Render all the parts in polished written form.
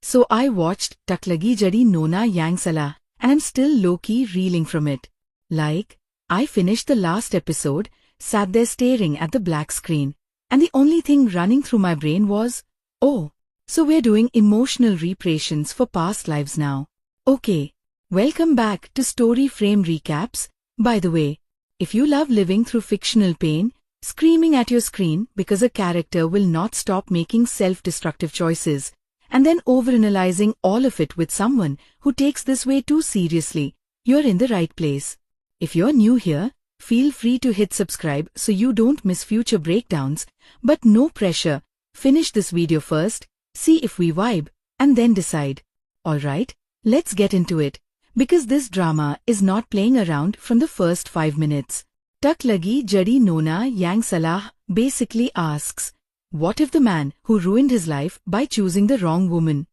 So I watched Tak Lagi Jadi Nona Yang Salah, and I'm still low-key reeling from it. Like, I finished the last episode, sat there staring at the black screen, and the only thing running through my brain was, oh, so we're doing emotional reparations for past lives now. Okay, welcome back to Story Frame Recaps. By the way, if you love living through fictional pain, screaming at your screen because a character will not stop making self-destructive choices, and then overanalyzing all of it with someone who takes this way too seriously, you're in the right place. If you're new here, feel free to hit subscribe so you don't miss future breakdowns, but no pressure. Finish this video first, see if we vibe, and then decide. Alright, let's get into it, because this drama is not playing around from the first 5 minutes. Tak Lagi Jadi Nona Yang Salah basically asks, what if the man who ruined his life by choosing the wrong woman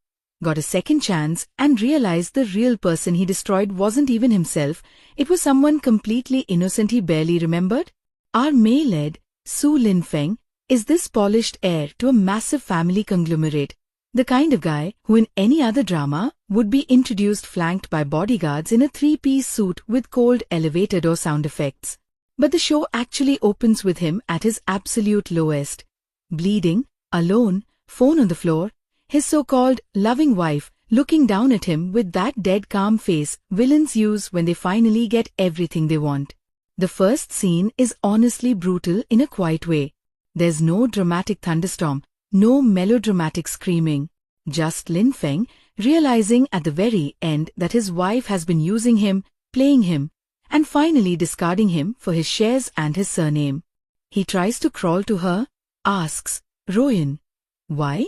got a second chance and realized the real person he destroyed wasn't even himself, it was someone completely innocent he barely remembered? Our May-led, Su Lin Feng, is this polished heir to a massive family conglomerate, the kind of guy who in any other drama would be introduced flanked by bodyguards in a 3-piece suit with cold elevator door sound effects. But the show actually opens with him at his absolute lowest. Bleeding, alone, phone on the floor, his so-called loving wife looking down at him with that dead calm face villains use when they finally get everything they want. The first scene is honestly brutal in a quiet way. There's no dramatic thunderstorm, no melodramatic screaming. Just Lin Feng realizing at the very end that his wife has been using him, playing him, and finally discarding him for his shares and his surname. He tries to crawl to her, asks, "Royan, why?"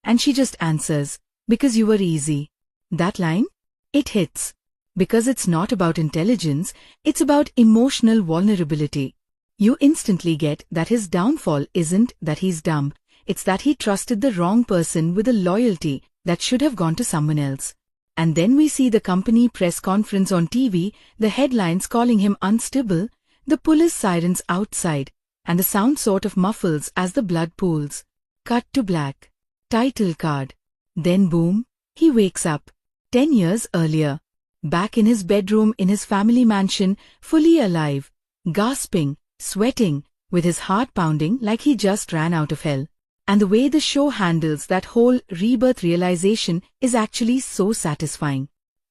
And she just answers, "Because you were easy." That line? It hits. Because it's not about intelligence, it's about emotional vulnerability. You instantly get that his downfall isn't that he's dumb, it's that he trusted the wrong person with a loyalty that should have gone to someone else. And then we see the company press conference on TV, the headlines calling him unstable, the police sirens outside, and the sound sort of muffles as the blood pools. Cut to black. Title card. Then boom, he wakes up. 10 years earlier. Back in his bedroom in his family mansion, fully alive, gasping, sweating, with his heart pounding like he just ran out of hell. And the way the show handles that whole rebirth realization is actually so satisfying.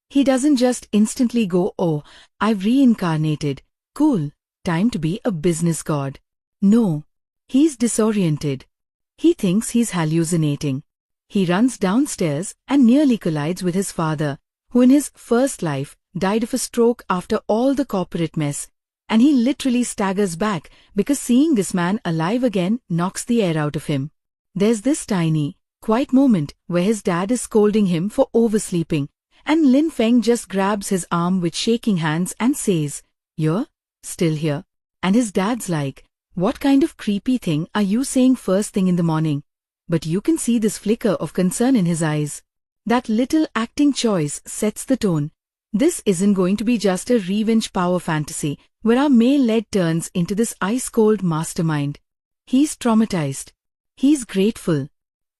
He doesn't just instantly go, "Oh, I've reincarnated. Cool, time to be a business god." No, he's disoriented. He thinks he's hallucinating. He runs downstairs and nearly collides with his father, who in his first life died of a stroke after all the corporate mess, and he literally staggers back because seeing this man alive again knocks the air out of him. There's this tiny, quiet moment where his dad is scolding him for oversleeping, and Lin Feng just grabs his arm with shaking hands and says, "You're still here?" And his dad's like, "What kind of creepy thing are you saying first thing in the morning?" But you can see this flicker of concern in his eyes. That little acting choice sets the tone. This isn't going to be just a revenge power fantasy where our male-led turns into this ice-cold mastermind. He's traumatized. He's grateful.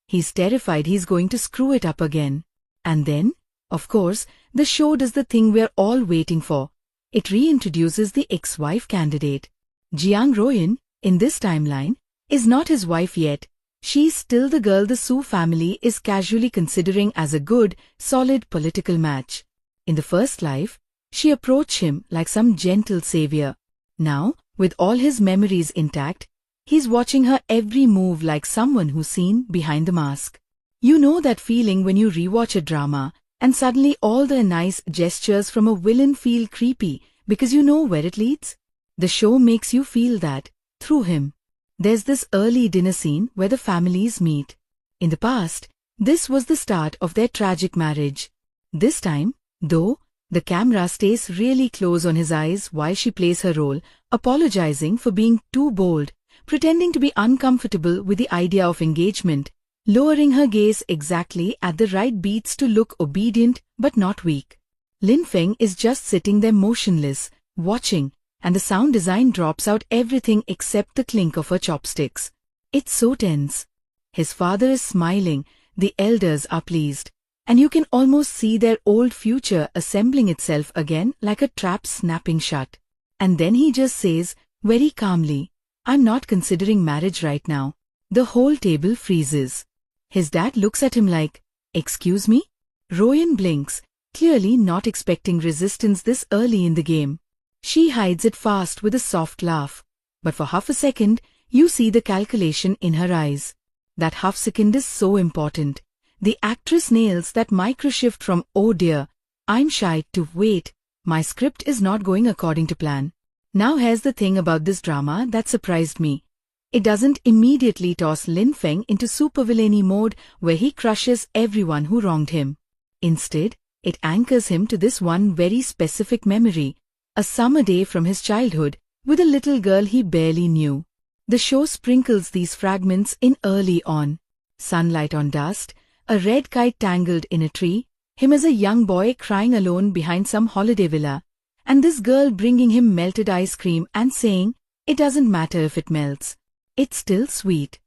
He's terrified he's going to screw it up again. And then, of course, the show does the thing we're all waiting for. It reintroduces the ex-wife candidate. Jiang Royan, in this timeline, is not his wife yet. She's still the girl the Su family is casually considering as a good, solid political match. In the first life, she approached him like some gentle savior. Now, with all his memories intact, he's watching her every move like someone who's seen behind the mask. You know that feeling when you rewatch a drama, and suddenly all the nice gestures from a villain feel creepy because you know where it leads? The show makes you feel that, through him. There's this early dinner scene where the families meet. In the past, this was the start of their tragic marriage. This time, though, the camera stays really close on his eyes while she plays her role, apologizing for being too bold, pretending to be uncomfortable with the idea of engagement, lowering her gaze exactly at the right beats to look obedient but not weak. Lin Feng is just sitting there motionless, watching, and the sound design drops out everything except the clink of her chopsticks. It's so tense. His father is smiling, the elders are pleased. and you can almost see their old future assembling itself again like a trap snapping shut. And then he just says, very calmly, I'm not considering marriage right now. The whole table freezes. His dad looks at him like, excuse me? Royan blinks, clearly not expecting resistance this early in the game. She hides it fast with a soft laugh. But for half a second, you see the calculation in her eyes. That half second is so important. The actress nails that micro-shift from, oh dear, I'm shy, to wait, my script is not going according to plan. Now here's the thing about this drama that surprised me. It doesn't immediately toss Feng into supervillainy mode where he crushes everyone who wronged him. Instead, it anchors him to this one very specific memory, a summer day from his childhood with a little girl he barely knew. The show sprinkles these fragments in early on. Sunlight on dust, a red kite tangled in a tree, him as a young boy crying alone behind some holiday villa, and this girl bringing him melted ice cream and saying, it doesn't matter if it melts. It's still sweet.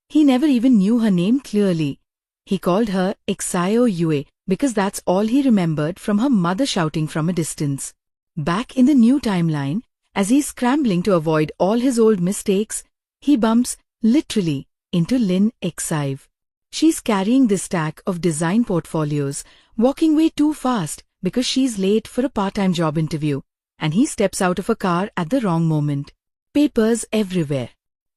He never even knew her name clearly. He called her Exio Yue because that's all he remembered from her mother shouting from a distance. Back in the new timeline, as he's scrambling to avoid all his old mistakes, he bumps, literally, into Lin Exive. She's carrying this stack of design portfolios, walking way too fast because she's late for a part-time job interview, and he steps out of a car at the wrong moment. Papers everywhere.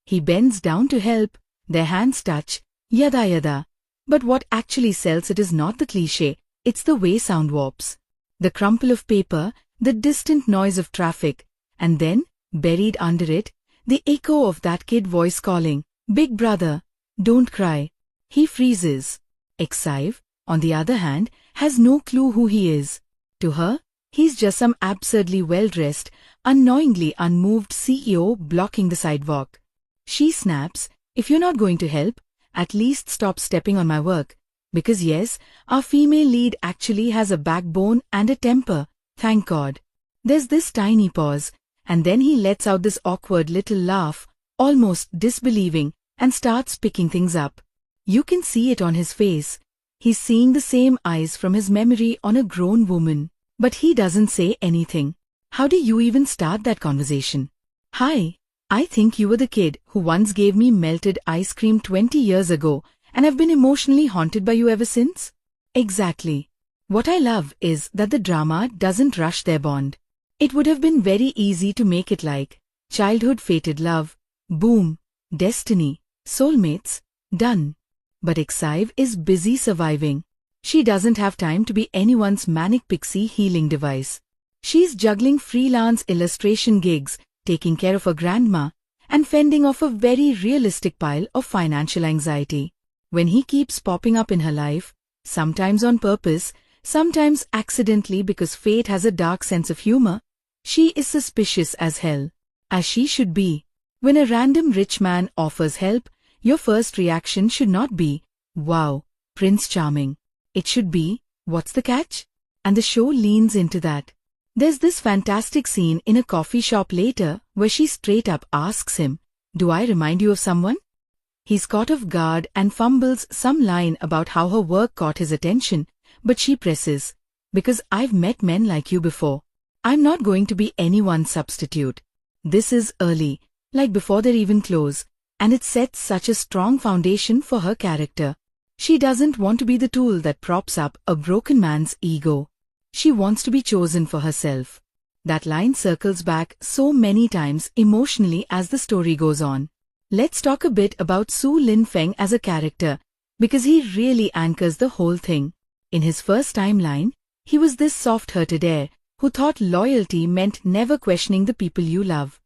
He bends down to help, their hands touch, yada yada. But what actually sells it is not the cliché, it's the way sound warps. The crumple of paper, the distant noise of traffic, and then, buried under it, the echo of that kid voice calling, Big brother, don't cry. He freezes. Exive, on the other hand, has no clue who he is. To her, he's just some absurdly well-dressed, unknowingly unmoved CEO blocking the sidewalk. She snaps, if you're not going to help, at least stop stepping on my work. Because yes, our female lead actually has a backbone and a temper, thank God. There's this tiny pause, and then he lets out this awkward little laugh, almost disbelieving, and starts picking things up. You can see it on his face. He's seeing the same eyes from his memory on a grown woman. But he doesn't say anything. How do you even start that conversation? Hi, I think you were the kid who once gave me melted ice cream 20 years ago and have been emotionally haunted by you ever since? Exactly. What I love is that the drama doesn't rush their bond. It would have been very easy to make it like childhood fated love, boom, destiny, soulmates, done. But Exive is busy surviving. She doesn't have time to be anyone's manic pixie healing device. She's juggling freelance illustration gigs, taking care of her grandma, and fending off a very realistic pile of financial anxiety. When he keeps popping up in her life, sometimes on purpose, sometimes accidentally because fate has a dark sense of humor, she is suspicious as hell. As she should be. When a random rich man offers help, your first reaction should not be, wow, Prince Charming. It should be, what's the catch? And the show leans into that. There's this fantastic scene in a coffee shop later where she straight up asks him, do I remind you of someone? He's caught off guard and fumbles some line about how her work caught his attention, but she presses, because I've met men like you before. I'm not going to be anyone's substitute. This is early, like before they're even close, and it sets such a strong foundation for her character. She doesn't want to be the tool that props up a broken man's ego. She wants to be chosen for herself. That line circles back so many times emotionally as the story goes on. Let's talk a bit about Su Feng as a character, because he really anchors the whole thing. In his first timeline, he was this soft-hearted heir who thought loyalty meant never questioning the people you love.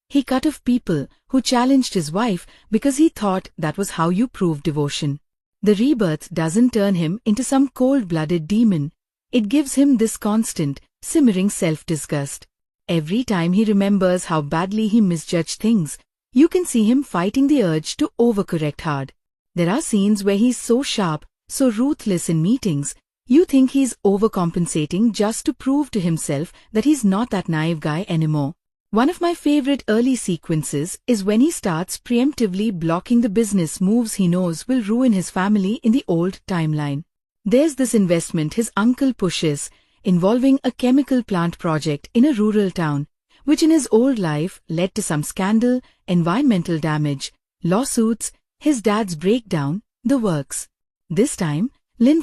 He cut off people who challenged his wife because he thought that was how you prove devotion. The rebirth doesn't turn him into some cold-blooded demon. It gives him this constant, simmering self-disgust. Every time he remembers how badly he misjudged things, you can see him fighting the urge to overcorrect hard. There are scenes where he's so sharp, so ruthless in meetings, you think he's overcompensating just to prove to himself that he's not that naive guy anymore. One of my favorite early sequences is when he starts preemptively blocking the business moves he knows will ruin his family in the old timeline. There's this investment his uncle pushes, involving a chemical plant project in a rural town, which in his old life led to some scandal, environmental damage, lawsuits, his dad's breakdown, the works. This time,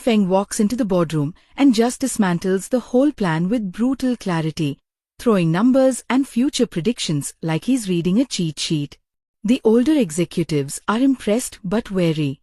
Feng walks into the boardroom and just dismantles the whole plan with brutal clarity, throwing numbers and future predictions like he's reading a cheat sheet. The older executives are impressed but wary.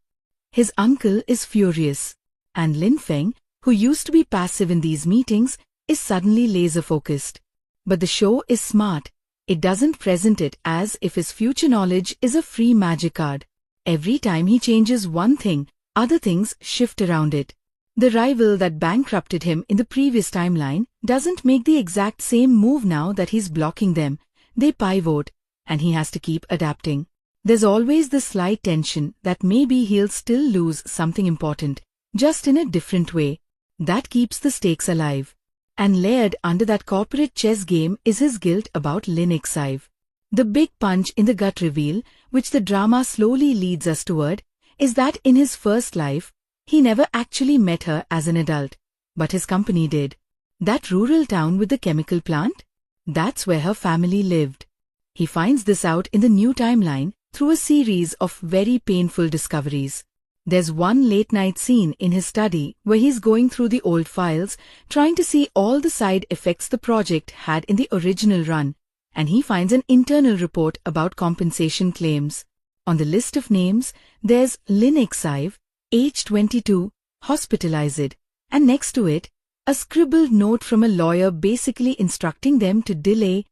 His uncle is furious, and Feng, who used to be passive in these meetings, is suddenly laser-focused. But the show is smart. It doesn't present it as if his future knowledge is a free magic card. Every time he changes one thing, other things shift around it. The rival that bankrupted him in the previous timeline doesn't make the exact same move now that he's blocking them. They pivot, and he has to keep adapting. There's always the slight tension that maybe he'll still lose something important, just in a different way. That keeps the stakes alive. And layered under that corporate chess game is his guilt about Xaive. The big punch in the gut reveal, which the drama slowly leads us toward, is that in his first life, he never actually met her as an adult, but his company did. That rural town with the chemical plant? That's where her family lived. He finds this out in the new timeline through a series of very painful discoveries. There's one late-night scene in his study where he's going through the old files, trying to see all the side effects the project had in the original run, and he finds an internal report about compensation claims. On the list of names, there's Xaive, age 22, hospitalized, and next to it, a scribbled note from a lawyer basically instructing them to delay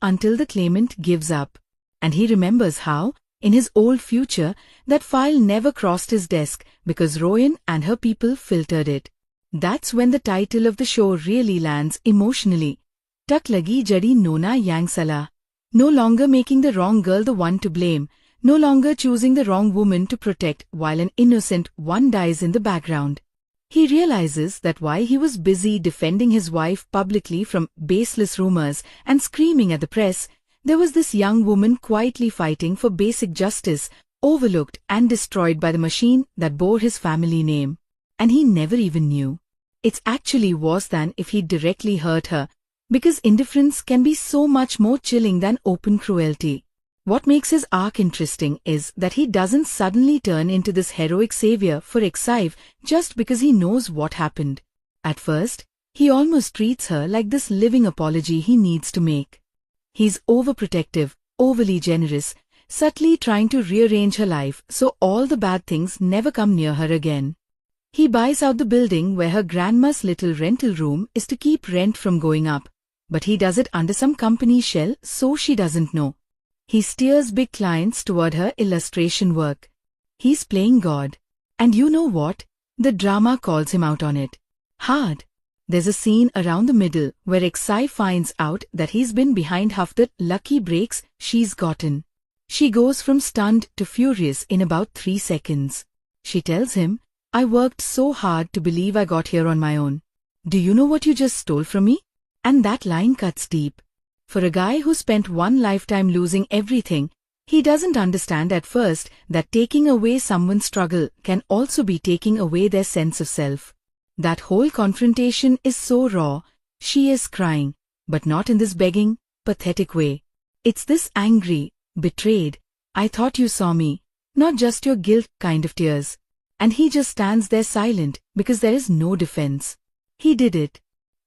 until the claimant gives up. And he remembers how, in his old future, that file never crossed his desk because Royan and her people filtered it. That's when the title of the show really lands emotionally. Tak lagi jadi Nona yang Salah. No longer making the wrong girl the one to blame, no longer choosing the wrong woman to protect while an innocent one dies in the background. He realizes that while he was busy defending his wife publicly from baseless rumors and screaming at the press, there was this young woman quietly fighting for basic justice, overlooked and destroyed by the machine that bore his family name. And he never even knew. It's actually worse than if he'd directly hurt her, because indifference can be so much more chilling than open cruelty. What makes his arc interesting is that he doesn't suddenly turn into this heroic savior for Xaive just because he knows what happened. At first, he almost treats her like this living apology he needs to make. He's overprotective, overly generous, subtly trying to rearrange her life so all the bad things never come near her again. He buys out the building where her grandma's little rental room is to keep rent from going up, but he does it under some company shell so she doesn't know. He steers big clients toward her illustration work. He's playing God. And you know what? The drama calls him out on it. Hard. There's a scene around the middle where Xaive finds out that he's been behind half the lucky breaks she's gotten. She goes from stunned to furious in about 3 seconds. She tells him, "I worked so hard to believe I got here on my own. Do you know what you just stole from me?" And that line cuts deep. For a guy who spent one lifetime losing everything, he doesn't understand at first that taking away someone's struggle can also be taking away their sense of self. That whole confrontation is so raw. She is crying, but not in this begging, pathetic way. It's this angry, betrayed, "I thought you saw me," not just your guilt kind of tears. And he just stands there silent because there is no defense. He did it.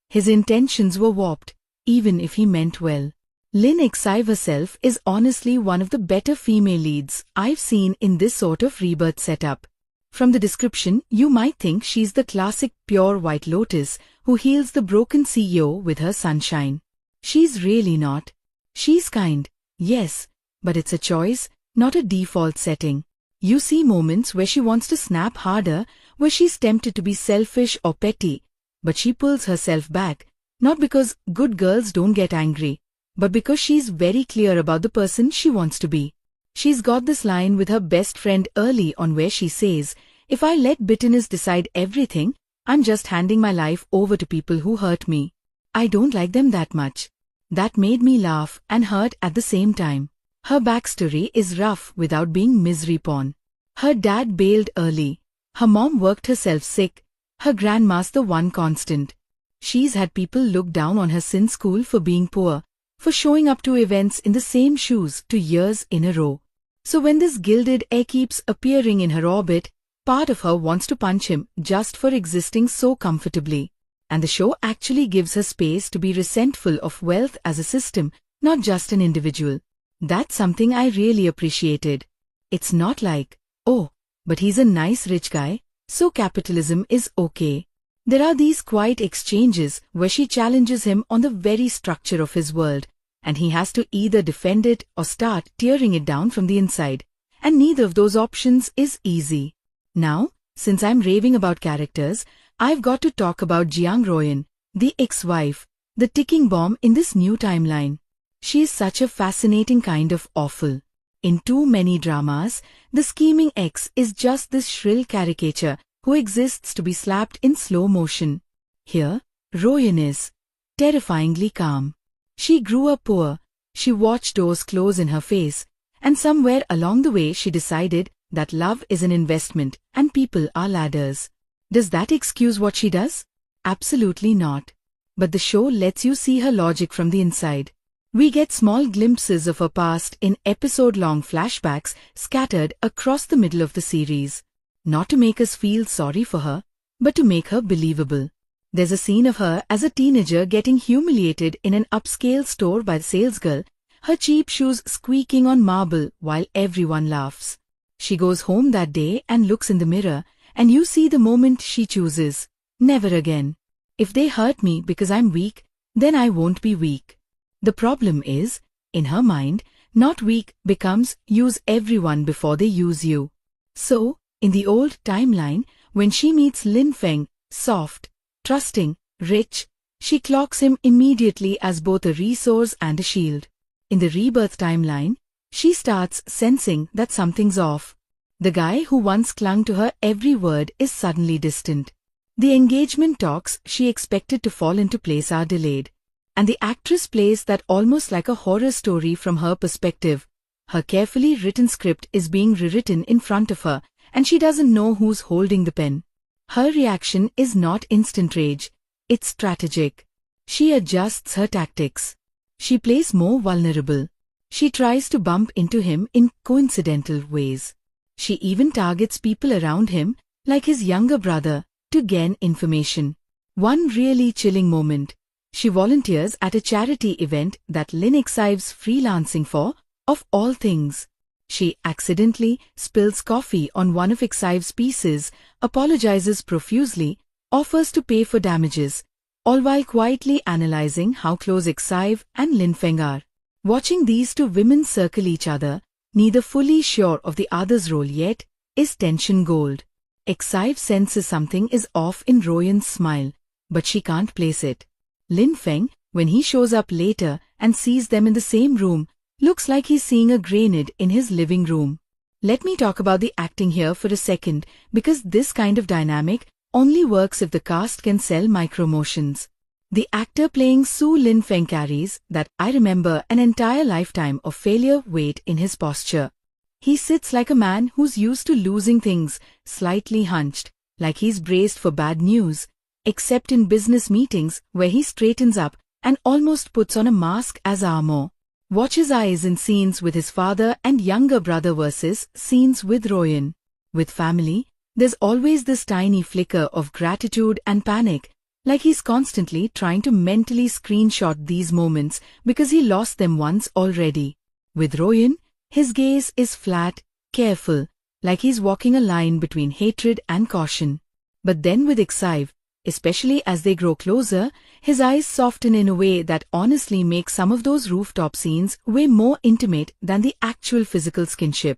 His intentions were warped, even if he meant well. Xaive herself is honestly one of the better female leads I've seen in this sort of rebirth setup. From the description, you might think she's the classic pure white lotus who heals the broken CEO with her sunshine. She's really not. She's kind, yes, but it's a choice, not a default setting. You see moments where she wants to snap harder, where she's tempted to be selfish or petty, but she pulls herself back, not because good girls don't get angry, but because she's very clear about the person she wants to be. She's got this line with her best friend early on where she says, "If I let bitterness decide everything, I'm just handing my life over to people who hurt me. I don't like them that much." That made me laugh and hurt at the same time. Her backstory is rough without being misery porn. Her dad bailed early, Her mom worked herself sick, her grandma's the one constant. She's had people look down on her since school for being poor, for showing up to events in the same shoes 2 years in a row. So when this gilded heir keeps appearing in her orbit, part of her wants to punch him just for existing so comfortably. And the show actually gives her space to be resentful of wealth as a system, not just an individual. That's something I really appreciated. It's not like, oh, but he's a nice rich guy, so capitalism is okay. There are these quiet exchanges where she challenges him on the very structure of his world, and he has to either defend it or start tearing it down from the inside. And neither of those options is easy. Now, since I'm raving about characters, I've got to talk about Jiang Royan, the ex-wife, the ticking bomb in this new timeline. She is such a fascinating kind of awful. In too many dramas, the scheming ex is just this shrill caricature who exists to be slapped in slow motion. Here, Royan is terrifyingly calm. She grew up poor, she watched doors close in her face, and somewhere along the way she decided that love is an investment and people are ladders. Does that excuse what she does? Absolutely not. But the show lets you see her logic from the inside. We get small glimpses of her past in episode-long flashbacks scattered across the middle of the series. Not to make us feel sorry for her, but to make her believable. There's a scene of her as a teenager getting humiliated in an upscale store by the salesgirl, her cheap shoes squeaking on marble while everyone laughs. She goes home that day and looks in the mirror, and you see the moment she chooses. Never again. If they hurt me because I'm weak, then I won't be weak. The problem is, in her mind, not weak becomes use everyone before they use you. So, in the old timeline, when she meets Lin Feng, soft, trusting, rich, she clocks him immediately as both a resource and a shield. In the rebirth timeline, she starts sensing that something's off. The guy who once clung to her every word is suddenly distant. The engagement talks she expected to fall into place are delayed. And the actress plays that almost like a horror story from her perspective. Her carefully written script is being rewritten in front of her, and she doesn't know who's holding the pen. Her reaction is not instant rage, it's strategic. She adjusts her tactics. She plays more vulnerable. She tries to bump into him in coincidental ways. She even targets people around him, like his younger brother, to gain information. One really chilling moment. She volunteers at a charity event that Lin Exive's freelancing for, of all things. She accidentally spills coffee on one of Exive's pieces, apologizes profusely, offers to pay for damages, all while quietly analyzing how close Exive and Lin Feng are. Watching these two women circle each other, neither fully sure of the other's role yet, is tension gold. Exive senses something is off in Royan's smile, but she can't place it. Lin Feng, when he shows up later and sees them in the same room, looks like he's seeing a grenade in his living room. Let me talk about the acting here for a second, because this kind of dynamic only works if the cast can sell micromotions. The actor playing Su Lin Feng carries that I remember an entire lifetime of failure weight in his posture. He sits like a man who's used to losing things, slightly hunched, like he's braced for bad news, except in business meetings where he straightens up and almost puts on a mask as armor. Watch his eyes in scenes with his father and younger brother versus scenes with Royan. With family, there's always this tiny flicker of gratitude and panic, like he's constantly trying to mentally screenshot these moments because he lost them once already. With Royan, his gaze is flat, careful, like he's walking a line between hatred and caution. But then with Exive, especially as they grow closer, his eyes soften in a way that honestly makes some of those rooftop scenes way more intimate than the actual physical skinship.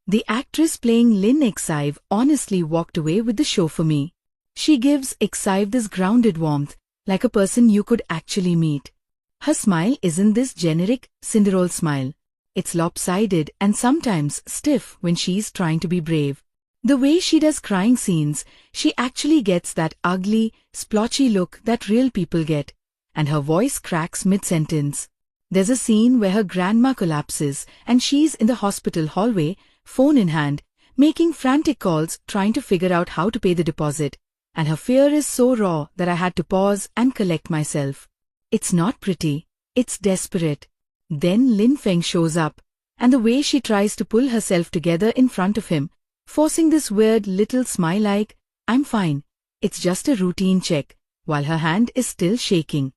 The actress playing Lin Exive honestly walked away with the show for me. She gives Exive this grounded warmth, like a person you could actually meet. Her smile isn't this generic Cinderella smile. It's lopsided and sometimes stiff when she's trying to be brave. The way she does crying scenes, she actually gets that ugly, splotchy look that real people get, and her voice cracks mid-sentence. There's a scene where her grandma collapses and she's in the hospital hallway, phone in hand, making frantic calls trying to figure out how to pay the deposit. And her fear is so raw that I had to pause and collect myself. It's not pretty. It's desperate. Then Lin Feng shows up, and the way she tries to pull herself together in front of him, forcing this weird little smile like, "I'm fine. It's just a routine check," while her hand is still shaking.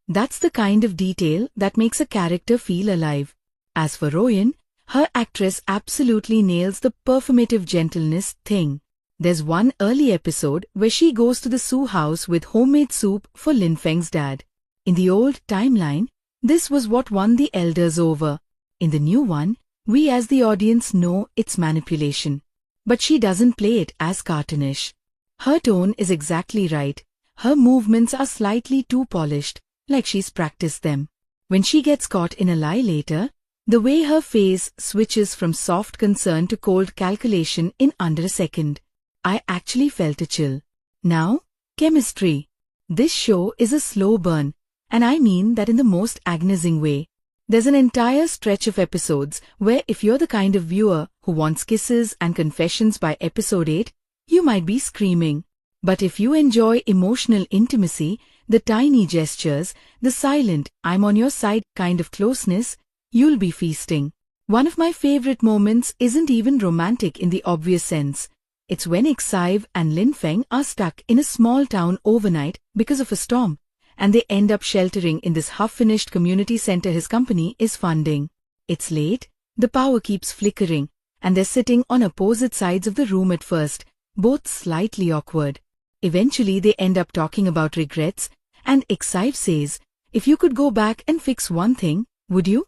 That's the kind of detail that makes a character feel alive. As for Royan, her actress absolutely nails the performative gentleness thing. There's one early episode where she goes to the Su house with homemade soup for Lin Feng's dad. In the old timeline, this was what won the elders over. In the new one, we as the audience know it's manipulation. But she doesn't play it as cartoonish. Her tone is exactly right. Her movements are slightly too polished, like she's practiced them. When she gets caught in a lie later, the way her face switches from soft concern to cold calculation in under a second, I actually felt a chill. Now, chemistry. This show is a slow burn, and I mean that in the most agonizing way. There's an entire stretch of episodes where if you're the kind of viewer who wants kisses and confessions by episode 8, you might be screaming. But if you enjoy emotional intimacy, the tiny gestures, the silent, "I'm on your side" kind of closeness, you'll be feasting. One of my favorite moments isn't even romantic in the obvious sense. It's when Xive and Lin Feng are stuck in a small town overnight because of a storm, and they end up sheltering in this half-finished community center his company is funding. It's late, the power keeps flickering, and they're sitting on opposite sides of the room at first, both slightly awkward. Eventually they end up talking about regrets, and Xive says, "If you could go back and fix one thing, would you?"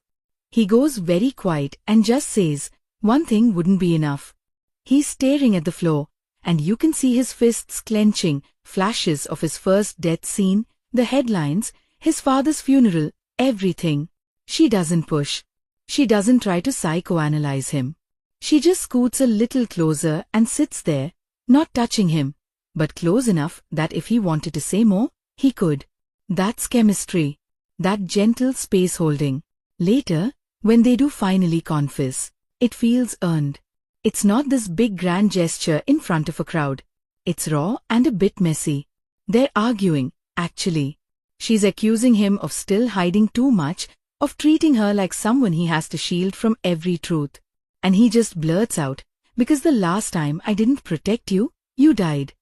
He goes very quiet and just says, "One thing wouldn't be enough." He's staring at the floor, and you can see his fists clenching, flashes of his first death scene, the headlines, his father's funeral, everything. She doesn't push. She doesn't try to psychoanalyze him. She just scoots a little closer and sits there, not touching him, but close enough that if he wanted to say more, he could. That's chemistry. That gentle space holding. Later, when they do finally confess, it feels earned. It's not this big grand gesture in front of a crowd. It's raw and a bit messy. They're arguing, actually. She's accusing him of still hiding too much, of treating her like someone he has to shield from every truth. And he just blurts out, "Because the last time I didn't protect you, you died."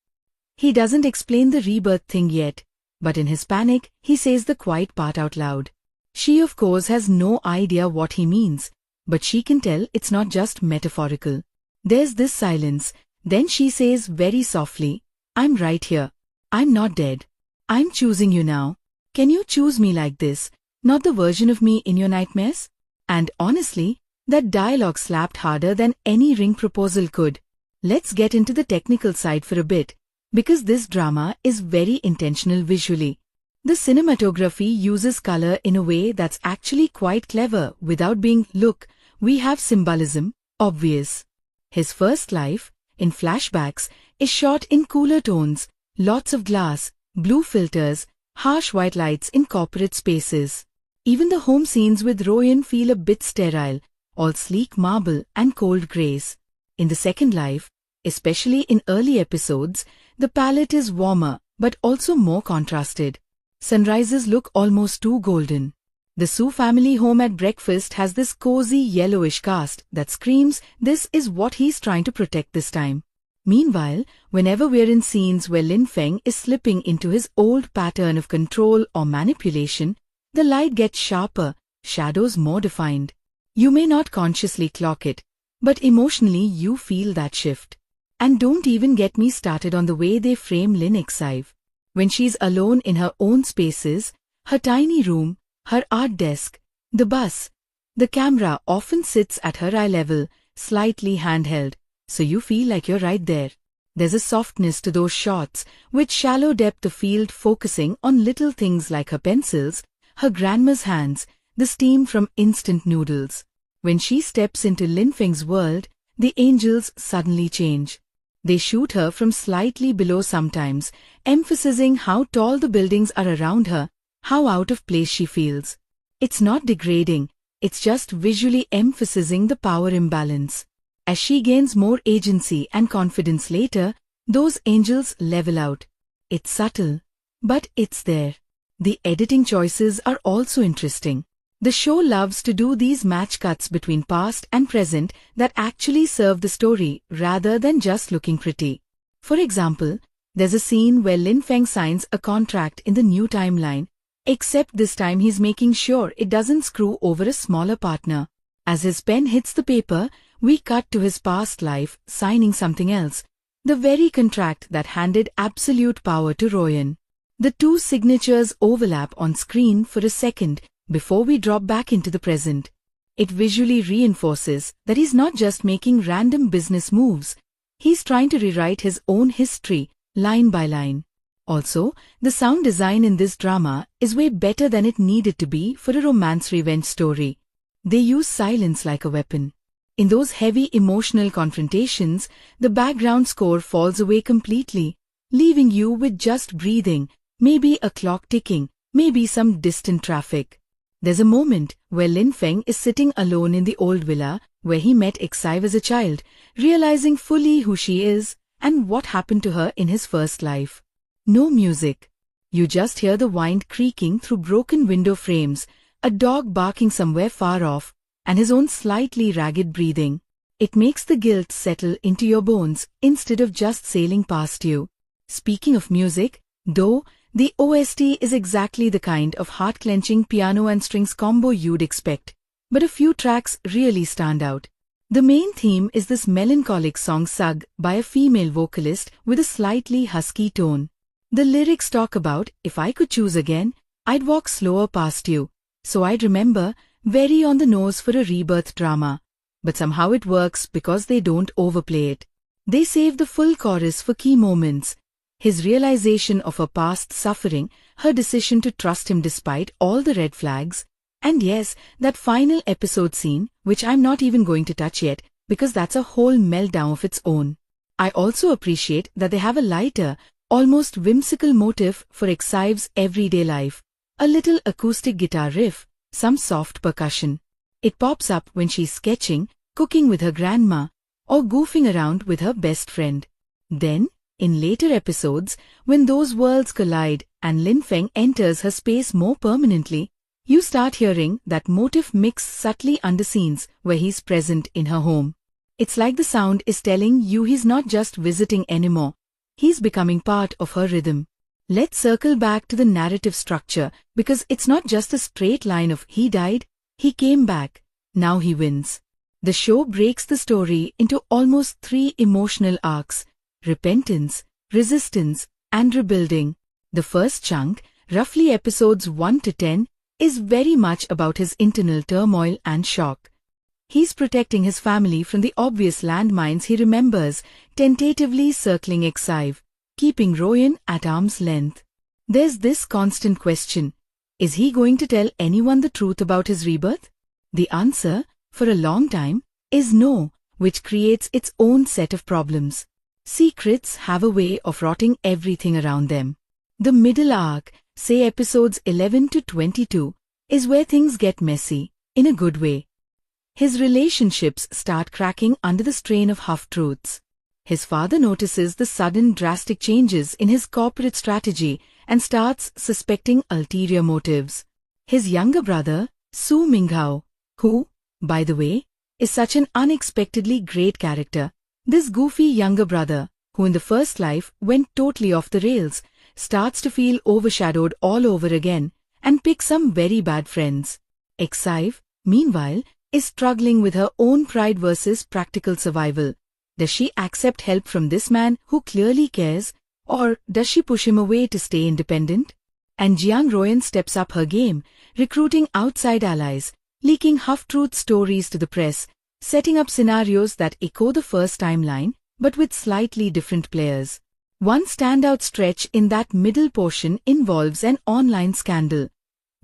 He doesn't explain the rebirth thing yet, but in his panic, he says the quiet part out loud. She of course has no idea what he means, but she can tell it's not just metaphorical. There's this silence, then she says very softly, "I'm right here. I'm not dead. I'm choosing you now. Can you choose me like this, not the version of me in your nightmares?" And honestly, that dialogue slapped harder than any ring proposal could. Let's get into the technical side for a bit, because this drama is very intentional visually. The cinematography uses color in a way that's actually quite clever without being, "Look, we have symbolism," obvious. His first life, in flashbacks, is shot in cooler tones, lots of glass, blue filters, harsh white lights in corporate spaces. Even the home scenes with Royan feel a bit sterile, all sleek marble and cold grays. In the second life, especially in early episodes, the palette is warmer but also more contrasted. Sunrises look almost too golden. The Su family home at breakfast has this cozy yellowish cast that screams this is what he's trying to protect this time. Meanwhile, whenever we're in scenes where Lin Feng is slipping into his old pattern of control or manipulation, the light gets sharper, shadows more defined. You may not consciously clock it, but emotionally you feel that shift. And don't even get me started on the way they frame Lin Xive. When she's alone in her own spaces, her tiny room, her art desk, the bus, the camera often sits at her eye level, slightly handheld, so you feel like you're right there. There's a softness to those shots, with shallow depth of field focusing on little things like her pencils, her grandma's hands, the steam from instant noodles. When she steps into Lin Feng's world, the angels suddenly change. They shoot her from slightly below sometimes, emphasizing how tall the buildings are around her, how out of place she feels. It's not degrading, it's just visually emphasizing the power imbalance. As she gains more agency and confidence later, those angels level out. It's subtle, but it's there. The editing choices are also interesting. The show loves to do these match cuts between past and present that actually serve the story rather than just looking pretty. For example, there's a scene where Lin Feng signs a contract in the new timeline, except this time he's making sure it doesn't screw over a smaller partner. As his pen hits the paper, we cut to his past life signing something else, the very contract that handed absolute power to Royan. The two signatures overlap on screen for a second before we drop back into the present. It visually reinforces that he's not just making random business moves, he's trying to rewrite his own history, line by line. Also, the sound design in this drama is way better than it needed to be for a romance revenge story. They use silence like a weapon. In those heavy emotional confrontations, the background score falls away completely, leaving you with just breathing, maybe a clock ticking, maybe some distant traffic. There's a moment where Lin Feng is sitting alone in the old villa where he met Exive as a child, realizing fully who she is and what happened to her in his first life. No music. You just hear the wind creaking through broken window frames, a dog barking somewhere far off, and his own slightly ragged breathing. It makes the guilt settle into your bones instead of just sailing past you. Speaking of music, though, the OST is exactly the kind of heart-clenching piano and strings combo you'd expect, but a few tracks really stand out. The main theme is this melancholic song sung by a female vocalist with a slightly husky tone. The lyrics talk about, if I could choose again, I'd walk slower past you, so I'd remember, very on the nose for a rebirth drama. But somehow it works because they don't overplay it. They save the full chorus for key moments. His realization of her past suffering, her decision to trust him despite all the red flags, and yes, that final episode scene, which I'm not even going to touch yet, because that's a whole meltdown of its own. I also appreciate that they have a lighter, almost whimsical motif for Exive's everyday life, a little acoustic guitar riff, some soft percussion. It pops up when she's sketching, cooking with her grandma, or goofing around with her best friend. Then, in later episodes, when those worlds collide and Lin Feng enters her space more permanently, you start hearing that motif mix subtly under scenes where he's present in her home. It's like the sound is telling you he's not just visiting anymore, he's becoming part of her rhythm. Let's circle back to the narrative structure because it's not just a straight line of he died, he came back, now he wins. The show breaks the story into almost 3 emotional arcs: repentance, resistance, and rebuilding. The first chunk, roughly episodes 1 to 10, is very much about his internal turmoil and shock. He's protecting his family from the obvious landmines he remembers, tentatively circling Exive, keeping Royan at arm's length. There's this constant question: is he going to tell anyone the truth about his rebirth? The answer, for a long time, is no, which creates its own set of problems. Secrets have a way of rotting everything around them. The middle arc, say episodes 11 to 22, is where things get messy, in a good way. His relationships start cracking under the strain of half-truths. His father notices the sudden drastic changes in his corporate strategy and starts suspecting ulterior motives. His younger brother, Su Minghao, who, by the way, is such an unexpectedly great character, this goofy younger brother, who in the first life went totally off the rails, starts to feel overshadowed all over again and pick some very bad friends. Exive, meanwhile, is struggling with her own pride versus practical survival. Does she accept help from this man who clearly cares, or does she push him away to stay independent? And Jiang Royan steps up her game, recruiting outside allies, leaking half-truth stories to the press, setting up scenarios that echo the first timeline, but with slightly different players. One standout stretch in that middle portion involves an online scandal.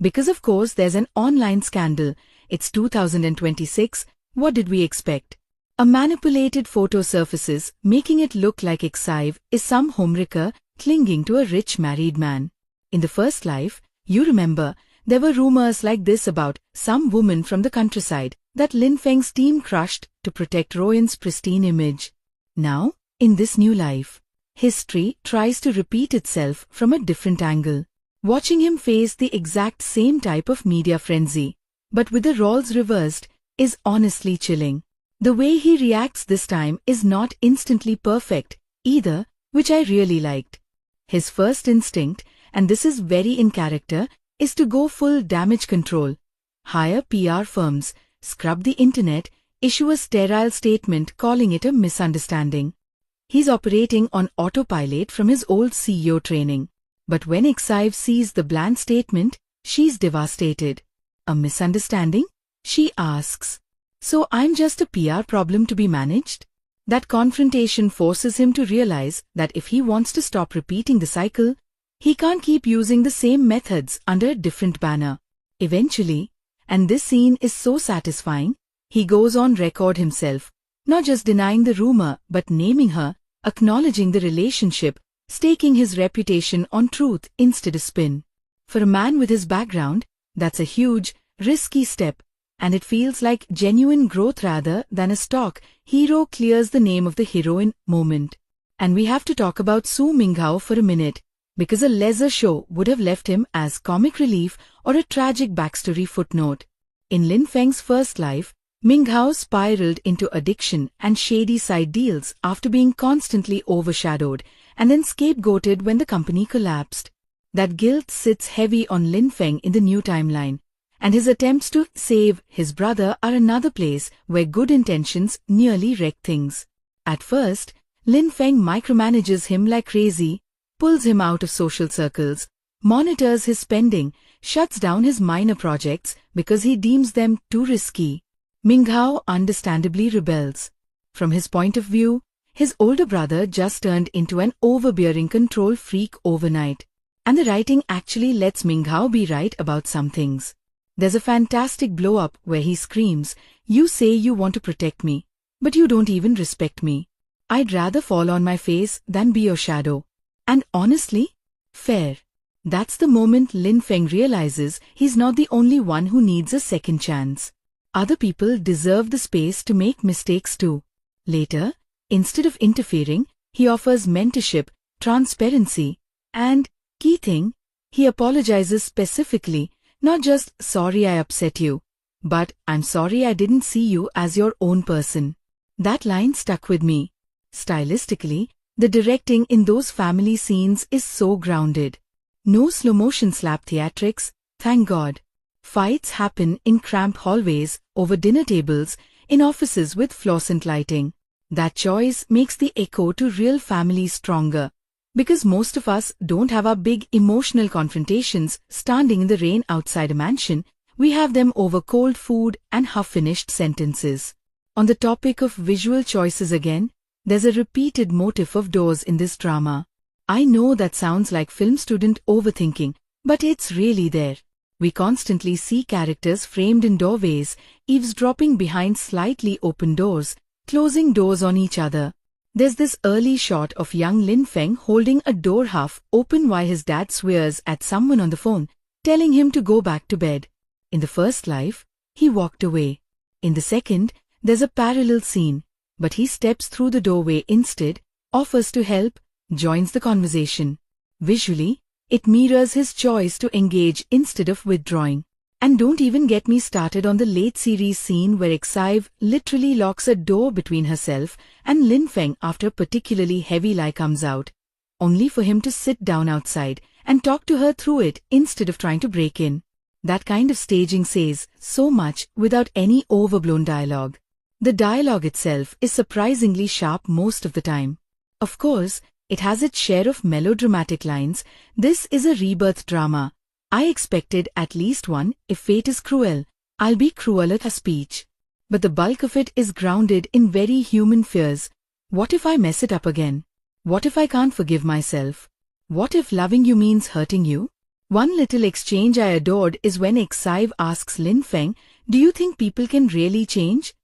Because of course there's an online scandal, it's 2026, what did we expect? A manipulated photo surfaces, making it look like Exive is some homewrecker clinging to a rich married man. In the first life, you remember, there were rumors like this about some woman from the countryside, that Lin Feng's team crushed to protect Royan's pristine image. Now, in this new life, history tries to repeat itself from a different angle. Watching him face the exact same type of media frenzy, but with the roles reversed, is honestly chilling. The way he reacts this time is not instantly perfect, either, which I really liked. His first instinct, and this is very in character, is to go full damage control. Hire PR firms, scrub the internet, issue a sterile statement calling it a misunderstanding. He's operating on autopilot from his old CEO training. But when Exive sees the bland statement, she's devastated. A misunderstanding? She asks. So I'm just a PR problem to be managed? That confrontation forces him to realize that if he wants to stop repeating the cycle, he can't keep using the same methods under a different banner. Eventually, and this scene is so satisfying, he goes on record himself, not just denying the rumor but naming her, acknowledging the relationship, staking his reputation on truth instead of spin. For a man with his background, that's a huge, risky step, and it feels like genuine growth rather than a stock hero clears the name of the heroine moment. And we have to talk about Su Minghao for a minute, because a lesser show would have left him as comic relief or a tragic backstory footnote. In Lin Feng's first life, Minghao spiraled into addiction and shady side deals after being constantly overshadowed and then scapegoated when the company collapsed. That guilt sits heavy on Lin Feng in the new timeline, and his attempts to save his brother are another place where good intentions nearly wreck things. At first, Lin Feng micromanages him like crazy, pulls him out of social circles, monitors his spending, shuts down his minor projects because he deems them too risky. Minghao understandably rebels. From his point of view, his older brother just turned into an overbearing control freak overnight. And the writing actually lets Minghao be right about some things. There's a fantastic blow-up where he screams, "You say you want to protect me, but you don't even respect me. I'd rather fall on my face than be your shadow." And honestly, fair. That's the moment Lin Feng realizes he's not the only one who needs a second chance. Other people deserve the space to make mistakes too. Later, instead of interfering, he offers mentorship, transparency, and, key thing, he apologizes specifically, not just "sorry I upset you," but "I'm sorry I didn't see you as your own person." That line stuck with me. Stylistically, the directing in those family scenes is so grounded. No slow-motion slap theatrics, thank God. Fights happen in cramped hallways, over dinner tables, in offices with fluorescent lighting. That choice makes the echo to real families stronger, because most of us don't have our big emotional confrontations standing in the rain outside a mansion. We have them over cold food and half-finished sentences. On the topic of visual choices again, there's a repeated motif of doors in this drama. I know that sounds like film student overthinking, but it's really there. We constantly see characters framed in doorways, eavesdropping behind slightly open doors, closing doors on each other. There's this early shot of young Lin Feng holding a door half open while his dad swears at someone on the phone, telling him to go back to bed. In the first life, he walked away. In the second, there's a parallel scene, but he steps through the doorway instead, offers to help, joins the conversation. Visually, it mirrors his choice to engage instead of withdrawing. And don't even get me started on the late series scene where Exive literally locks a door between herself and Lin Feng after a particularly heavy lie comes out, only for him to sit down outside and talk to her through it instead of trying to break in. That kind of staging says so much without any overblown dialogue. The dialogue itself is surprisingly sharp most of the time. Of course, it has its share of melodramatic lines. This is a rebirth drama. I expected at least one. "If fate is cruel, I'll be crueler" a speech. But the bulk of it is grounded in very human fears. What if I mess it up again? What if I can't forgive myself? What if loving you means hurting you? One little exchange I adored is when Exive asks Lin Feng, "Do you think people can really change?"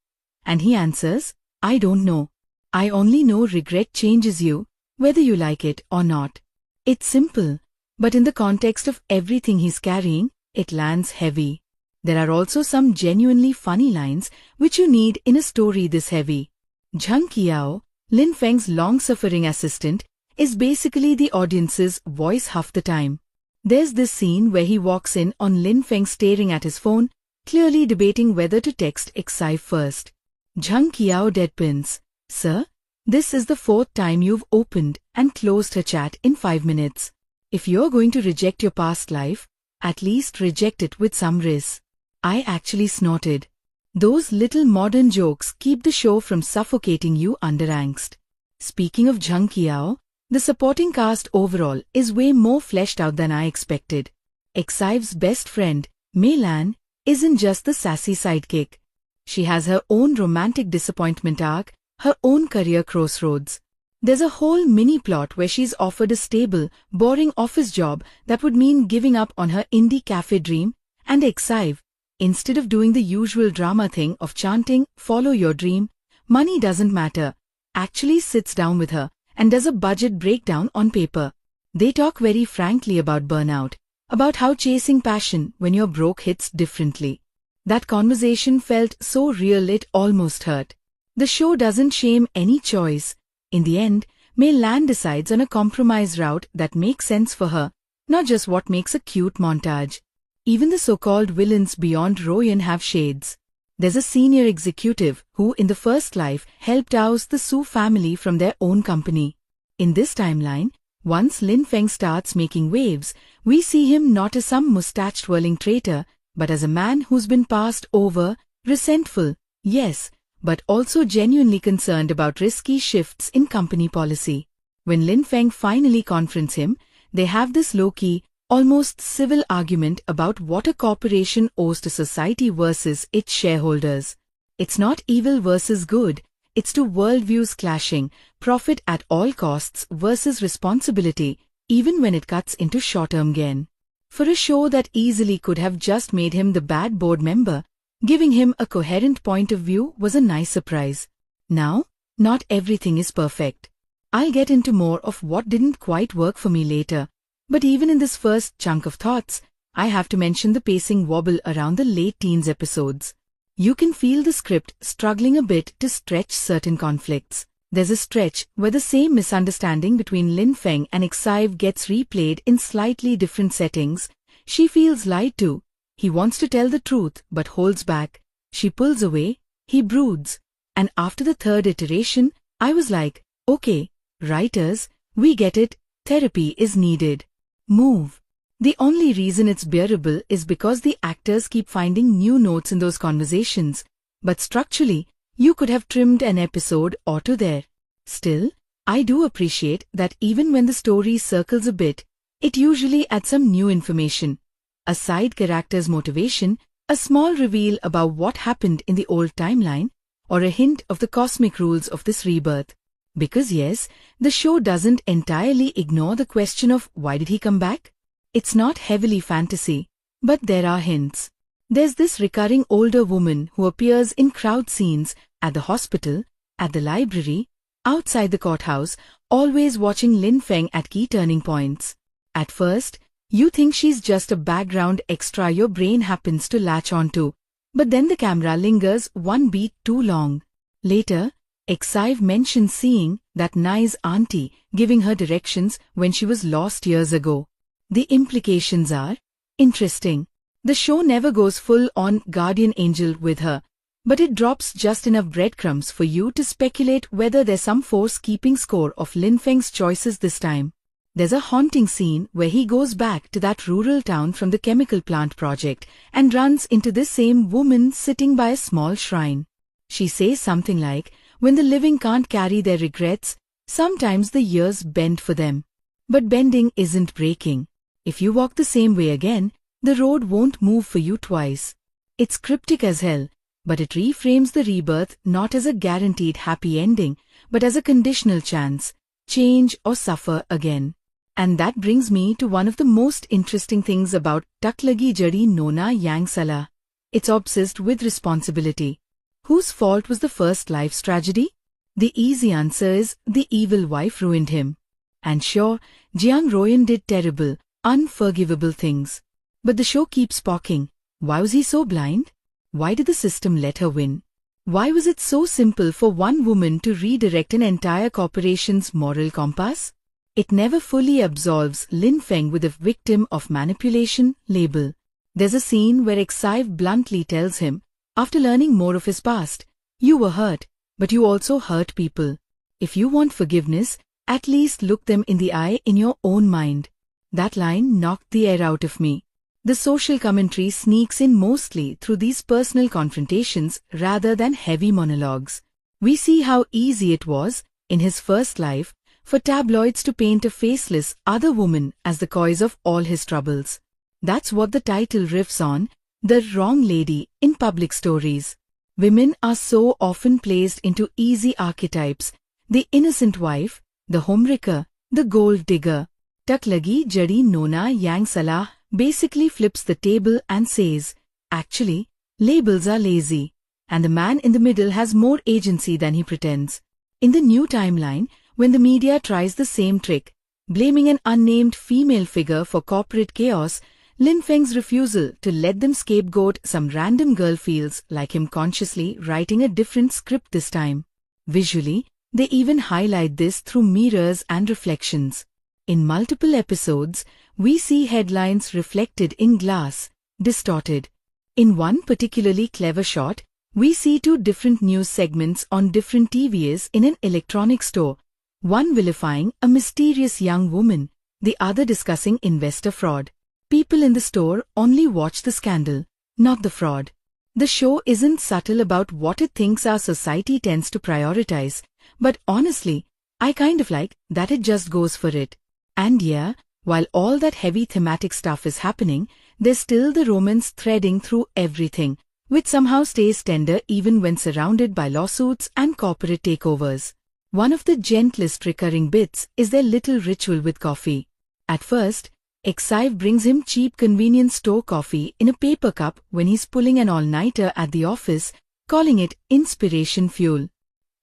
And he answers, "I don't know. I only know regret changes you, whether you like it or not." It's simple, but in the context of everything he's carrying, it lands heavy. There are also some genuinely funny lines which you need in a story this heavy. Zhang Qiao, Lin Feng's long-suffering assistant, is basically the audience's voice half the time. There's this scene where he walks in on Lin Feng staring at his phone, clearly debating whether to text Exai first. Zhang Qiao deadpans, "Sir, this is the 4th time you've opened and closed her chat in 5 minutes. If you're going to reject your past life, at least reject it with some risk." I actually snorted. Those little modern jokes keep the show from suffocating you under angst. Speaking of Zhang Qiao, the supporting cast overall is way more fleshed out than I expected. Exai's best friend, Mei Lan, isn't just the sassy sidekick. She has her own romantic disappointment arc, her own career crossroads. There's a whole mini-plot where she's offered a stable, boring office job that would mean giving up on her indie cafe dream, and Exai, instead of doing the usual drama thing of chanting, "Follow your dream, money doesn't matter," actually sits down with her and does a budget breakdown on paper. They talk very frankly about burnout, about how chasing passion when you're broke hits differently. That conversation felt so real it almost hurt. The show doesn't shame any choice. In the end, Mei Lan decides on a compromise route that makes sense for her, not just what makes a cute montage. Even the so-called villains beyond Royan have shades. There's a senior executive who in the first life helped oust the Su family from their own company. In this timeline, once Lin Feng starts making waves, we see him not as some mustache-twirling traitor, but as a man who's been passed over, resentful, yes, but also genuinely concerned about risky shifts in company policy. When Lin Feng finally confronts him, they have this low-key, almost civil argument about what a corporation owes to society versus its shareholders. It's not evil versus good, it's two worldviews clashing, profit at all costs versus responsibility, even when it cuts into short-term gain. For a show that easily could have just made him the bad board member, giving him a coherent point of view was a nice surprise. Now, not everything is perfect. I'll get into more of what didn't quite work for me later. But even in this first chunk of thoughts, I have to mention the pacing wobble around the late teens episodes. You can feel the script struggling a bit to stretch certain conflicts. There's a stretch where the same misunderstanding between Lin Feng and Exai gets replayed in slightly different settings. She feels lied to. He wants to tell the truth but holds back. She pulls away. He broods. And after the third iteration, I was like, okay, writers, we get it, therapy is needed. Move. The only reason it's bearable is because the actors keep finding new notes in those conversations, but structurally, you could have trimmed an episode or two there. Still, I do appreciate that even when the story circles a bit, it usually adds some new information. A side character's motivation, a small reveal about what happened in the old timeline, or a hint of the cosmic rules of this rebirth. Because yes, the show doesn't entirely ignore the question of why did he come back? It's not heavily fantasy, but there are hints. There's this recurring older woman who appears in crowd scenes, at the hospital, at the library, outside the courthouse, always watching Lin Feng at key turning points. At first, you think she's just a background extra your brain happens to latch onto, but then the camera lingers one beat too long. Later, Exai mentions seeing that nice auntie giving her directions when she was lost years ago. The implications are interesting. The show never goes full-on guardian angel with her, but it drops just enough breadcrumbs for you to speculate whether there's some force keeping score of Lin Feng's choices this time. There's a haunting scene where he goes back to that rural town from the chemical plant project and runs into this same woman sitting by a small shrine. She says something like, when the living can't carry their regrets, sometimes the years bend for them. But bending isn't breaking. If you walk the same way again, the road won't move for you twice. It's cryptic as hell, but it reframes the rebirth not as a guaranteed happy ending, but as a conditional chance, change or suffer again. And that brings me to one of the most interesting things about Tak Lagi Jadi Nona Yang Salah. It's obsessed with responsibility. Whose fault was the first life's tragedy? The easy answer is the evil wife ruined him. And sure, Jiang Royan did terrible, unforgivable things. But the show keeps poking. Why was he so blind? Why did the system let her win? Why was it so simple for one woman to redirect an entire corporation's moral compass? It never fully absolves Lin Feng with a victim of manipulation label. There's a scene where Exive bluntly tells him, after learning more of his past, "You were hurt, but you also hurt people. If you want forgiveness, at least look them in the eye in your own mind." That line knocked the air out of me. The social commentary sneaks in mostly through these personal confrontations rather than heavy monologues. We see how easy it was, in his first life, for tabloids to paint a faceless other woman as the cause of all his troubles. That's what the title riffs on, the wrong lady in public stories. Women are so often placed into easy archetypes: the innocent wife, the homewrecker, the gold digger. Tak lagi jadi Nona yang Salah basically flips the table and says, actually, labels are lazy, and the man in the middle has more agency than he pretends. In the new timeline, when the media tries the same trick, blaming an unnamed female figure for corporate chaos, Lin Feng's refusal to let them scapegoat some random girl feels like him consciously writing a different script this time. Visually, they even highlight this through mirrors and reflections. In multiple episodes, we see headlines reflected in glass, distorted. In one particularly clever shot, we see two different news segments on different TVs in an electronics store, one vilifying a mysterious young woman, the other discussing investor fraud. People in the store only watch the scandal, not the fraud. The show isn't subtle about what it thinks our society tends to prioritize, but honestly, I kind of like that it just goes for it. And yeah, while all that heavy thematic stuff is happening, there's still the romance threading through everything, which somehow stays tender even when surrounded by lawsuits and corporate takeovers. One of the gentlest recurring bits is their little ritual with coffee. At first, Exive brings him cheap convenience store coffee in a paper cup when he's pulling an all-nighter at the office, calling it inspiration fuel.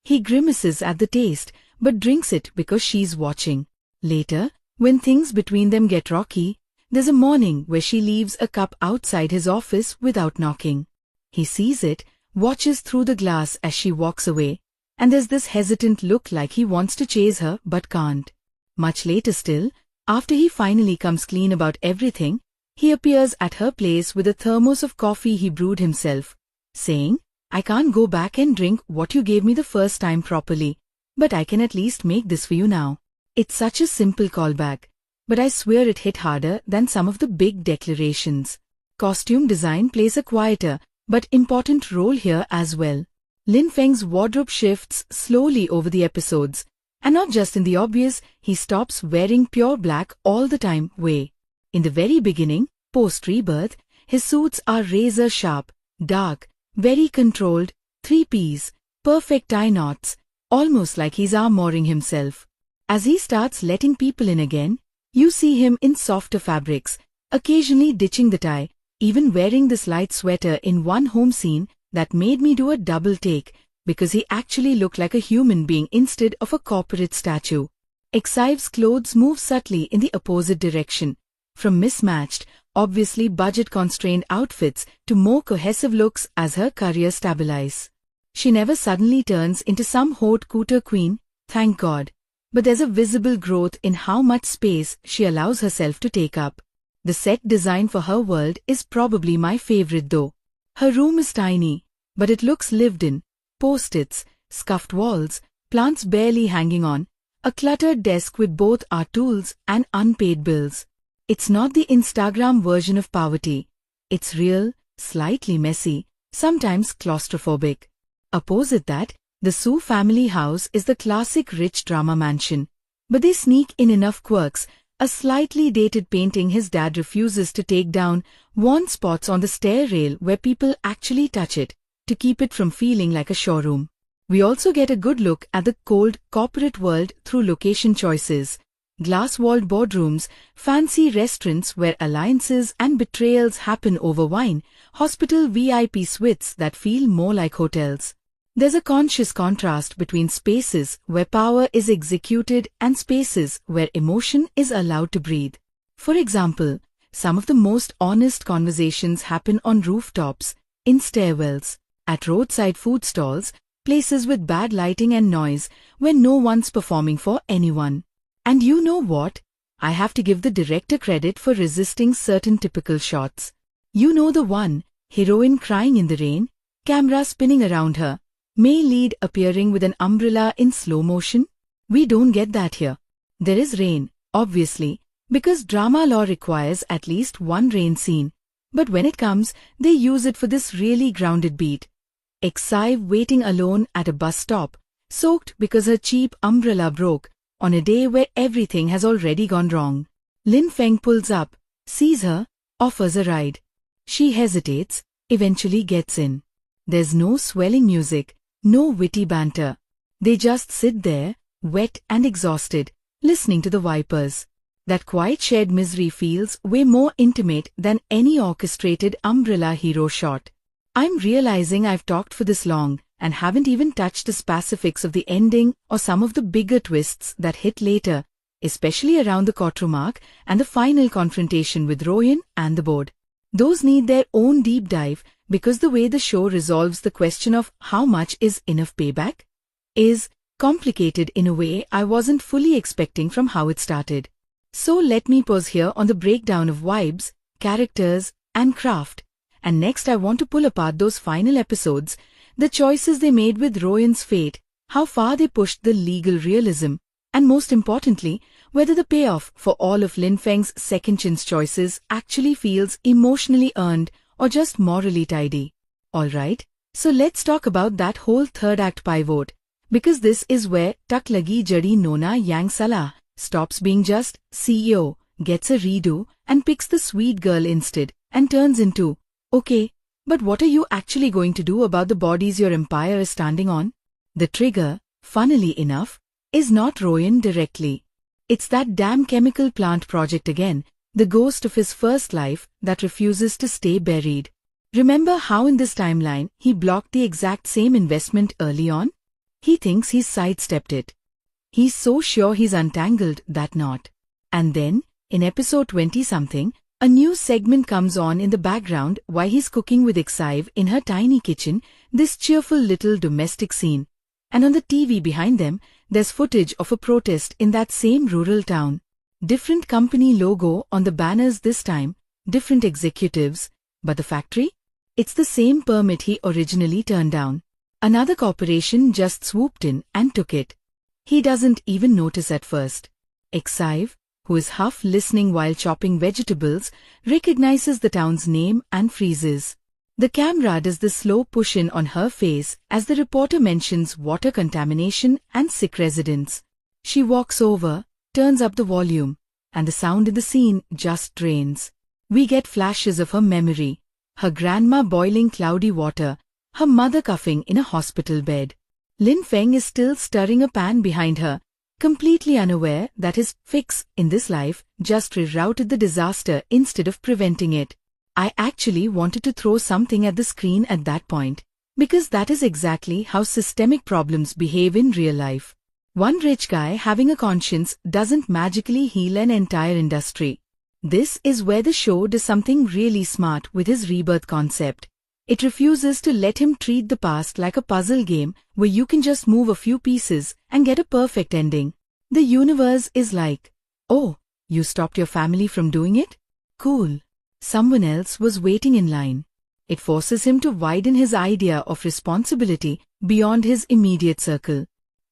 He grimaces at the taste, but drinks it because she's watching. Later, when things between them get rocky, there's a morning where she leaves a cup outside his office without knocking. He sees it, watches through the glass as she walks away, and there's this hesitant look like he wants to chase her but can't. Much later still, after he finally comes clean about everything, he appears at her place with a thermos of coffee he brewed himself, saying, "I can't go back and drink what you gave me the first time properly, but I can at least make this for you now." It's such a simple callback, but I swear it hit harder than some of the big declarations. Costume design plays a quieter but important role here as well. Lin Feng's wardrobe shifts slowly over the episodes, and not just in the obvious, he stops wearing pure black all the time way. In the very beginning, post-rebirth, his suits are razor sharp, dark, very controlled, 3Ps, perfect tie knots, almost like he's armoring himself. As he starts letting people in again, you see him in softer fabrics, occasionally ditching the tie, even wearing this light sweater in one home scene that made me do a double take because he actually looked like a human being instead of a corporate statue. Exive's clothes move subtly in the opposite direction, from mismatched, obviously budget-constrained outfits to more cohesive looks as her career stabilizes. She never suddenly turns into some haute couture queen, thank God. But there's a visible growth in how much space she allows herself to take up. The set design for her world is probably my favorite though. Her room is tiny, but it looks lived in. Post-its, scuffed walls, plants barely hanging on, a cluttered desk with both art tools and unpaid bills. It's not the Instagram version of poverty. It's real, slightly messy, sometimes claustrophobic. Opposite that, the Su family house is the classic rich drama mansion. But they sneak in enough quirks, a slightly dated painting his dad refuses to take down, worn spots on the stair rail where people actually touch it, to keep it from feeling like a showroom. We also get a good look at the cold corporate world through location choices. Glass-walled boardrooms, fancy restaurants where alliances and betrayals happen over wine, hospital VIP suites that feel more like hotels. There's a conscious contrast between spaces where power is executed and spaces where emotion is allowed to breathe. For example, some of the most honest conversations happen on rooftops, in stairwells, at roadside food stalls, places with bad lighting and noise, where no one's performing for anyone. And you know what? I have to give the director credit for resisting certain typical shots. You know the one, heroine crying in the rain, camera spinning around her, male lead appearing with an umbrella in slow motion? We don't get that here. There is rain, obviously, because drama law requires at least one rain scene. But when it comes, they use it for this really grounded beat. Exive waiting alone at a bus stop, soaked because her cheap umbrella broke, on a day where everything has already gone wrong. Feng pulls up, sees her, offers a ride. She hesitates, eventually gets in. There's no swelling music, no witty banter. They just sit there, wet and exhausted, listening to the vipers. That quiet shared misery feels way more intimate than any orchestrated umbrella hero shot. I'm realizing I've talked for this long and haven't even touched the specifics of the ending or some of the bigger twists that hit later, especially around the courtroom arc and the final confrontation with Royan and the board. Those need their own deep dive because the way the show resolves the question of how much is enough payback is complicated in a way I wasn't fully expecting from how it started. So let me pause here on the breakdown of vibes, characters, and craft. And next I want to pull apart those final episodes, the choices they made with Royan's fate, how far they pushed the legal realism, and most importantly, whether the payoff for all of Feng's second chance choices actually feels emotionally earned or just morally tidy. Alright, so let's talk about that whole third act pivot, because this is where Tak Lagi Jadi Nona Yang Salah stops being just CEO, gets a redo, and picks the sweet girl instead, and turns into, okay, but what are you actually going to do about the bodies your empire is standing on? The trigger, funnily enough, is not Royan directly. It's that damn chemical plant project again, the ghost of his first life that refuses to stay buried. Remember how in this timeline he blocked the exact same investment early on? He thinks he's sidestepped it. He's so sure he's untangled that knot. And then, in episode 20-something, a new segment comes on in the background while he's cooking with Exive in her tiny kitchen, this cheerful little domestic scene. And on the TV behind them, there's footage of a protest in that same rural town. Different company logo on the banners this time, different executives, but the factory? It's the same permit he originally turned down. Another corporation just swooped in and took it. He doesn't even notice at first. Exive, who is half listening while chopping vegetables, recognizes the town's name and freezes. The camera does the slow push-in on her face as the reporter mentions water contamination and sick residents. She walks over, turns up the volume, and the sound in the scene just drains. We get flashes of her memory, her grandma boiling cloudy water, her mother coughing in a hospital bed. Feng is still stirring a pan behind her, completely unaware that his fix in this life just rerouted the disaster instead of preventing it. I actually wanted to throw something at the screen at that point, because that is exactly how systemic problems behave in real life. One rich guy having a conscience doesn't magically heal an entire industry. This is where the show does something really smart with his rebirth concept. It refuses to let him treat the past like a puzzle game where you can just move a few pieces and get a perfect ending. The universe is like, oh, you stopped your family from doing it? Cool. Someone else was waiting in line. It forces him to widen his idea of responsibility beyond his immediate circle.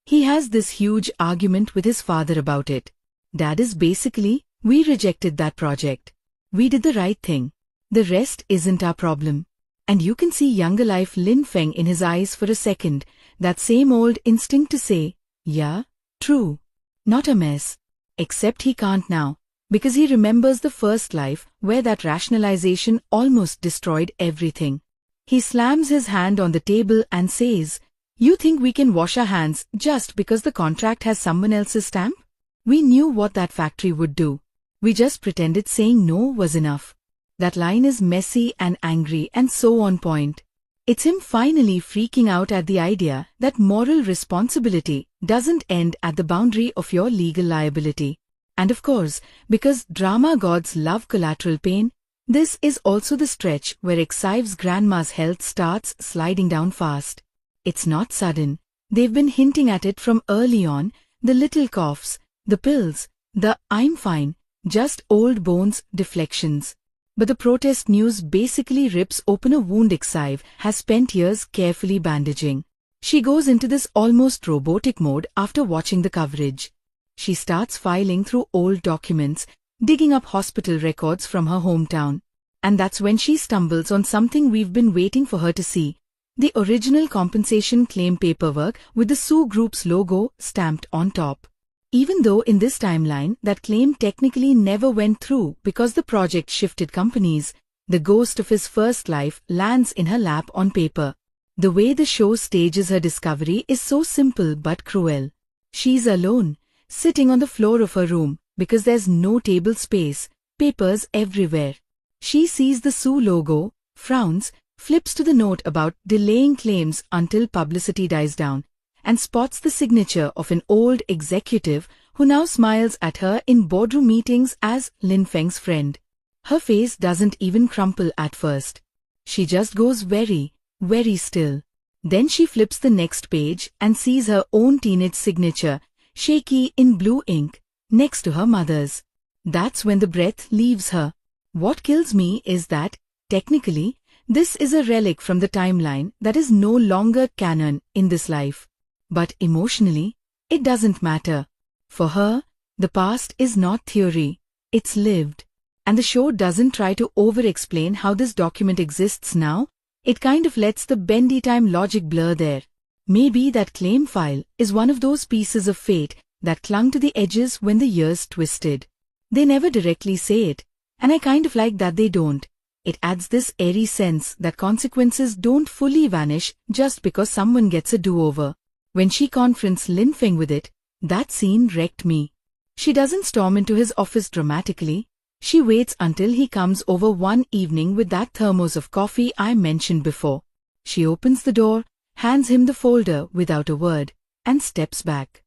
He has this huge argument with his father about it. Dad is basically, we rejected that project. We did the right thing. The rest isn't our problem. And you can see younger life Feng in his eyes for a second, that same old instinct to say, yeah, true. Not a mess. Except he can't now, because he remembers the first life where that rationalization almost destroyed everything. He slams his hand on the table and says, you think we can wash our hands just because the contract has someone else's stamp? We knew what that factory would do. We just pretended saying no was enough. That line is messy and angry and so on point. It's him finally freaking out at the idea that moral responsibility doesn't end at the boundary of your legal liability. And of course, because drama gods love collateral pain, this is also the stretch where Excive's grandma's health starts sliding down fast. It's not sudden. They've been hinting at it from early on, the little coughs, the pills, the "I'm fine, just old bones" deflections. But the protest news basically rips open a wound Excive has spent years carefully bandaging. She goes into this almost robotic mode after watching the coverage. She starts filing through old documents, digging up hospital records from her hometown. And that's when she stumbles on something we've been waiting for her to see. The original compensation claim paperwork with the Sioux Group's logo stamped on top. Even though in this timeline that claim technically never went through because the project shifted companies, the ghost of his first life lands in her lap on paper. The way the show stages her discovery is so simple but cruel. She's alone, sitting on the floor of her room, because there's no table space, papers everywhere. She sees the Sioux logo, frowns, flips to the note about delaying claims until publicity dies down, and spots the signature of an old executive who now smiles at her in boardroom meetings as Lin Feng's friend. Her face doesn't even crumple at first. She just goes very, very still. Then she flips the next page and sees her own teenage signature, shaky in blue ink, next to her mother's. That's when the breath leaves her. What kills me is that, technically, this is a relic from the timeline that is no longer canon in this life. But emotionally, it doesn't matter. For her, the past is not theory, it's lived. And the show doesn't try to over-explain how this document exists now, it kind of lets the bendy time logic blur there. Maybe that claim file is one of those pieces of fate that clung to the edges when the years twisted. They never directly say it, and I kind of like that they don't. It adds this airy sense that consequences don't fully vanish just because someone gets a do-over. When she confronts Lin Feng with it, that scene wrecked me. She doesn't storm into his office dramatically. She waits until he comes over one evening with that thermos of coffee I mentioned before. She opens the door, hands him the folder without a word, and steps back.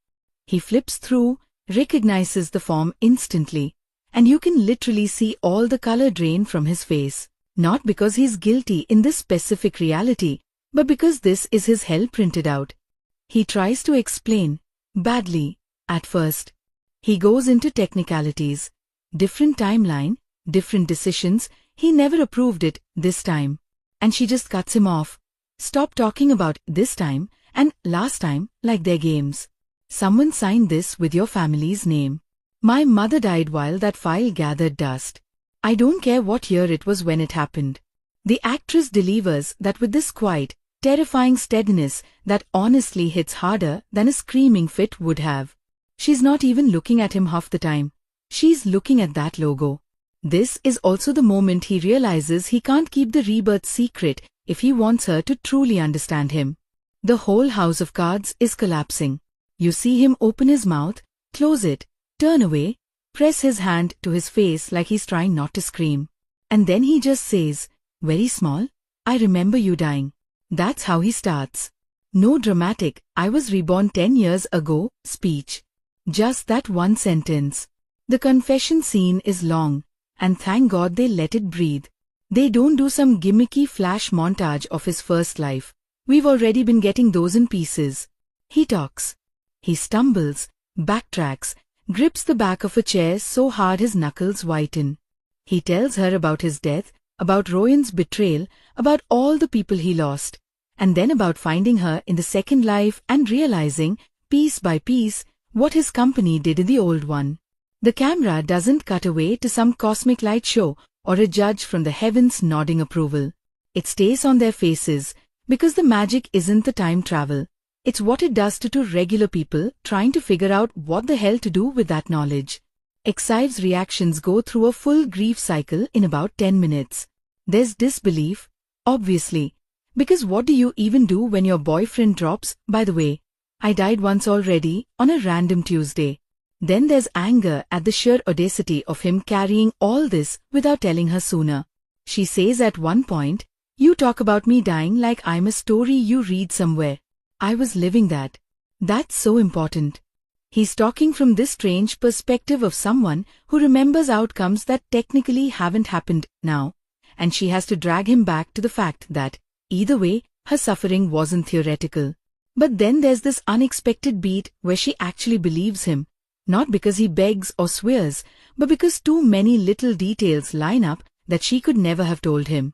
He flips through, recognizes the form instantly, and you can literally see all the color drain from his face. Not because he's guilty in this specific reality, but because this is his hell printed out. He tries to explain, badly, at first. He goes into technicalities. Different timeline, different decisions, he never approved it this time. And she just cuts him off. Stop talking about this time and last time like they're games. Someone signed this with your family's name. My mother died while that file gathered dust. I don't care what year it was when it happened. The actress delivers that with this quiet, terrifying steadiness that honestly hits harder than a screaming fit would have. She's not even looking at him half the time. She's looking at that logo. This is also the moment he realizes he can't keep the rebirth secret if he wants her to truly understand him. The whole house of cards is collapsing. You see him open his mouth, close it, turn away, press his hand to his face like he's trying not to scream. And then he just says, very small, I remember you dying. That's how he starts. No dramatic, I was reborn 10 years ago, speech. Just that one sentence. The confession scene is long, and thank God they let it breathe. They don't do some gimmicky flash montage of his first life. We've already been getting those in pieces. He talks. He stumbles, backtracks, grips the back of a chair so hard his knuckles whiten. He tells her about his death, about Royan's betrayal, about all the people he lost, and then about finding her in the second life and realizing, piece by piece, what his company did in the old one. The camera doesn't cut away to some cosmic light show or a judge from the heavens nodding approval. It stays on their faces, because the magic isn't the time travel. It's what it does to two regular people trying to figure out what the hell to do with that knowledge. Excive's reactions go through a full grief cycle in about 10 minutes. There's disbelief, obviously, because what do you even do when your boyfriend drops, by the way, I died once already, on a random Tuesday. Then there's anger at the sheer audacity of him carrying all this without telling her sooner. She says at one point, you talk about me dying like I'm a story you read somewhere. I was living that. That's so important. He's talking from this strange perspective of someone who remembers outcomes that technically haven't happened now, and she has to drag him back to the fact that, either way, her suffering wasn't theoretical. But then there's this unexpected beat where she actually believes him, not because he begs or swears, but because too many little details line up that she could never have told him.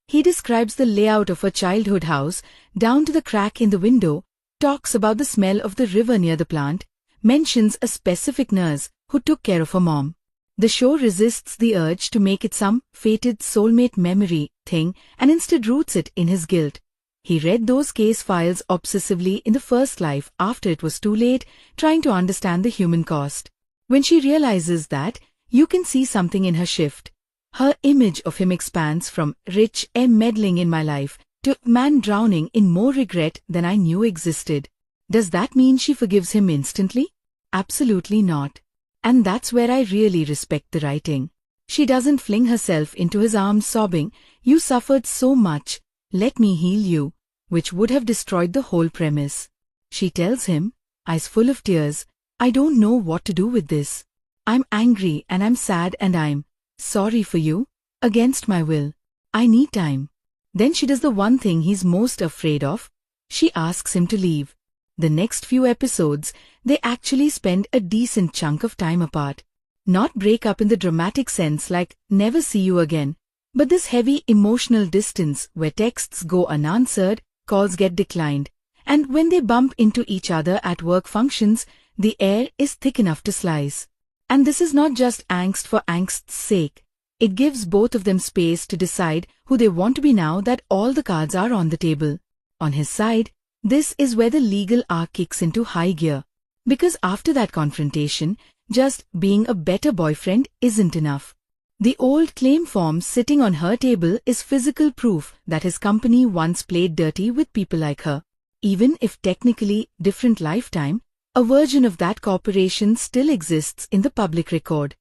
He describes the layout of her childhood house, down to the crack in the window, talks about the smell of the river near the plant, mentions a specific nurse who took care of her mom. The show resists the urge to make it some fated soulmate memory thing and instead roots it in his guilt. He read those case files obsessively in the first life after it was too late, trying to understand the human cost. When she realizes that, you can see something in her shift. Her image of him expands from rich meddling in my life to man drowning in more regret than I knew existed. Does that mean she forgives him instantly? Absolutely not. And that's where I really respect the writing. She doesn't fling herself into his arms sobbing, "You suffered so much, let me heal you," which would have destroyed the whole premise. She tells him, eyes full of tears, "I don't know what to do with this. I'm angry and I'm sad and I'm sorry for you, against my will. I need time." Then she does the one thing he's most afraid of. She asks him to leave. The next few episodes, they actually spend a decent chunk of time apart. Not break up in the dramatic sense like never see you again, but this heavy emotional distance where texts go unanswered, calls get declined, and when they bump into each other at work functions, the air is thick enough to slice. And this is not just angst for angst's sake. It gives both of them space to decide who they want to be now that all the cards are on the table. On his side, this is where the legal arc kicks into high gear. Because after that confrontation, just being a better boyfriend isn't enough. The old claim form sitting on her table is physical proof that his company once played dirty with people like her. Even if technically different lifetime, a version of that corporation still exists in the public record.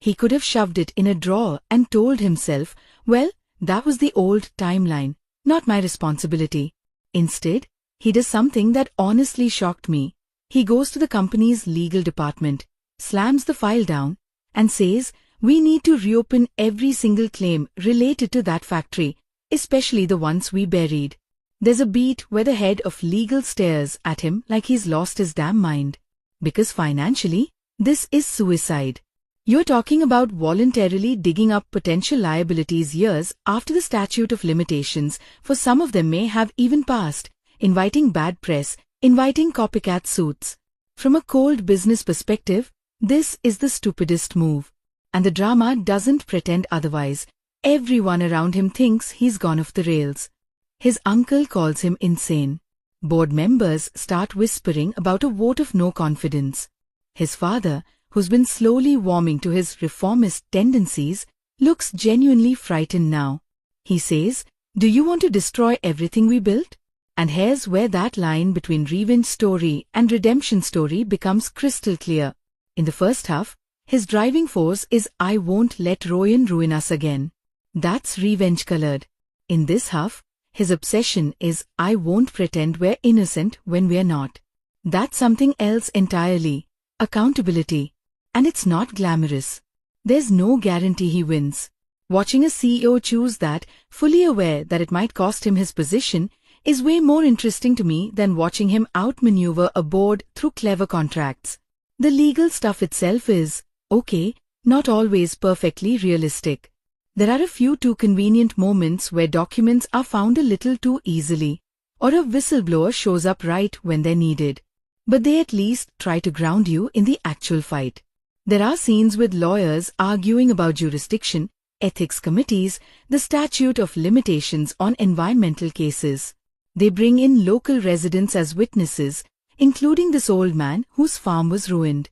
He could have shoved it in a drawer and told himself, well, that was the old timeline, not my responsibility. Instead, he does something that honestly shocked me. He goes to the company's legal department, slams the file down, and says, "We need to reopen every single claim related to that factory, especially the ones we buried." There's a beat where the head of legal stares at him like he's lost his damn mind. Because financially, this is suicide. You're talking about voluntarily digging up potential liabilities years after the statute of limitations for some of them may have even passed, inviting bad press, inviting copycat suits. From a cold business perspective, this is the stupidest move. And the drama doesn't pretend otherwise. Everyone around him thinks he's gone off the rails. His uncle calls him insane. Board members start whispering about a vote of no confidence. His father, who's been slowly warming to his reformist tendencies, looks genuinely frightened now. He says, "Do you want to destroy everything we built?" And here's where that line between revenge story and redemption story becomes crystal clear. In the first half, his driving force is "I won't let Royan ruin us again." That's revenge colored. In this half, his obsession is "I won't pretend we're innocent when we're not." That's something else entirely. Accountability. And it's not glamorous. There's no guarantee he wins. Watching a CEO choose that, fully aware that it might cost him his position, is way more interesting to me than watching him outmaneuver a board through clever contracts. The legal stuff itself is, okay, not always perfectly realistic. There are a few too convenient moments where documents are found a little too easily, or a whistleblower shows up right when they're needed. But they at least try to ground you in the actual fight. There are scenes with lawyers arguing about jurisdiction, ethics committees, the statute of limitations on environmental cases. They bring in local residents as witnesses, including this old man whose farm was ruined.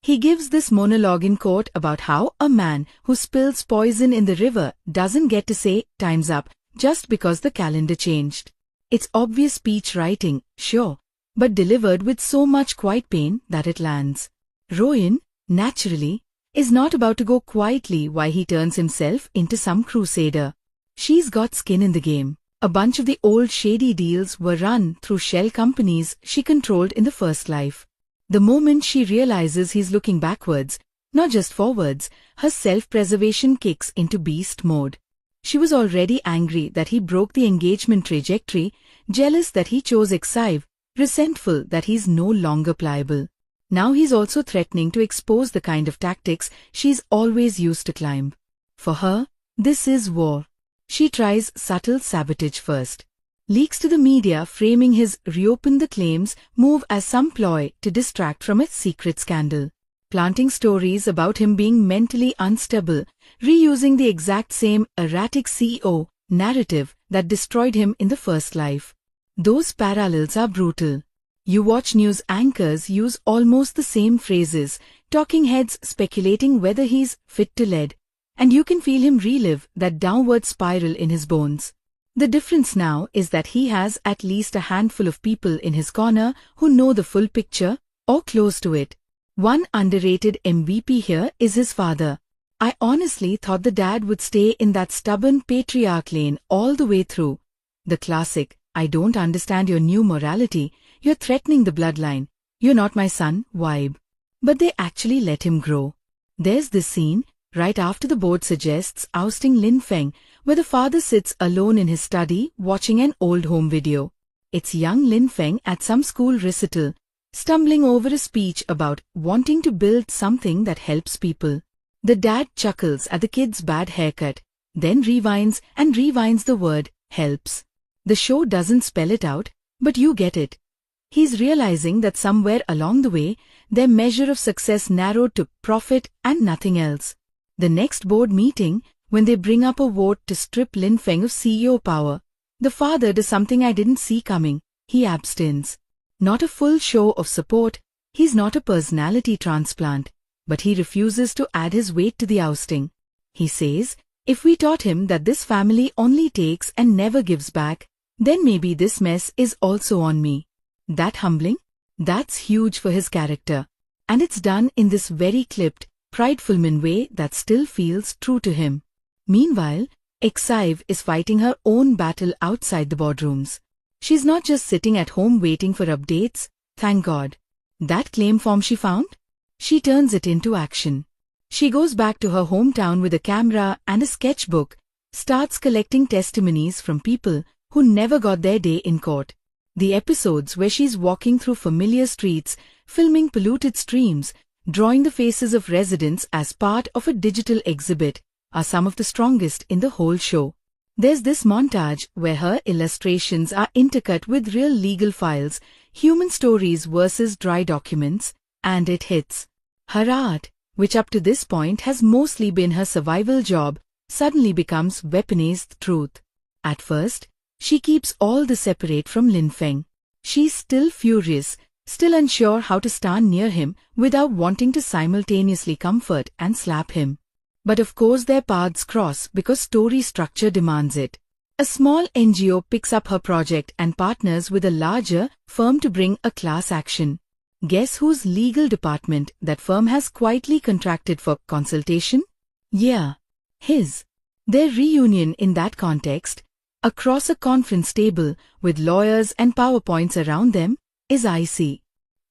He gives this monologue in court about how a man who spills poison in the river doesn't get to say "time's up" just because the calendar changed. It's obvious speech writing, sure, but delivered with so much quiet pain that it lands. Royan, naturally, is not about to go quietly while he turns himself into some crusader. She's got skin in the game. A bunch of the old shady deals were run through shell companies she controlled in the first life. The moment she realizes he's looking backwards, not just forwards, her self-preservation kicks into beast mode. She was already angry that he broke the engagement trajectory, jealous that he chose Exive, resentful that he's no longer pliable. Now he's also threatening to expose the kind of tactics she's always used to climb. For her, this is war. She tries subtle sabotage first. Leaks to the media framing his reopen the claims move as some ploy to distract from a secret scandal. Planting stories about him being mentally unstable, reusing the exact same erratic CEO narrative that destroyed him in the first life. Those parallels are brutal. You watch news anchors use almost the same phrases, talking heads speculating whether he's fit to lead, and you can feel him relive that downward spiral in his bones. The difference now is that he has at least a handful of people in his corner who know the full picture, or close to it. One underrated MVP here is his father. I honestly thought the dad would stay in that stubborn patriarch lane all the way through. The classic, I don't understand your new morality, you're threatening the bloodline, you're not my son, vibe. But they actually let him grow. There's this scene, right after the board suggests ousting Lin Feng, where the father sits alone in his study watching an old home video. It's young Lin Feng at some school recital, stumbling over a speech about wanting to build something that helps people. The dad chuckles at the kid's bad haircut, then rewinds and rewinds the word, helps. The show doesn't spell it out, but you get it. He's realizing that somewhere along the way, their measure of success narrowed to profit and nothing else. The next board meeting, when they bring up a vote to strip Lin Feng of CEO power, the father does something I didn't see coming. He abstains. Not a full show of support, he's not a personality transplant, but he refuses to add his weight to the ousting. He says, if we taught him that this family only takes and never gives back, then maybe this mess is also on me. That humbling? That's huge for his character. And it's done in this very clipped, prideful way that still feels true to him. Meanwhile, Exive is fighting her own battle outside the boardrooms. She's not just sitting at home waiting for updates, thank God. That claim form she found? She turns it into action. She goes back to her hometown with a camera and a sketchbook, starts collecting testimonies from people who never got their day in court. The episodes where she's walking through familiar streets, filming polluted streams, drawing the faces of residents as part of a digital exhibit, are some of the strongest in the whole show. There's this montage where her illustrations are intercut with real legal files, human stories versus dry documents, and it hits. Her art, which up to this point has mostly been her survival job, suddenly becomes weaponized truth. At first, she keeps all the separate from Lin Feng. She's still furious, still unsure how to stand near him without wanting to simultaneously comfort and slap him. But of course their paths cross because story structure demands it. A small NGO picks up her project and partners with a larger firm to bring a class action. Guess whose legal department that firm has quietly contracted for consultation? Yeah, his. Their reunion in that context, across a conference table with lawyers and PowerPoints around them, is icy.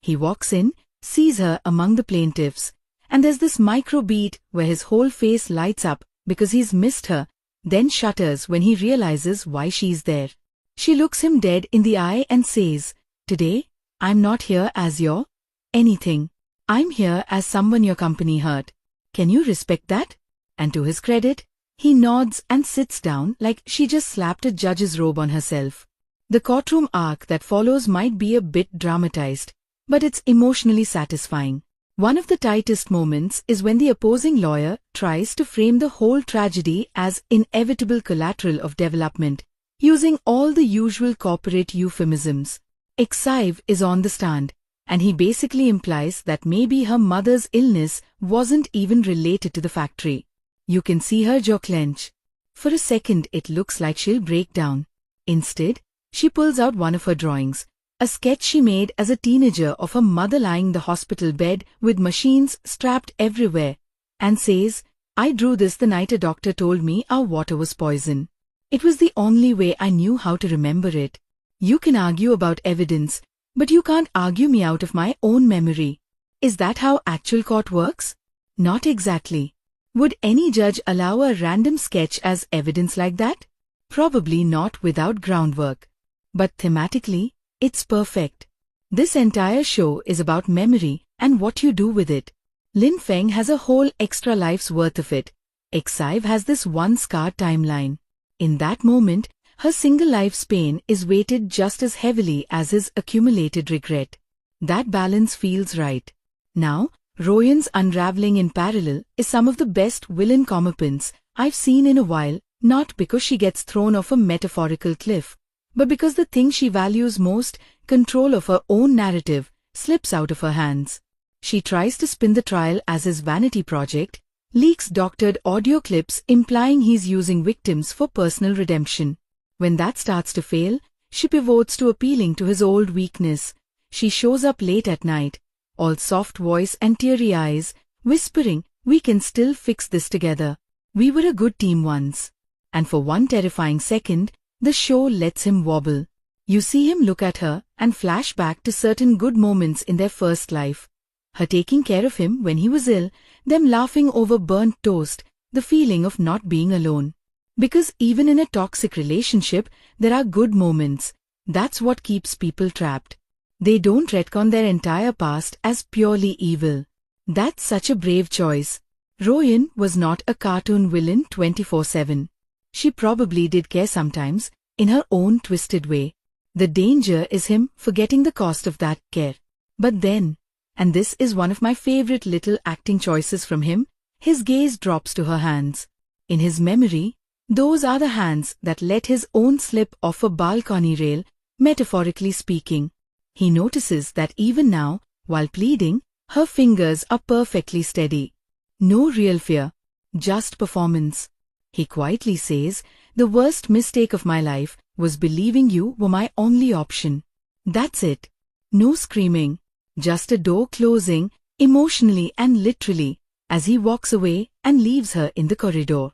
He walks in, sees her among the plaintiffs, and there's this micro beat where his whole face lights up because he's missed her, then shudders when he realizes why she's there. She looks him dead in the eye and says, "Today, I'm not here as your anything. I'm here as someone your company hurt. Can you respect that?" And to his credit, he nods and sits down like she just slapped a judge's robe on herself. The courtroom arc that follows might be a bit dramatized, but it's emotionally satisfying. One of the tightest moments is when the opposing lawyer tries to frame the whole tragedy as inevitable collateral of development, using all the usual corporate euphemisms. Exive is on the stand, and he basically implies that maybe her mother's illness wasn't even related to the factory. You can see her jaw clench. For a second it looks like she'll break down. Instead, she pulls out one of her drawings, a sketch she made as a teenager of her mother lying in the hospital bed with machines strapped everywhere, and says, "I drew this the night a doctor told me our water was poison. It was the only way I knew how to remember it." You can argue about evidence, But you can't argue me out of my own memory. Is that how actual court works? Not exactly. Would any judge allow a random sketch as evidence like that? Probably not without groundwork. But thematically, it's perfect. This entire show is about memory and what you do with it. Lin Feng has a whole extra life's worth of it. Exive has this one scarred timeline. In that moment, her single life's pain is weighted just as heavily as his accumulated regret. That balance feels right. Now, Royan's unraveling in parallel is some of the best villain comeuppance I've seen in a while, not because she gets thrown off a metaphorical cliff, but because the thing she values most, control of her own narrative, slips out of her hands. She tries to spin the trial as his vanity project, leaks doctored audio clips implying he's using victims for personal redemption. When that starts to fail, she pivots to appealing to his old weakness. She shows up late at night, all soft voice and teary eyes, whispering, "We can still fix this together. We were a good team once." And for one terrifying second, the show lets him wobble. You see him look at her and flash back to certain good moments in their first life. Her taking care of him when he was ill, them laughing over burnt toast, the feeling of not being alone. Because even in a toxic relationship, there are good moments. That's what keeps people trapped. They don't retcon their entire past as purely evil. That's such a brave choice. Royan was not a cartoon villain 24/7. She probably did care sometimes, in her own twisted way. The danger is him forgetting the cost of that care. But then, and this is one of my favorite little acting choices from him, his gaze drops to her hands. In his memory, those are the hands that let his own slip off a balcony rail, metaphorically speaking. He notices that even now, while pleading, her fingers are perfectly steady. No real fear, just performance. He quietly says, "The worst mistake of my life was believing you were my only option." That's it. No screaming, just a door closing, emotionally and literally, as he walks away and leaves her in the corridor.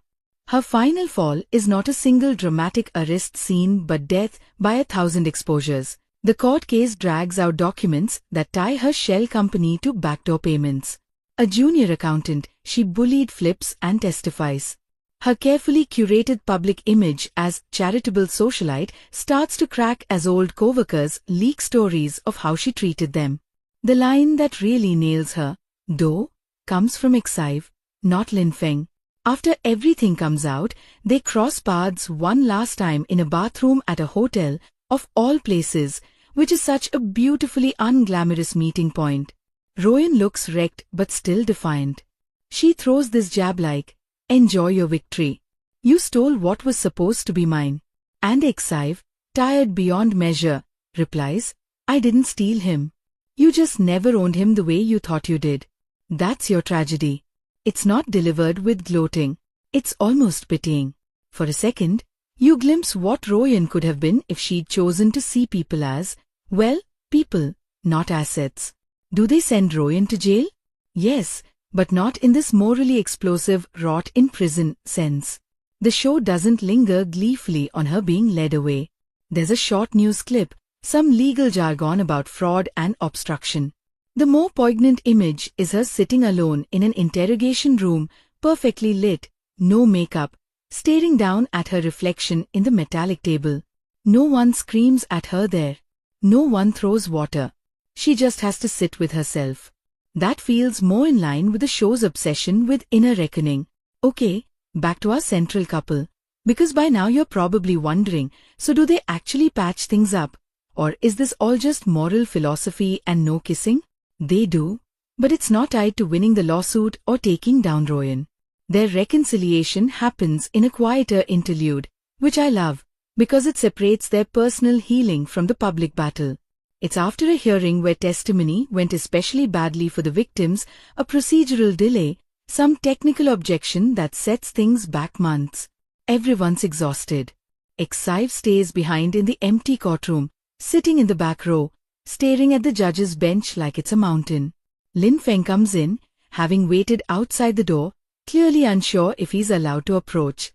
Her final fall is not a single dramatic arrest scene but death by 1,000 exposures. The court case drags out documents that tie her shell company to backdoor payments. A junior accountant, she bullied, flips and testifies. Her carefully curated public image as charitable socialite starts to crack as old coworkers leak stories of how she treated them. The line that really nails her, though, comes from Exive, not Lin Feng. After everything comes out, they cross paths one last time in a bathroom at a hotel, of all places, which is such a beautifully unglamorous meeting point. Royan looks wrecked but still defiant. She throws this jab like, "Enjoy your victory. You stole what was supposed to be mine." And Exive, tired beyond measure, replies, "I didn't steal him. You just never owned him the way you thought you did. That's your tragedy." It's not delivered with gloating. It's almost pitying. For a second, you glimpse what Royan could have been if she'd chosen to see people as, well, people, not assets. Do they send Royan to jail? Yes, but not in this morally explosive, rot in prison sense. The show doesn't linger gleefully on her being led away. There's a short news clip, some legal jargon about fraud and obstruction. The more poignant image is her sitting alone in an interrogation room, perfectly lit, no makeup, staring down at her reflection in the metallic table. No one screams at her there. No one throws water. She just has to sit with herself. That feels more in line with the show's obsession with inner reckoning. Okay, back to our central couple. Because by now you're probably wondering, so do they actually patch things up? Or is this all just moral philosophy and no kissing? They do, but it's not tied to winning the lawsuit or taking down Royan. Their reconciliation happens in a quieter interlude, which I love, because it separates their personal healing from the public battle. It's after a hearing where testimony went especially badly for the victims, a procedural delay, some technical objection that sets things back months. Everyone's exhausted. Exive stays behind in the empty courtroom, sitting in the back row, staring at the judge's bench like it's a mountain. Lin Feng comes in, having waited outside the door, clearly unsure if he's allowed to approach.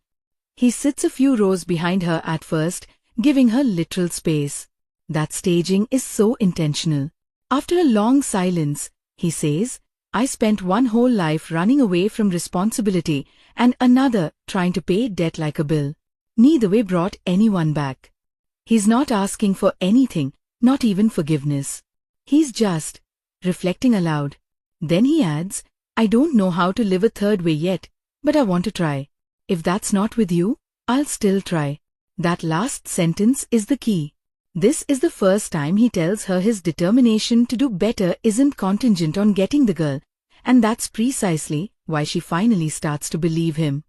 He sits a few rows behind her at first, giving her literal space. That staging is so intentional. After a long silence, he says, I spent one whole life running away from responsibility and another trying to pay debt like a bill. Neither way brought anyone back. He's not asking for anything, not even forgiveness. He's just reflecting aloud. Then he adds, I don't know how to live a third way yet, but I want to try. If that's not with you, I'll still try. That last sentence is the key. This is the first time he tells her his determination to do better isn't contingent on getting the girl, and that's precisely why she finally starts to believe him.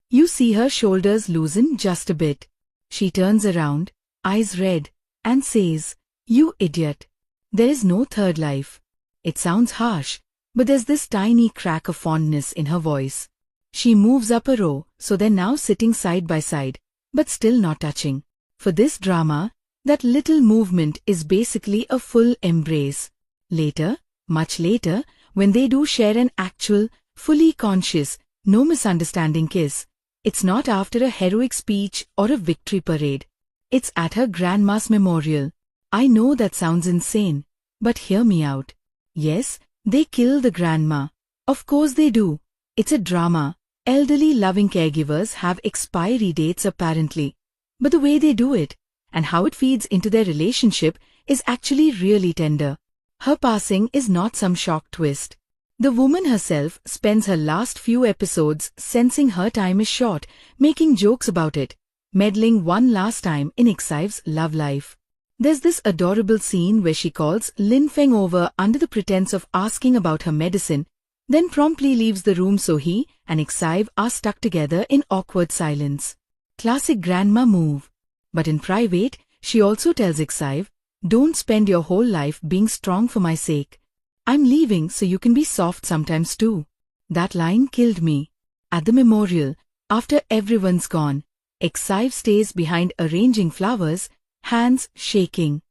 You see her shoulders loosen just a bit. She turns around, eyes red, and says, You idiot. There is no third life. It sounds harsh, but there's this tiny crack of fondness in her voice. She moves up a row, so they're now sitting side by side, but still not touching. For this drama, that little movement is basically a full embrace. Later, much later, when they do share an actual, fully conscious, no misunderstanding kiss, it's not after a heroic speech or a victory parade. It's at her grandma's memorial. I know that sounds insane, but hear me out. Yes, they kill the grandma. Of course they do. It's a drama. Elderly loving caregivers have expiry dates apparently. But the way they do it, and how it feeds into their relationship, is actually really tender. Her passing is not some shock twist. The woman herself spends her last few episodes sensing her time is short, making jokes about it, meddling one last time in Xive's love life. There's this adorable scene where she calls Feng over under the pretense of asking about her medicine, then promptly leaves the room so he and Xive are stuck together in awkward silence. Classic grandma move. But in private, she also tells Xive, don't spend your whole life being strong for my sake. I'm leaving so you can be soft sometimes too. That line killed me. At the memorial, after everyone's gone, Xive stays behind arranging flowers, hands shaking.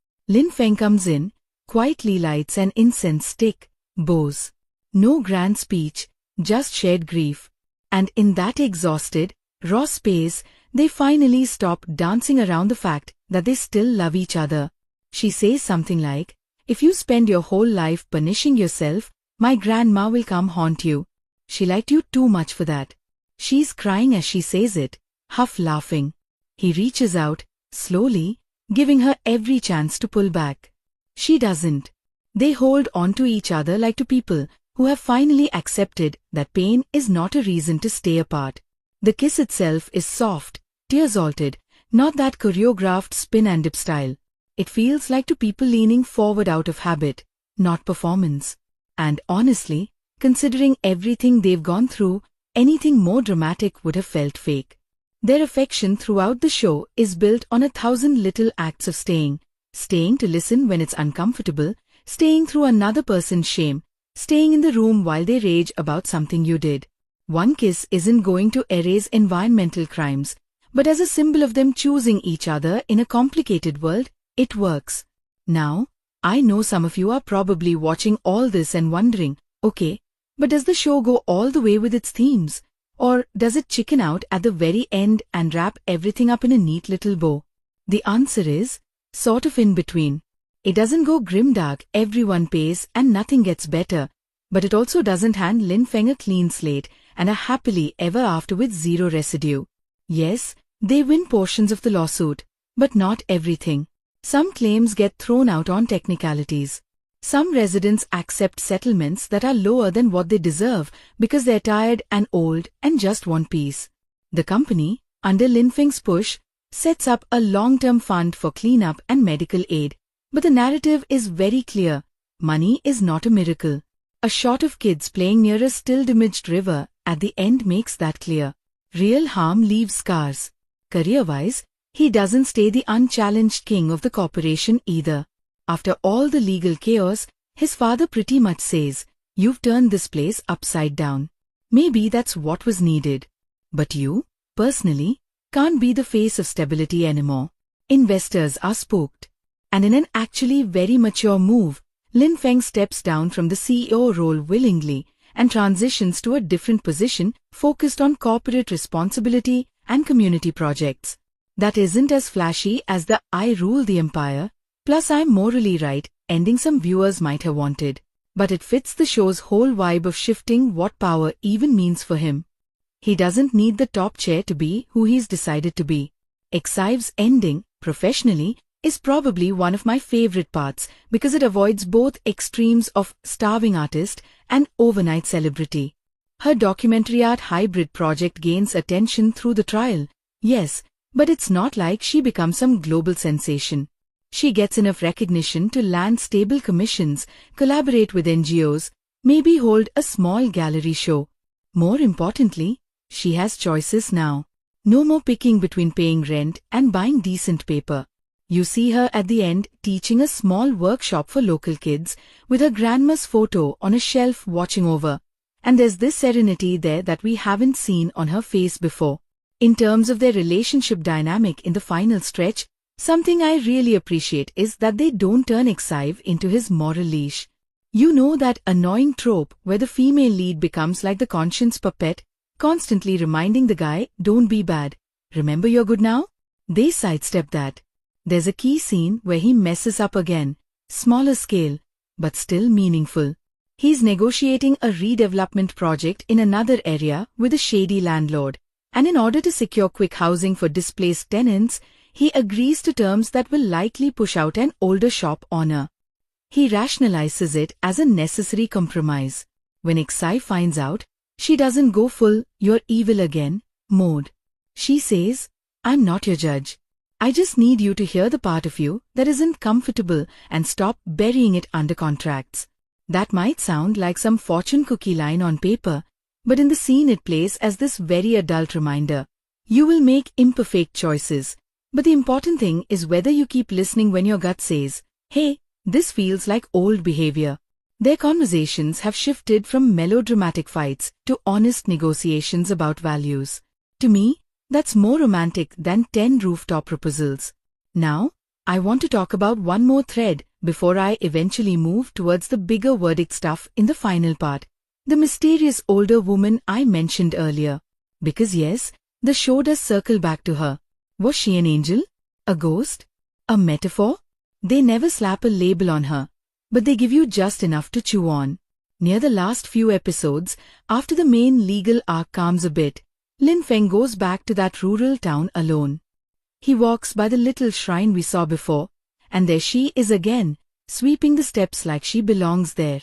Feng comes in, quietly lights an incense stick, bows. No grand speech, just shared grief. And in that exhausted, raw space, they finally stop dancing around the fact that they still love each other. She says something like, if you spend your whole life punishing yourself, my grandma will come haunt you. She liked you too much for that. She's crying as she says it, half laughing. He reaches out, slowly, giving her every chance to pull back. She doesn't. They hold on to each other like two people who have finally accepted that pain is not a reason to stay apart. The kiss itself is soft, tear-salted, not that choreographed spin and dip style. It feels like two people leaning forward out of habit, not performance. And honestly, considering everything they've gone through, anything more dramatic would have felt fake. Their affection throughout the show is built on 1,000 little acts of staying to listen when it's uncomfortable, staying through another person's shame, staying in the room while they rage about something you did. One kiss isn't going to erase environmental crimes, but as a symbol of them choosing each other in a complicated world, it works. Now, I know some of you are probably watching all this and wondering, okay, but does the show go all the way with its themes? Or does it chicken out at the very end and wrap everything up in a neat little bow? The answer is, sort of in between. It doesn't go grimdark, everyone pays and nothing gets better, but it also doesn't hand Feng a clean slate and a happily ever after with zero residue. Yes, they win portions of the lawsuit, but not everything. Some claims get thrown out on technicalities. Some residents accept settlements that are lower than what they deserve because they're tired and old and just want peace. The company, under Feng's push, sets up a long-term fund for cleanup and medical aid. But the narrative is very clear. Money is not a miracle. A shot of kids playing near a still-damaged river at the end makes that clear. Real harm leaves scars. Career-wise, he doesn't stay the unchallenged king of the corporation either. After all the legal chaos, his father pretty much says, "You've turned this place upside down." Maybe that's what was needed. But you, personally, can't be the face of stability anymore. Investors are spooked. And in an actually very mature move, Feng steps down from the CEO role willingly and transitions to a different position focused on corporate responsibility and community projects. That isn't as flashy as the "I rule the empire" Plus I'm morally right, ending some viewers might have wanted. But it fits the show's whole vibe of shifting what power even means for him. He doesn't need the top chair to be who he's decided to be. Excive's ending, professionally, is probably one of my favorite parts because it avoids both extremes of starving artist and overnight celebrity. Her documentary art hybrid project gains attention through the trial, yes, but it's not like she becomes some global sensation. She gets enough recognition to land stable commissions, collaborate with NGOs, maybe hold a small gallery show. More importantly, she has choices now. No more picking between paying rent and buying decent paper. You see her at the end teaching a small workshop for local kids with her grandma's photo on a shelf watching over. And there's this serenity there that we haven't seen on her face before. In terms of their relationship dynamic in the final stretch, something I really appreciate is that they don't turn Exive into his moral leash. You know that annoying trope where the female lead becomes like the conscience puppet, constantly reminding the guy, don't be bad. Remember you're good now? They sidestep that. There's a key scene where he messes up again, smaller scale, but still meaningful. He's negotiating a redevelopment project in another area with a shady landlord, and in order to secure quick housing for displaced tenants, he agrees to terms that will likely push out an older shop owner. He rationalizes it as a necessary compromise. When Exive finds out, she doesn't go full, you're evil again, mode. She says, I'm not your judge. I just need you to hear the part of you that isn't comfortable and stop burying it under contracts. That might sound like some fortune cookie line on paper, but in the scene it plays as this very adult reminder. You will make imperfect choices, but the important thing is whether you keep listening when your gut says, hey, this feels like old behavior. Their conversations have shifted from melodramatic fights to honest negotiations about values. To me, that's more romantic than 10 rooftop proposals. Now, I want to talk about one more thread before I eventually move towards the bigger verdict stuff in the final part. The mysterious older woman I mentioned earlier. Because yes, the show does circle back to her. Was she an angel? A ghost? A metaphor? They never slap a label on her, but they give you just enough to chew on. Near the last few episodes, after the main legal arc calms a bit, Feng goes back to that rural town alone. He walks by the little shrine we saw before, and there she is again, sweeping the steps like she belongs there.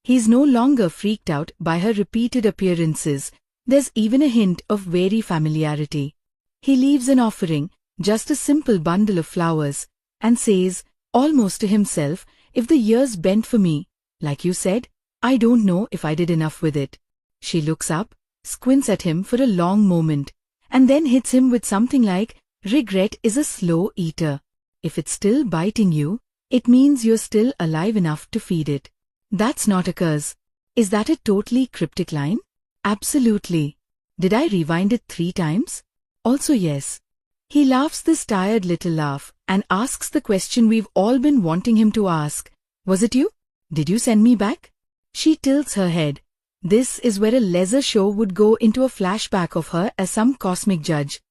He's no longer freaked out by her repeated appearances. There's even a hint of wary familiarity. He leaves an offering, just a simple bundle of flowers, and says, almost to himself, if the years bent for me, like you said, I don't know if I did enough with it. She looks up, squints at him for a long moment, and then hits him with something like, regret is a slow eater. If it's still biting you, it means you're still alive enough to feed it. That's not a curse. Is that a totally cryptic line? Absolutely. Did I rewind it 3 times? Also yes. He laughs this tired little laugh and asks the question we've all been wanting him to ask. Was it you? Did you send me back? She tilts her head. This is where a lesser show would go into a flashback of her as some cosmic judge.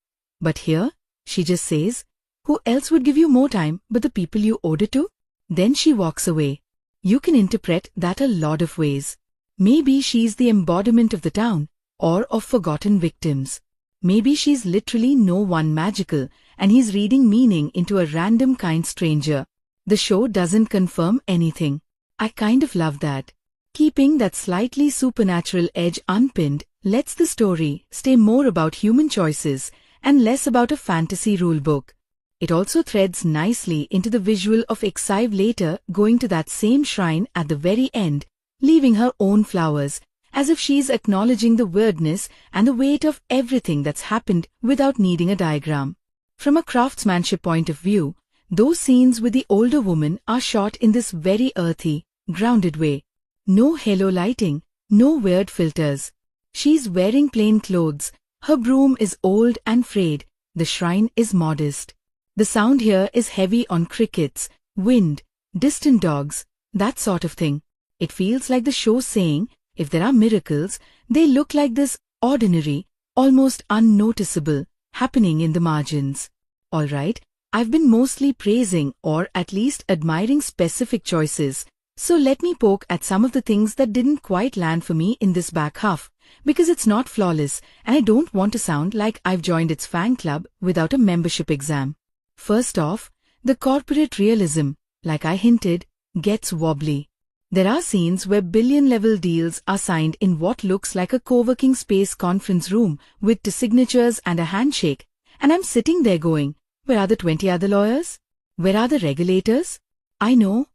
But here, she just says, who else would give you more time but the people you owed it to? Then she walks away. You can interpret that a lot of ways. Maybe she's the embodiment of the town, or of forgotten victims. Maybe she's literally no one magical, and he's reading meaning into a random kind stranger. The show doesn't confirm anything. I kind of love that. Keeping that slightly supernatural edge unpinned lets the story stay more about human choices and less about a fantasy rulebook. It also threads nicely into the visual of Exive later going to that same shrine at the very end, leaving her own flowers, as if she's acknowledging the weirdness and the weight of everything that's happened without needing a diagram. From a craftsmanship point of view, those scenes with the older woman are shot in this very earthy, grounded way. No halo lighting, no weird filters. She's wearing plain clothes, her broom is old and frayed, the shrine is modest. The sound here is heavy on crickets, wind, distant dogs, that sort of thing. It feels like the show saying, if there are miracles, they look like this, ordinary, almost unnoticeable, happening in the margins. Alright, I've been mostly praising or at least admiring specific choices, so let me poke at some of the things that didn't quite land for me in this back half, because it's not flawless and I don't want to sound like I've joined its fan club without a membership exam. First off, the corporate realism, like I hinted, gets wobbly. There are scenes where billion-level deals are signed in what looks like a co-working space conference room with 2 signatures and a handshake, and I'm sitting there going, where are the 20 other lawyers? Where are the regulators? I know,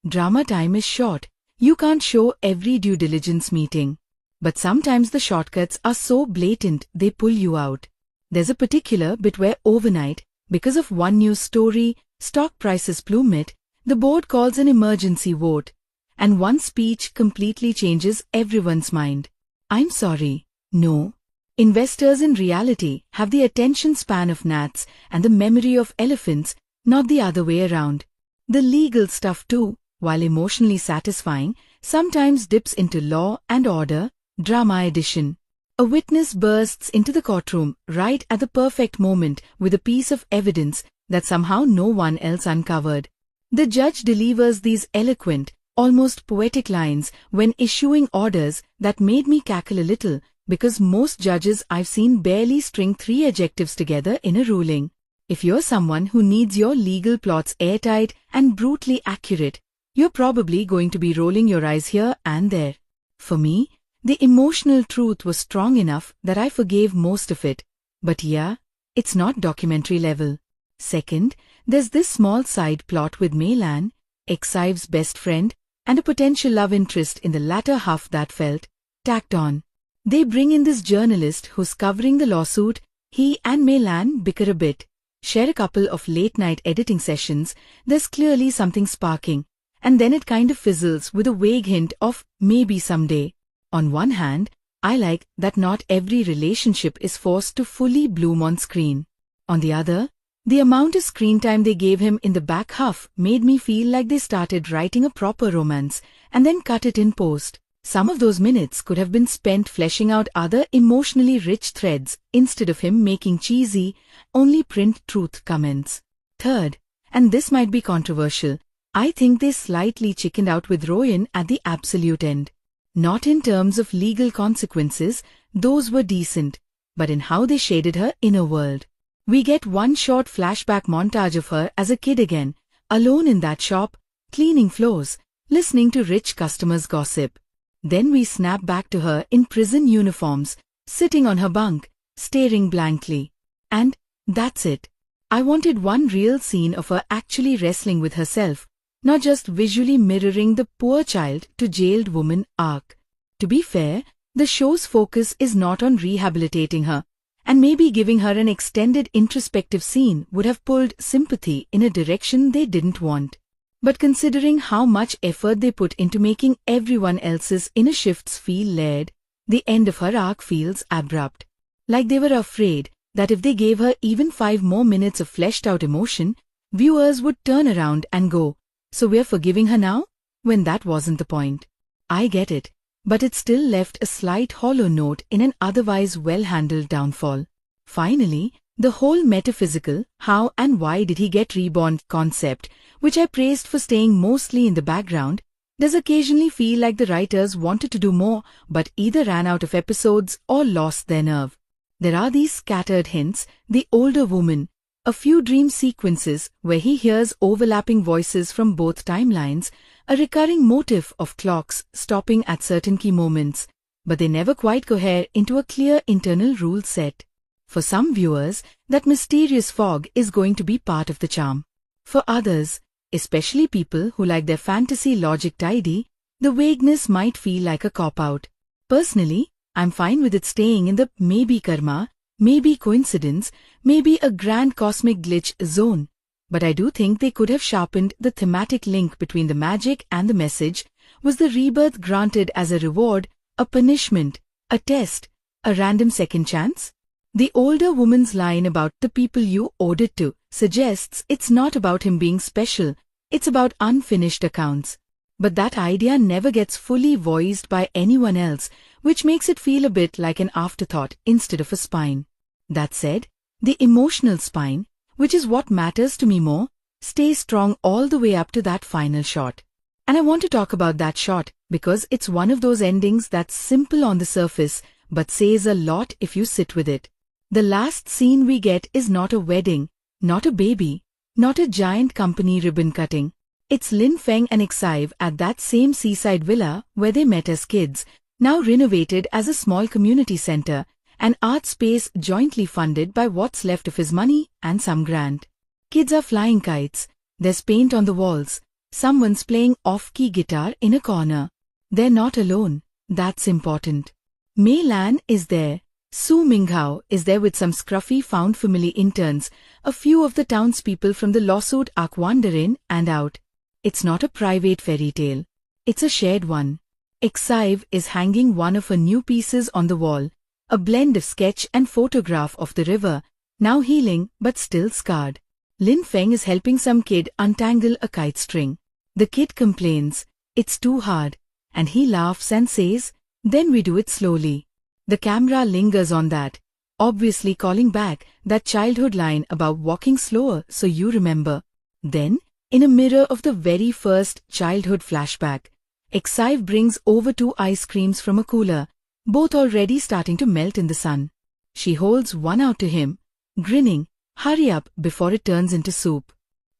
drama time is short. You can't show every due diligence meeting. But sometimes the shortcuts are so blatant they pull you out. There's a particular bit where overnight, because of one news story, stock prices plummet, the board calls an emergency vote, and one speech completely changes everyone's mind. I'm sorry, no. Investors in reality have the attention span of gnats and the memory of elephants, not the other way around. The legal stuff too, while emotionally satisfying, sometimes dips into law and order, drama edition. A witness bursts into the courtroom right at the perfect moment with a piece of evidence that somehow no one else uncovered. The judge delivers these eloquent, almost poetic lines when issuing orders that made me cackle a little, because most judges I've seen barely string 3 adjectives together in a ruling. If you're someone who needs your legal plots airtight and brutally accurate, you're probably going to be rolling your eyes here and there. For me, the emotional truth was strong enough that I forgave most of it. But yeah, it's not documentary level. Second, there's this small side plot with Mei Lan, ex-Ive's best friend, and a potential love interest in the latter half that felt tacked on. They bring in this journalist who's covering the lawsuit, he and Mei Lan bicker a bit, share a couple of late-night editing sessions, there's clearly something sparking, and then it kind of fizzles with a vague hint of maybe someday. On one hand, I like that not every relationship is forced to fully bloom on screen. On the other, the amount of screen time they gave him in the back half made me feel like they started writing a proper romance and then cut it in post. Some of those minutes could have been spent fleshing out other emotionally rich threads instead of him making cheesy, only print truth comments. Third, and this might be controversial, I think they slightly chickened out with Royan at the absolute end. Not in terms of legal consequences, those were decent, but in how they shaded her inner world. We get one short flashback montage of her as a kid again, alone in that shop, cleaning floors, listening to rich customers gossip. Then we snap back to her in prison uniforms, sitting on her bunk, staring blankly. And that's it. I wanted one real scene of her actually wrestling with herself, not just visually mirroring the poor child to jailed woman arc. To be fair, the show's focus is not on rehabilitating her, and maybe giving her an extended introspective scene would have pulled sympathy in a direction they didn't want. But considering how much effort they put into making everyone else's inner shifts feel layered, the end of her arc feels abrupt. Like they were afraid that if they gave her even 5 more minutes of fleshed-out emotion, viewers would turn around and go, "So we're forgiving her now?" when that wasn't the point. I get it, but it still left a slight hollow note in an otherwise well-handled downfall. Finally, the whole metaphysical, how and why did he get reborn concept, which I praised for staying mostly in the background, does occasionally feel like the writers wanted to do more but either ran out of episodes or lost their nerve. There are these scattered hints, the older woman, a few dream sequences where he hears overlapping voices from both timelines, a recurring motif of clocks stopping at certain key moments, but they never quite cohere into a clear internal rule set. For some viewers, that mysterious fog is going to be part of the charm. For others, especially people who like their fantasy logic tidy, the vagueness might feel like a cop-out. Personally, I'm fine with it staying in the maybe karma, maybe coincidence, maybe a grand cosmic glitch zone. But I do think they could have sharpened the thematic link between the magic and the message. Was the rebirth granted as a reward, a punishment, a test, a random second chance? The older woman's line about the people you owed it to suggests it's not about him being special, it's about unfinished accounts. But that idea never gets fully voiced by anyone else, which makes it feel a bit like an afterthought instead of a spine. That said, the emotional spine, which is what matters to me more, stay strong all the way up to that final shot. And I want to talk about that shot because it's one of those endings that's simple on the surface but says a lot if you sit with it. The last scene we get is not a wedding, not a baby, not a giant company ribbon cutting. It's Lin Feng and Xive at that same seaside villa where they met as kids, now renovated as a small community center, an art space jointly funded by what's left of his money and some grant. Kids are flying kites, there's paint on the walls, someone's playing off-key guitar in a corner. They're not alone, that's important. Mei Lan is there. Su Minghao is there with some scruffy found family interns, a few of the townspeople from the lawsuit arc wander in and out. It's not a private fairy tale. It's a shared one. Xive is hanging one of her new pieces on the wall, a blend of sketch and photograph of the river, now healing but still scarred. Lin Feng is helping some kid untangle a kite string. The kid complains, it's too hard, and he laughs and says, then we do it slowly. The camera lingers on that, obviously calling back that childhood line about walking slower so you remember. Then, in a mirror of the very first childhood flashback, Xive brings over 2 ice creams from a cooler, both already starting to melt in the sun. She holds one out to him, grinning, hurry up before it turns into soup.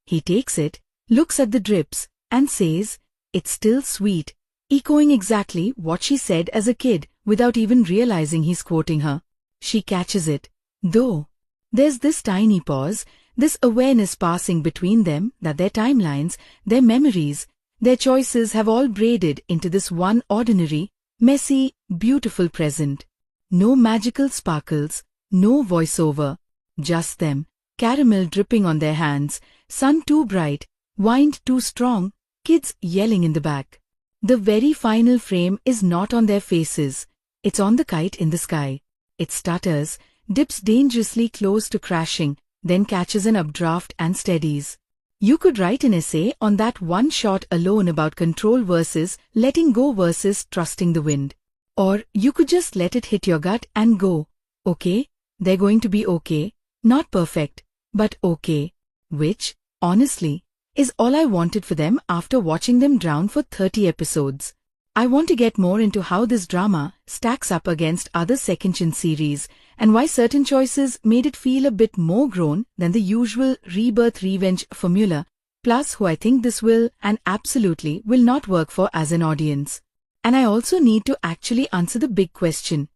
He takes it, looks at the drips, and says, it's still sweet, echoing exactly what she said as a kid without even realizing he's quoting her. She catches it, though. There's this tiny pause, this awareness passing between them that their timelines, their memories, their choices have all braided into this one ordinary, messy, beautiful present. No magical sparkles, no voiceover. Just them, caramel dripping on their hands, sun too bright, wind too strong, kids yelling in the back. The very final frame is not on their faces, it's on the kite in the sky. It stutters, dips dangerously close to crashing, then catches an updraft and steadies. You could write an essay on that one shot alone about control versus letting go versus trusting the wind. Or you could just let it hit your gut and go, okay, they're going to be okay, not perfect, but okay. Which, honestly, is all I wanted for them after watching them drown for 30 episodes. I want to get more into how this drama stacks up against other second-gen series and why certain choices made it feel a bit more grown than the usual rebirth revenge formula, plus who I think this will and absolutely will not work for as an audience. And I also need to actually answer the big question.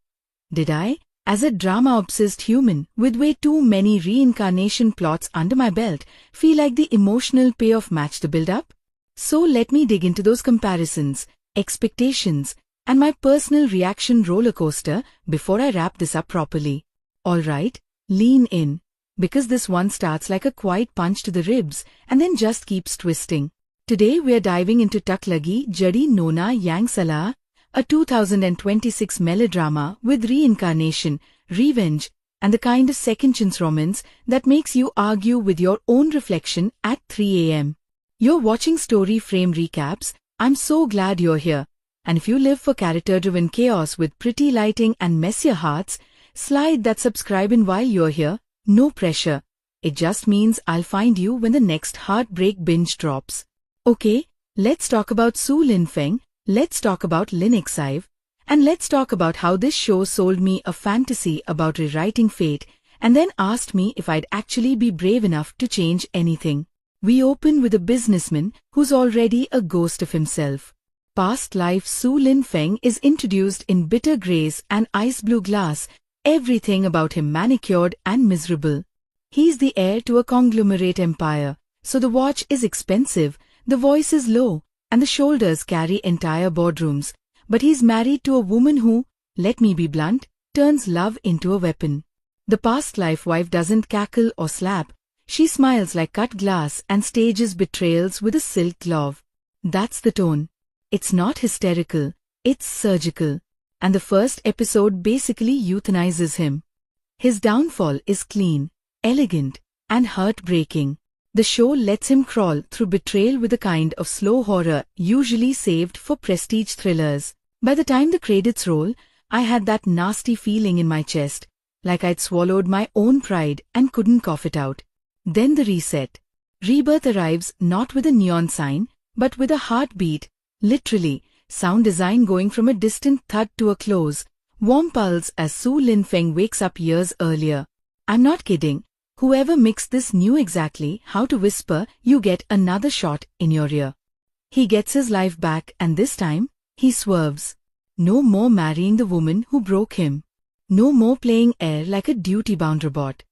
Did I, as a drama-obsessed human with way too many reincarnation plots under my belt, feel like the emotional payoff matched the build-up? So let me dig into those comparisons, expectations, and my personal reaction roller coaster before I wrap this up properly. Alright, lean in, because this one starts like a quiet punch to the ribs and then just keeps twisting. Today we're diving into Tak Lagi Jadi Nona Yang Salah, a 2026 melodrama with reincarnation, revenge, and the kind of second-chance romance that makes you argue with your own reflection at 3 a.m. You're watching Story Frame Recaps. I'm so glad you're here. And if you live for character-driven chaos with pretty lighting and messier hearts, slide that subscribe in while you're here, no pressure. It just means I'll find you when the next heartbreak binge drops. Okay, let's talk about Su Lin Feng, let's talk about Lin Xive, and let's talk about how this show sold me a fantasy about rewriting fate and then asked me if I'd actually be brave enough to change anything. We open with a businessman who's already a ghost of himself. Past life Su Lin Feng is introduced in bitter grays and ice blue glass, everything about him manicured and miserable. He's the heir to a conglomerate empire, so the watch is expensive, the voice is low, and the shoulders carry entire boardrooms. But he's married to a woman who, let me be blunt, turns love into a weapon. The past life wife doesn't cackle or slap. She smiles like cut glass and stages betrayals with a silk glove. That's the tone. It's not hysterical, it's surgical. And the first episode basically euthanizes him. His downfall is clean, elegant, and heartbreaking. The show lets him crawl through betrayal with a kind of slow horror usually saved for prestige thrillers. By the time the credits roll, I had that nasty feeling in my chest, like I'd swallowed my own pride and couldn't cough it out. Then the reset. Rebirth arrives not with a neon sign, but with a heartbeat, literally, sound design going from a distant thud to a close, warm pulse as Su Lin Feng wakes up years earlier. I'm not kidding. Whoever mixed this knew exactly how to whisper, "You get another shot," in your ear. He gets his life back, and this time, he swerves. No more marrying the woman who broke him. No more playing air like a duty-bound robot.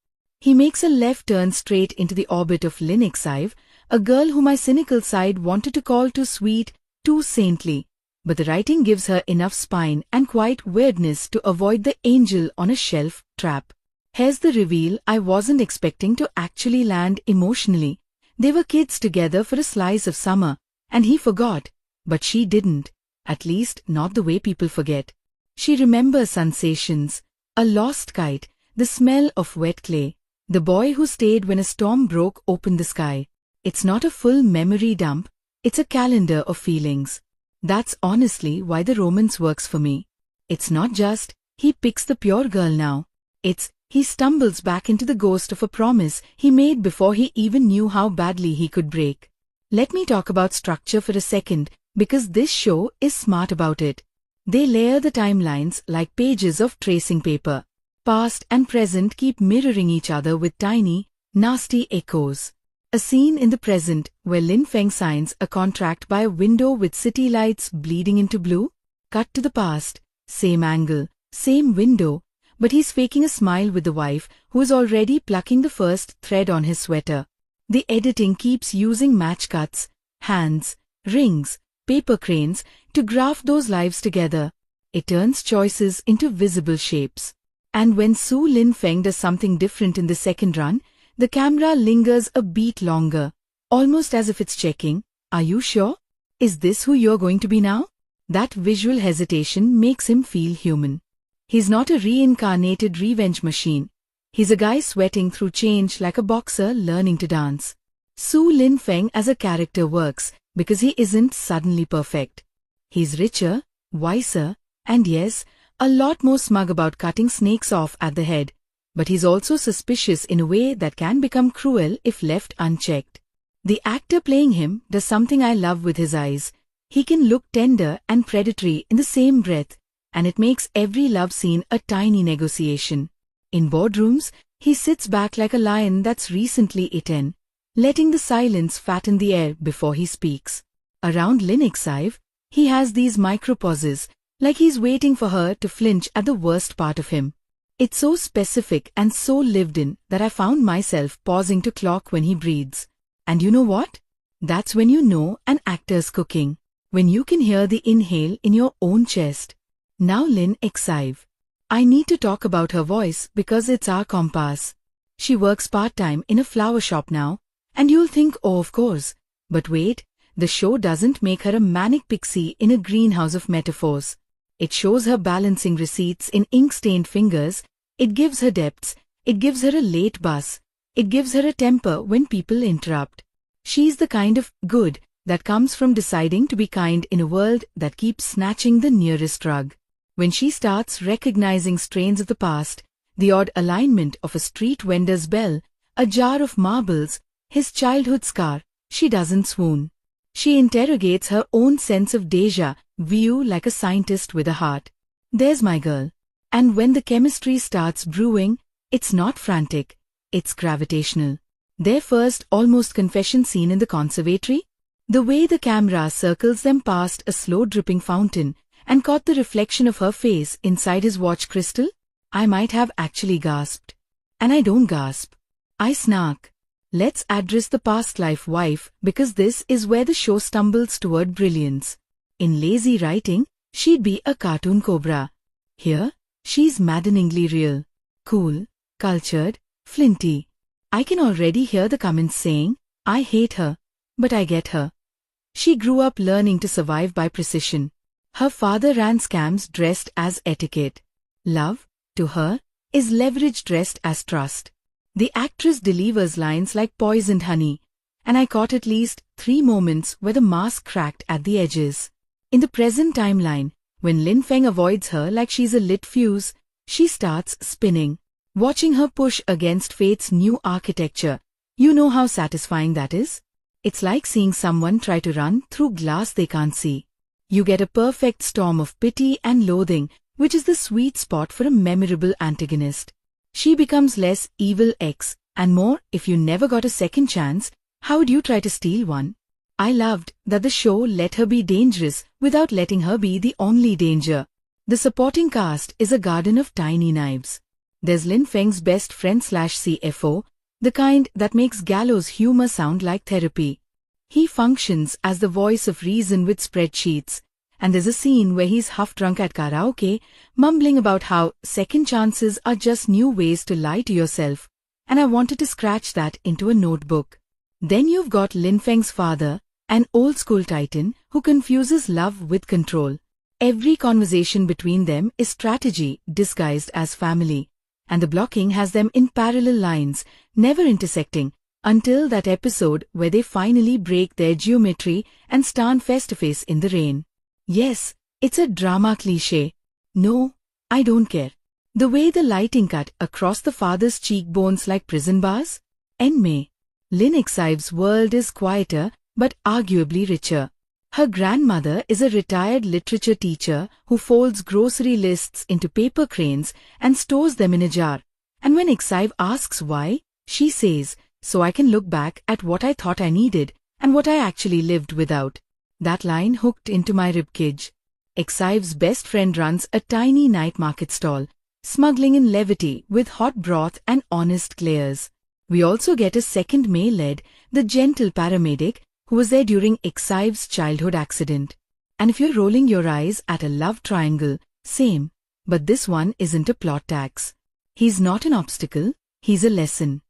He makes a left turn straight into the orbit of Lin Exive, a girl who my cynical side wanted to call too sweet, too saintly. But the writing gives her enough spine and quiet weirdness to avoid the angel on a shelf trap. Here's the reveal I wasn't expecting to actually land emotionally. They were kids together for a slice of summer, and he forgot, but she didn't. At least, not the way people forget. She remembers sensations, a lost kite, the smell of wet clay, the boy who stayed when a storm broke open the sky. It's not a full memory dump, it's a calendar of feelings. That's honestly why the romance works for me. It's not just, he picks the pure girl now. It's, he stumbles back into the ghost of a promise he made before he even knew how badly he could break. Let me talk about structure for a second, because this show is smart about it. They layer the timelines like pages of tracing paper. Past and present keep mirroring each other with tiny, nasty echoes. A scene in the present where Lin Feng signs a contract by a window with city lights bleeding into blue. Cut to the past, same angle, same window, but he's faking a smile with the wife who is already plucking the first thread on his sweater. The editing keeps using match cuts, hands, rings, paper cranes to graph those lives together. It turns choices into visible shapes. And when Su Lin Feng does something different in the second run, the camera lingers a beat longer, almost as if it's checking, "Are you sure? Is this who you're going to be now?" That visual hesitation makes him feel human. He's not a reincarnated revenge machine. He's a guy sweating through change like a boxer learning to dance. Su Lin Feng as a character works because he isn't suddenly perfect. He's richer, wiser, and yes, a lot more smug about cutting snakes off at the head. But he's also suspicious in a way that can become cruel if left unchecked. The actor playing him does something I love with his eyes. He can look tender and predatory in the same breath, and it makes every love scene a tiny negotiation. In boardrooms, he sits back like a lion that's recently eaten, letting the silence fatten the air before he speaks. Around Lin Exive, he has these micro-pauses, like he's waiting for her to flinch at the worst part of him. It's so specific and so lived in that I found myself pausing to clock when he breathes. And you know what? That's when you know an actor's cooking. When you can hear the inhale in your own chest. Now Lin Exive. I need to talk about her voice because it's our compass. She works part-time in a flower shop now, and you'll think, oh, of course. But wait, the show doesn't make her a manic pixie in a greenhouse of metaphors. It shows her balancing receipts in ink-stained fingers. It gives her depths. It gives her a late bus. It gives her a temper when people interrupt. She's the kind of good that comes from deciding to be kind in a world that keeps snatching the nearest rug. When she starts recognizing strains of the past, the odd alignment of a street vendor's bell, a jar of marbles, his childhood scar, she doesn't swoon. She interrogates her own sense of déjà vu like a scientist with a heart. There's my girl. And when the chemistry starts brewing, it's not frantic, it's gravitational. Their first almost confession scene in the conservatory? The way the camera circles them past a slow-dripping fountain and caught the reflection of her face inside his watch crystal, I might have actually gasped. And I don't gasp. I snark. Let's address the past life wife because this is where the show stumbles toward brilliance. In lazy writing, she'd be a cartoon cobra. Here, she's maddeningly real. Cool, cultured, flinty. I can already hear the comments saying, I hate her, but I get her. She grew up learning to survive by precision. Her father ran scams dressed as etiquette. Love, to her, is leverage dressed as trust. The actress delivers lines like poisoned honey, and I caught at least 3 moments where the mask cracked at the edges. In the present timeline, when Lin Feng avoids her like she's a lit fuse, she starts spinning. Watching her push against fate's new architecture, You know how satisfying that is? It's like seeing someone try to run through glass they can't see. You get a perfect storm of pity and loathing, which is the sweet spot for a memorable antagonist. She becomes less evil X, and more if you never got a second chance, how would you try to steal one? I loved that the show let her be dangerous without letting her be the only danger. The supporting cast is a garden of tiny knives. There's Lin Feng's best friend / CFO, the kind that makes gallows humor sound like therapy. He functions as the voice of reason with spreadsheets, and there's a scene where he's half-drunk at karaoke, mumbling about how second chances are just new ways to lie to yourself, and I wanted to scratch that into a notebook. Then you've got Lin Feng's father, an old-school titan who confuses love with control. Every conversation between them is strategy disguised as family, and the blocking has them in parallel lines, never intersecting, until that episode where they finally break their geometry and stand face-to-face in the rain. Yes, it's a drama cliché. No, I don't care. The way the lighting cut across the father's cheekbones like prison bars? Enme. Lin Xive's world is quieter, but arguably richer. Her grandmother is a retired literature teacher who folds grocery lists into paper cranes and stores them in a jar. And when Xive asks why, she says, "So I can look back at what I thought I needed and what I actually lived without." That line hooked into my ribcage. Xive's best friend runs a tiny night market stall, smuggling in levity with hot broth and honest glares. We also get a second male lead, the gentle paramedic, who was there during Xive's childhood accident. And if you're rolling your eyes at a love triangle, same, but this one isn't a plot tax. He's not an obstacle, he's a lesson.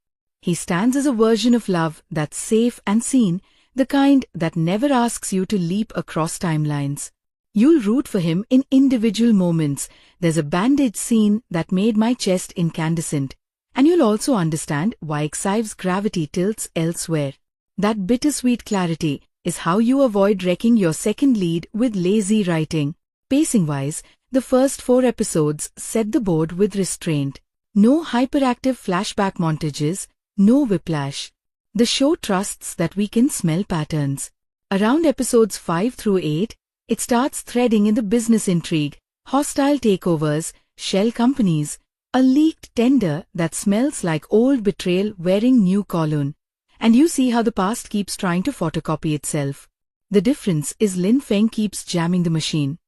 He stands as a version of love that's safe and seen, the kind that never asks you to leap across timelines. You'll root for him in individual moments. There's a bandage scene that made my chest incandescent. And you'll also understand why Xive's gravity tilts elsewhere. That bittersweet clarity is how you avoid wrecking your second lead with lazy writing. Pacing-wise, the first 4 episodes set the board with restraint. No hyperactive flashback montages, no whiplash. The show trusts that we can smell patterns. Around episodes 5 through 8, it starts threading in the business intrigue, hostile takeovers, shell companies, a leaked tender that smells like old betrayal wearing new cologne. And you see how the past keeps trying to photocopy itself. The difference is Lin Feng keeps jamming the machine.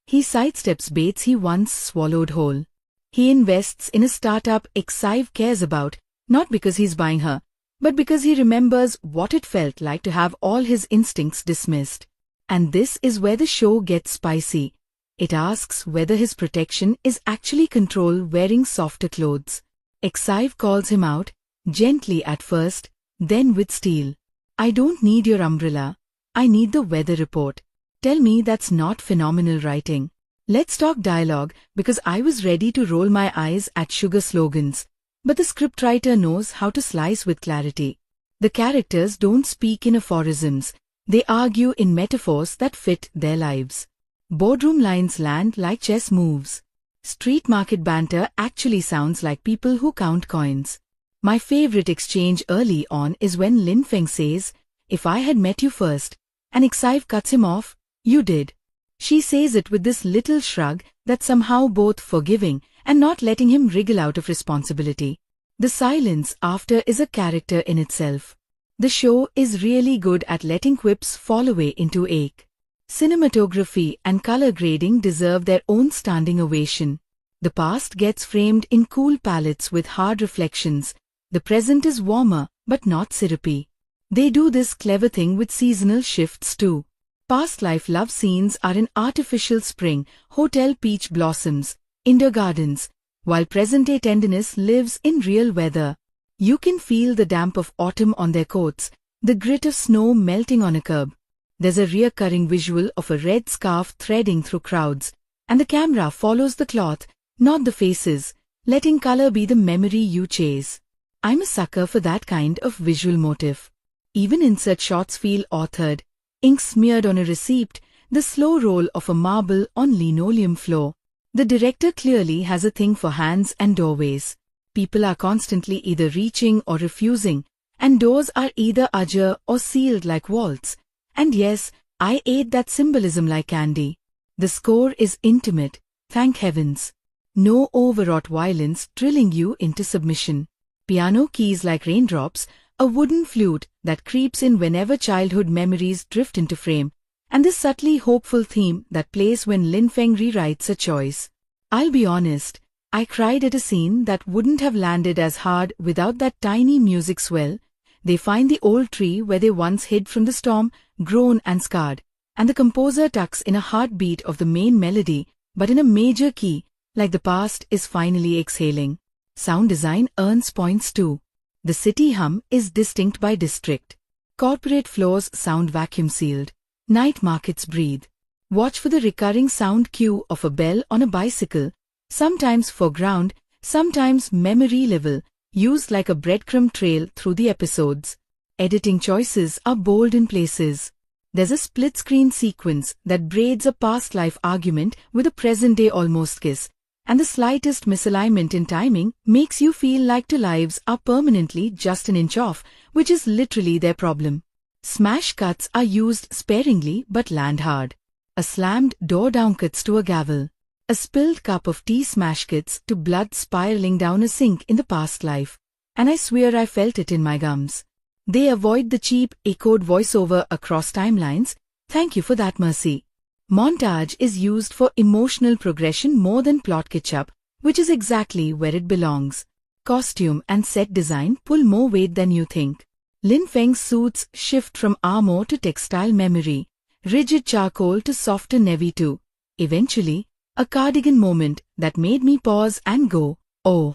He sidesteps baits he once swallowed whole. He invests in a startup Xive cares about, not because he's buying her, but because he remembers what it felt like to have all his instincts dismissed. And this is where the show gets spicy. It asks whether his protection is actually control wearing softer clothes. Xive calls him out, gently at first, then with steel. "I don't need your umbrella. I need the weather report." Tell me that's not phenomenal writing. Let's talk dialogue, because I was ready to roll my eyes at sugar slogans. But the scriptwriter knows how to slice with clarity. The characters don't speak in aphorisms. They argue in metaphors that fit their lives. Boardroom lines land like chess moves. Street market banter actually sounds like people who count coins. My favorite exchange early on is when Lin Feng says, "If I had met you first," and Xive cuts him off, "You did." She says it with this little shrug that's somehow both forgiving and not letting him wriggle out of responsibility. The silence after is a character in itself. The show is really good at letting quips fall away into ache. Cinematography and color grading deserve their own standing ovation. The past gets framed in cool palettes with hard reflections. The present is warmer, but not syrupy. They do this clever thing with seasonal shifts too. Past life love scenes are in artificial spring, hotel peach blossoms, indoor gardens, while present-day tenderness lives in real weather. You can feel the damp of autumn on their coats, the grit of snow melting on a curb. There's a recurring visual of a red scarf threading through crowds, and the camera follows the cloth, not the faces, letting color be the memory you chase. I'm a sucker for that kind of visual motif. Even insert shots feel authored. Ink smeared on a receipt, the slow roll of a marble on linoleum floor. The director clearly has a thing for hands and doorways. People are constantly either reaching or refusing, and doors are either ajar or sealed like vaults. And yes, I ate that symbolism like candy. The score is intimate, thank heavens. No overwrought violence drilling you into submission. Piano keys like raindrops, a wooden flute that creeps in whenever childhood memories drift into frame, and this subtly hopeful theme that plays when Lin Feng rewrites a choice. I'll be honest, I cried at a scene that wouldn't have landed as hard without that tiny music swell. They find the old tree where they once hid from the storm, grown and scarred, and the composer tucks in a heartbeat of the main melody, but in a major key, like the past is finally exhaling. Sound design earns points too. The city hum is distinct by district. Corporate floors sound vacuum-sealed. Night markets breathe. Watch for the recurring sound cue of a bell on a bicycle, sometimes foreground, sometimes memory level, used like a breadcrumb trail through the episodes. Editing choices are bold in places. There's a split-screen sequence that braids a past life argument with a present-day almost kiss, and the slightest misalignment in timing makes you feel like two lives are permanently just an inch off, which is literally their problem. Smash cuts are used sparingly but land hard. A slammed door downcuts to a gavel. A spilled cup of tea smash cuts to blood spiraling down a sink in the past life. And I swear I felt it in my gums. They avoid the cheap, echoed voiceover across timelines. Thank you for that mercy. Montage is used for emotional progression more than plot catch-up, which is exactly where it belongs. Costume and set design pull more weight than you think. Lin Feng's suits shift from armor to textile memory, rigid charcoal to softer navy too. Eventually, a cardigan moment that made me pause and go, oh.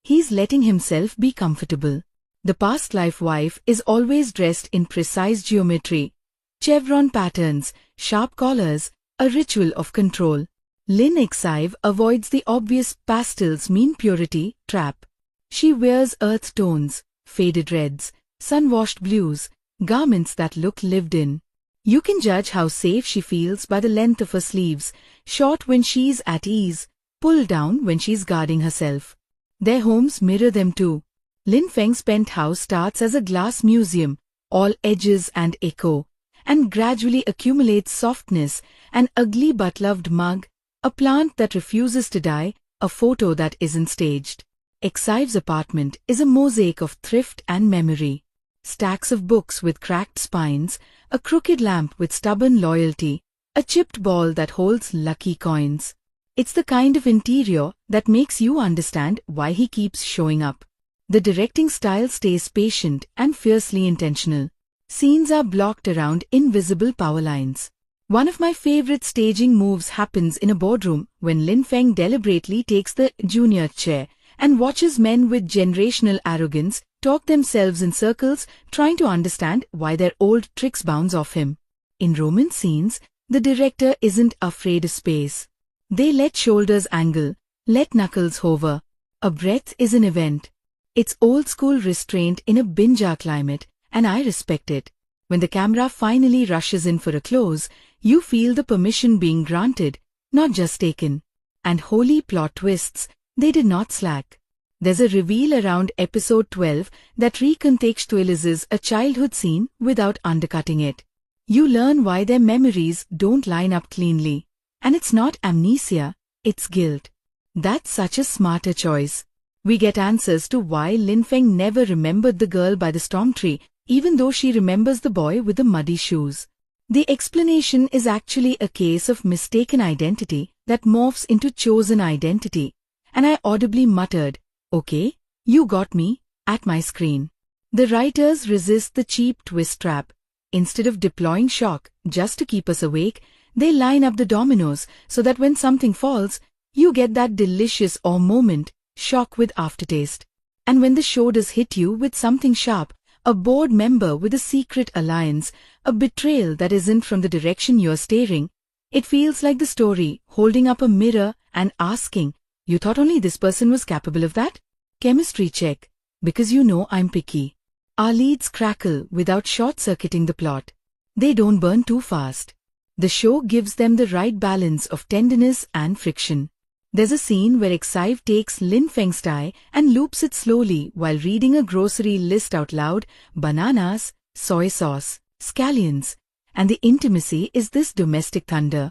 He's letting himself be comfortable. The past life wife is always dressed in precise geometry. Chevron patterns, sharp collars, a ritual of control. Lin Exive avoids the obvious pastels mean purity trap. She wears earth tones, faded reds, sun-washed blues, garments that look lived in. You can judge how safe she feels by the length of her sleeves, short when she's at ease, pulled down when she's guarding herself. Their homes mirror them too. Lin Feng's penthouse starts as a glass museum, all edges and echo, and gradually accumulates softness, an ugly but loved mug, a plant that refuses to die, a photo that isn't staged. Exive's apartment is a mosaic of thrift and memory. Stacks of books with cracked spines, a crooked lamp with stubborn loyalty, a chipped ball that holds lucky coins. It's the kind of interior that makes you understand why he keeps showing up. The directing style stays patient and fiercely intentional. Scenes are blocked around invisible power lines. One of my favorite staging moves happens in a boardroom when Lin Feng deliberately takes the junior chair and watches men with generational arrogance talk themselves in circles, trying to understand why their old tricks bounce off him. In romance scenes, the director isn't afraid of space. They let shoulders angle, let knuckles hover. A breath is an event. It's old-school restraint in a binge-hour climate, and I respect it. When the camera finally rushes in for a close, you feel the permission being granted, not just taken. And holy plot twists, they did not slack. There's a reveal around episode 12 that recontextualizes a childhood scene without undercutting it. You learn why their memories don't line up cleanly. And it's not amnesia, it's guilt. That's such a smarter choice. We get answers to why Lin Feng never remembered the girl by the storm tree, even though she remembers the boy with the muddy shoes. The explanation is actually a case of mistaken identity that morphs into chosen identity. And I audibly muttered, "Okay, you got me," at my screen. The writers resist the cheap twist trap. Instead of deploying shock just to keep us awake, they line up the dominoes so that when something falls, you get that delicious awe moment, shock with aftertaste. And when the show does hit you with something sharp, a board member with a secret alliance, a betrayal that isn't from the direction you're staring, it feels like the story holding up a mirror and asking, "You thought only this person was capable of that?" Chemistry check, because you know I'm picky. Our leads crackle without short-circuiting the plot. They don't burn too fast. The show gives them the right balance of tenderness and friction. There's a scene where Exive takes Lin Feng's tie and loops it slowly while reading a grocery list out loud: bananas, soy sauce, scallions, and the intimacy is this domestic thunder.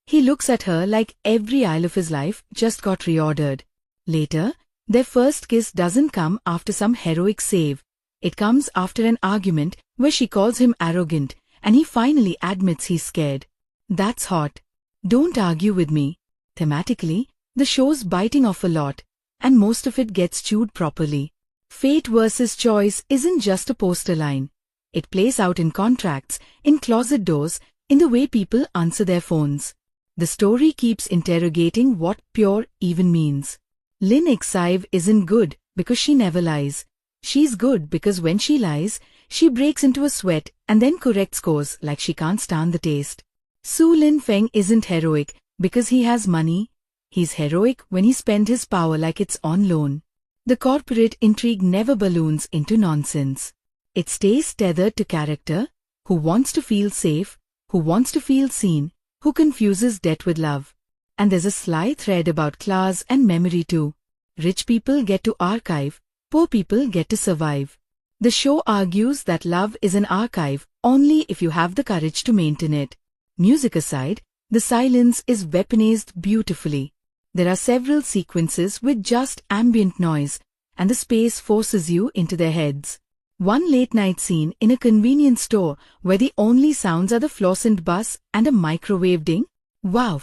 He looks at her like every aisle of his life just got reordered. Later, their first kiss doesn't come after some heroic save. It comes after an argument where she calls him arrogant and he finally admits he's scared. That's hot. Don't argue with me. Thematically, the show's biting off a lot, and most of it gets chewed properly. Fate versus choice isn't just a poster line. It plays out in contracts, in closet doors, in the way people answer their phones. The story keeps interrogating what pure even means. Lin Exive isn't good because she never lies. She's good because when she lies, she breaks into a sweat and then corrects course like she can't stand the taste. Su Lin Feng isn't heroic because he has money. He's heroic when he spends his power like it's on loan. The corporate intrigue never balloons into nonsense. It stays tethered to character, who wants to feel safe, who wants to feel seen, who confuses debt with love. And there's a sly thread about class and memory too. Rich people get to archive, poor people get to survive. The show argues that love is an archive only if you have the courage to maintain it. Music aside, the silence is weaponized beautifully. There are several sequences with just ambient noise, and the space forces you into their heads. One late-night scene in a convenience store where the only sounds are the fluorescent bus and a microwave ding. Wow!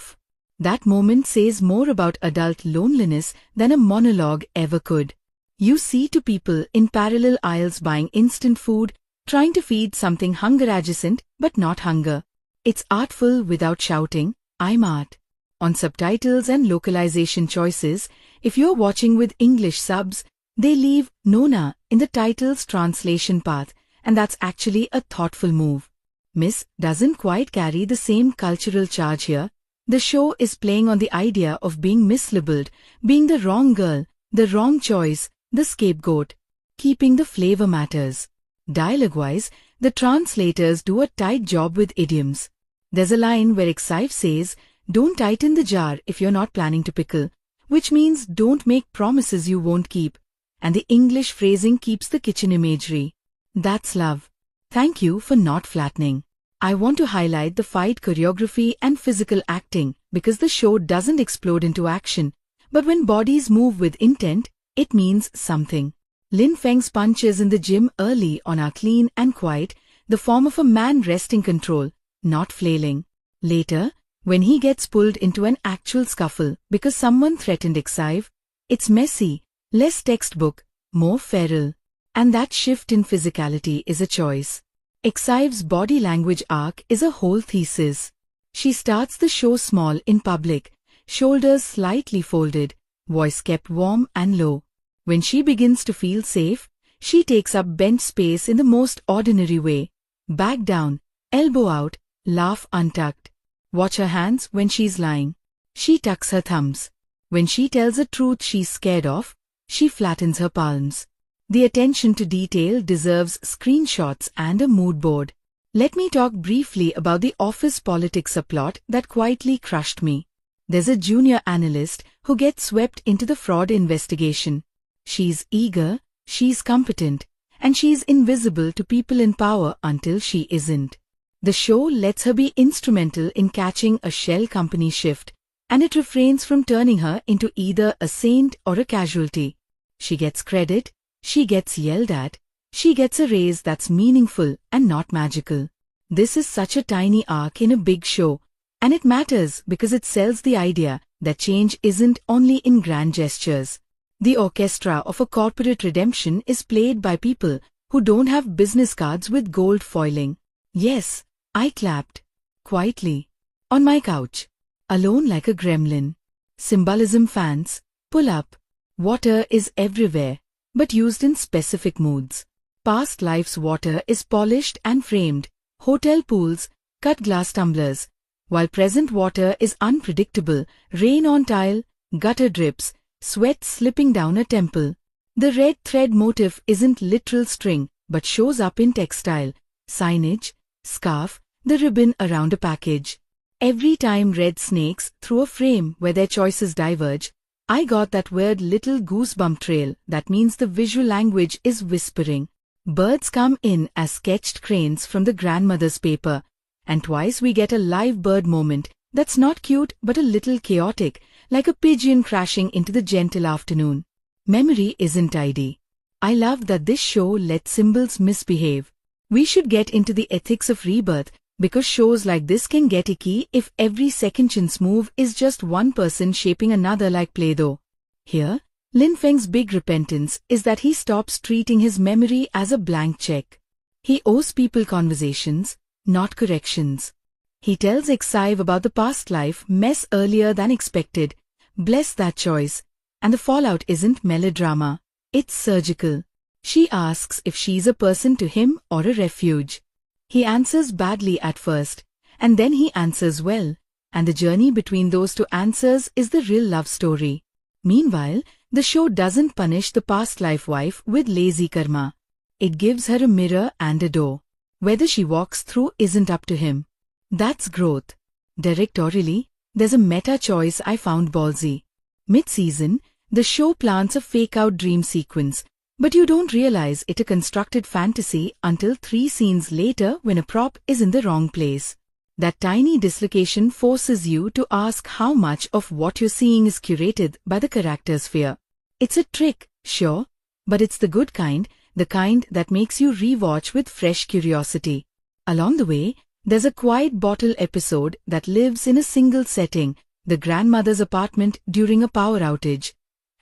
That moment says more about adult loneliness than a monologue ever could. You see two people in parallel aisles buying instant food, trying to feed something hunger-adjacent but not hunger. It's artful without shouting, "I'm art." On subtitles and localization choices, if you're watching with English subs, they leave Nona in the title's translation path, and that's actually a thoughtful move. Miss doesn't quite carry the same cultural charge here. The show is playing on the idea of being mislabeled, being the wrong girl, the wrong choice, the scapegoat. Keeping the flavor matters. Dialogue-wise, the translators do a tight job with idioms. There's a line where Exive says, "Don't tighten the jar if you're not planning to pickle," which means don't make promises you won't keep. And the English phrasing keeps the kitchen imagery. That's love. Thank you for not flattening. I want to highlight the fight choreography and physical acting because the show doesn't explode into action, but when bodies move with intent, it means something. Lin Feng's punches in the gym early on are clean and quiet, the form of a man wresting control, not flailing. Later, when he gets pulled into an actual scuffle because someone threatened Exive, it's messy, less textbook, more feral. And that shift in physicality is a choice. Exive's body language arc is a whole thesis. She starts the show small in public, shoulders slightly folded, voice kept warm and low. When she begins to feel safe, she takes up bench space in the most ordinary way. Back down, elbow out, laugh untucked. Watch her hands when she's lying. She tucks her thumbs. When she tells a truth she's scared of, she flattens her palms. The attention to detail deserves screenshots and a mood board. Let me talk briefly about the office politics subplot that quietly crushed me. There's a junior analyst who gets swept into the fraud investigation. She's eager, she's competent, and she's invisible to people in power until she isn't. The show lets her be instrumental in catching a shell company shift, and it refrains from turning her into either a saint or a casualty. She gets credit, she gets yelled at, she gets a raise that's meaningful and not magical. This is such a tiny arc in a big show, and it matters because it sells the idea that change isn't only in grand gestures. The orchestra of a corporate redemption is played by people who don't have business cards with gold foiling. Yes, I clapped. Quietly. On my couch. Alone like a gremlin. Symbolism fans, pull up. Water is everywhere, but used in specific moods. Past life's water is polished and framed. Hotel pools, cut glass tumblers. While present water is unpredictable, rain on tile, gutter drips, sweat slipping down a temple. The red thread motif isn't literal string, but shows up in textile, signage, scarf, the ribbon around a package. Every time read snakes through a frame where their choices diverge, I got that weird little goosebump trail that means the visual language is whispering. Birds come in as sketched cranes from the grandmother's paper, and twice we get a live bird moment that's not cute but a little chaotic, like a pigeon crashing into the gentle afternoon. Memory isn't tidy. I love that this show lets symbols misbehave. We should get into the ethics of rebirth, because shows like this can get icky if every second chance move is just one person shaping another like Play-Doh. Here, Lin Feng's big repentance is that he stops treating his memory as a blank check. He owes people conversations, not corrections. He tells Exive about the past life mess earlier than expected. Bless that choice. And the fallout isn't melodrama. It's surgical. She asks if she's a person to him or a refuge. He answers badly at first, and then he answers well, and the journey between those two answers is the real love story. Meanwhile, the show doesn't punish the past life wife with lazy karma. It gives her a mirror and a door. Whether she walks through isn't up to him. That's growth. Directorially, there's a meta choice I found ballsy. Mid-season, the show plants a fake-out dream sequence, but you don't realize it's a constructed fantasy until 3 scenes later when a prop is in the wrong place. That tiny dislocation forces you to ask how much of what you're seeing is curated by the character's fear. It's a trick, sure, but it's the good kind, the kind that makes you rewatch with fresh curiosity. Along the way, there's a quiet bottle episode that lives in a single setting, the grandmother's apartment during a power outage.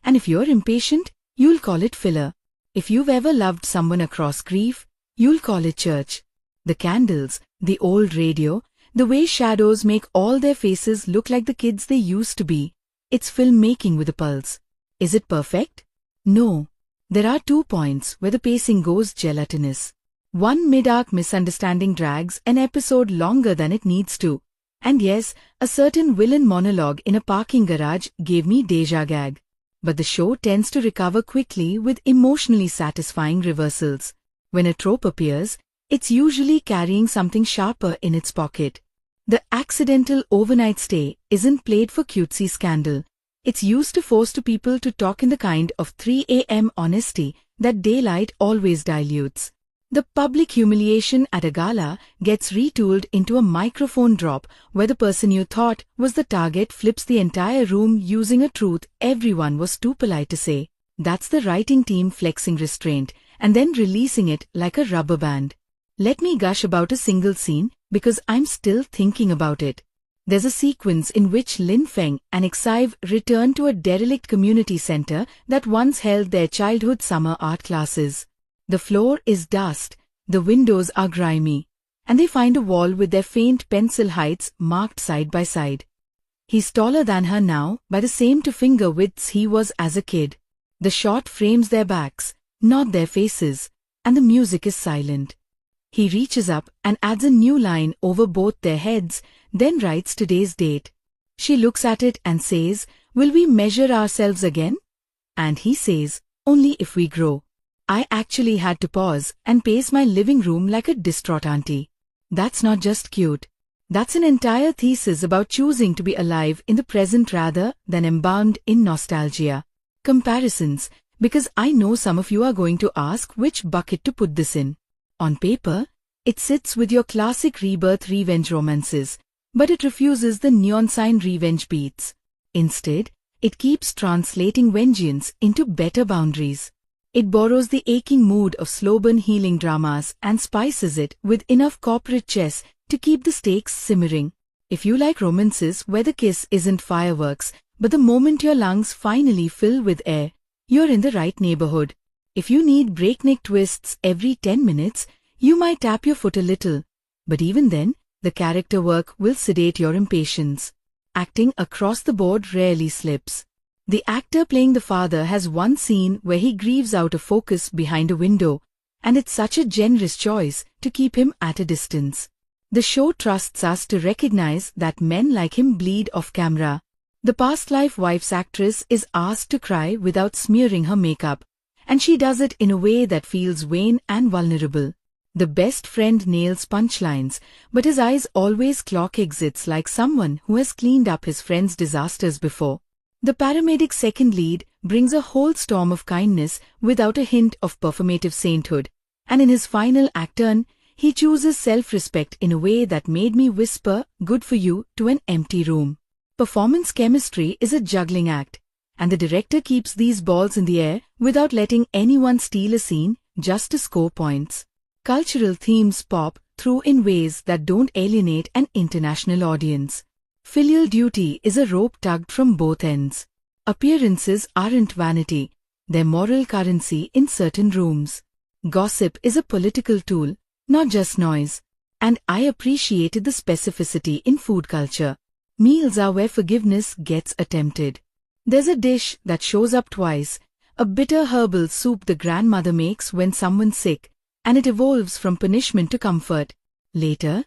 And if you're impatient, you'll call it filler. If you've ever loved someone across grief, you'll call it church. The candles, the old radio, the way shadows make all their faces look like the kids they used to be. It's filmmaking with a pulse. Is it perfect? No. There are 2 points where the pacing goes gelatinous. One mid-arc misunderstanding drags an episode longer than it needs to. And yes, a certain villain monologue in a parking garage gave me déjà gag. But the show tends to recover quickly with emotionally satisfying reversals. When a trope appears, it's usually carrying something sharper in its pocket. The accidental overnight stay isn't played for cutesy scandal. It's used to force people to talk in the kind of 3 a.m. honesty that daylight always dilutes. The public humiliation at a gala gets retooled into a microphone drop where the person you thought was the target flips the entire room using a truth everyone was too polite to say. That's the writing team flexing restraint and then releasing it like a rubber band. Let me gush about a single scene because I'm still thinking about it. There's a sequence in which Lin Feng and Exive return to a derelict community center that once held their childhood summer art classes. The floor is dust, the windows are grimy, and they find a wall with their faint pencil heights marked side by side. He's taller than her now by the same 2 finger widths he was as a kid. The shot frames their backs, not their faces, and the music is silent. He reaches up and adds a new line over both their heads, then writes today's date. She looks at it and says, "Will we measure ourselves again?" And he says, "Only if we grow." I actually had to pause and pace my living room like a distraught auntie. That's not just cute. That's an entire thesis about choosing to be alive in the present rather than embalmed in nostalgia. Comparisons, because I know some of you are going to ask which bucket to put this in. On paper, it sits with your classic rebirth revenge romances, but it refuses the neon sign revenge beats. Instead, it keeps translating vengeance into better boundaries. It borrows the aching mood of slow-burn healing dramas and spices it with enough corporate chess to keep the stakes simmering. If you like romances where the kiss isn't fireworks, but the moment your lungs finally fill with air, you're in the right neighborhood. If you need breakneck twists every 10 minutes, you might tap your foot a little. But even then, the character work will sedate your impatience. Acting across the board rarely slips. The actor playing the father has one scene where he grieves out of focus behind a window, and it's such a generous choice to keep him at a distance. The show trusts us to recognize that men like him bleed off camera. The past life wife's actress is asked to cry without smearing her makeup, and she does it in a way that feels vain and vulnerable. The best friend nails punchlines, but his eyes always clock exits like someone who has cleaned up his friend's disasters before. The paramedic second lead brings a whole storm of kindness without a hint of performative sainthood, and in his final act turn, he chooses self-respect in a way that made me whisper, "Good for you," to an empty room. Performance chemistry is a juggling act, and the director keeps these balls in the air without letting anyone steal a scene just to score points. Cultural themes pop through in ways that don't alienate an international audience. Filial duty is a rope tugged from both ends. Appearances aren't vanity, they're moral currency in certain rooms. Gossip is a political tool, not just noise. And I appreciated the specificity in food culture. Meals are where forgiveness gets attempted. There's a dish that shows up twice, a bitter herbal soup the grandmother makes when someone's sick, and it evolves from punishment to comfort. Later,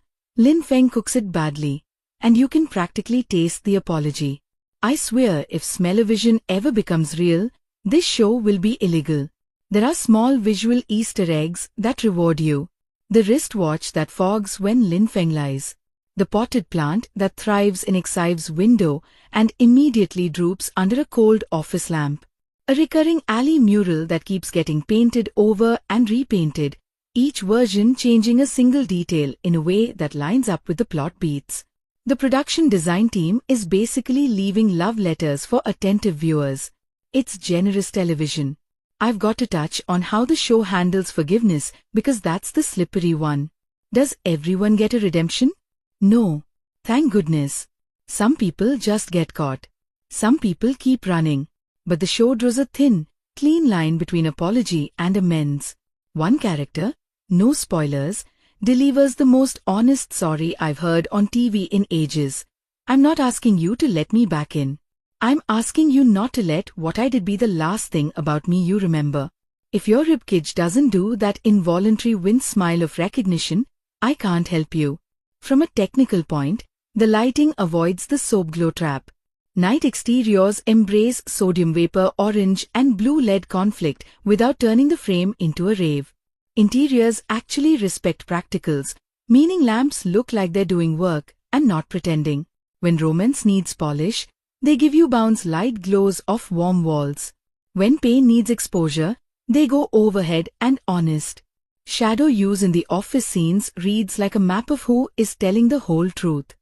Feng cooks it badly, and you can practically taste the apology. I swear if smell-o-vision ever becomes real, this show will be illegal. There are small visual Easter eggs that reward you. The wristwatch that fogs when Feng lies. The potted plant that thrives in Xive's window and immediately droops under a cold office lamp. A recurring alley mural that keeps getting painted over and repainted, each version changing a single detail in a way that lines up with the plot beats. The production design team is basically leaving love letters for attentive viewers. It's generous television. I've got to touch on how the show handles forgiveness because that's the slippery one. Does everyone get a redemption? No. Thank goodness. Some people just get caught. Some people keep running. But the show draws a thin, clean line between apology and amends. One character, no spoilers, delivers the most honest sorry I've heard on TV in ages. I'm not asking you to let me back in. I'm asking you not to let what I did be the last thing about me you remember. If your ribcage doesn't do that involuntary wince smile of recognition, I can't help you. From a technical point, the lighting avoids the soap glow trap. Night exteriors embrace sodium vapor orange and blue LED conflict without turning the frame into a rave. Interiors actually respect practicals, meaning lamps look like they're doing work and not pretending. When romance needs polish, they give you bounce light glows off warm walls. When pain needs exposure, they go overhead and honest. Shadow use in the office scenes reads like a map of who is telling the whole truth.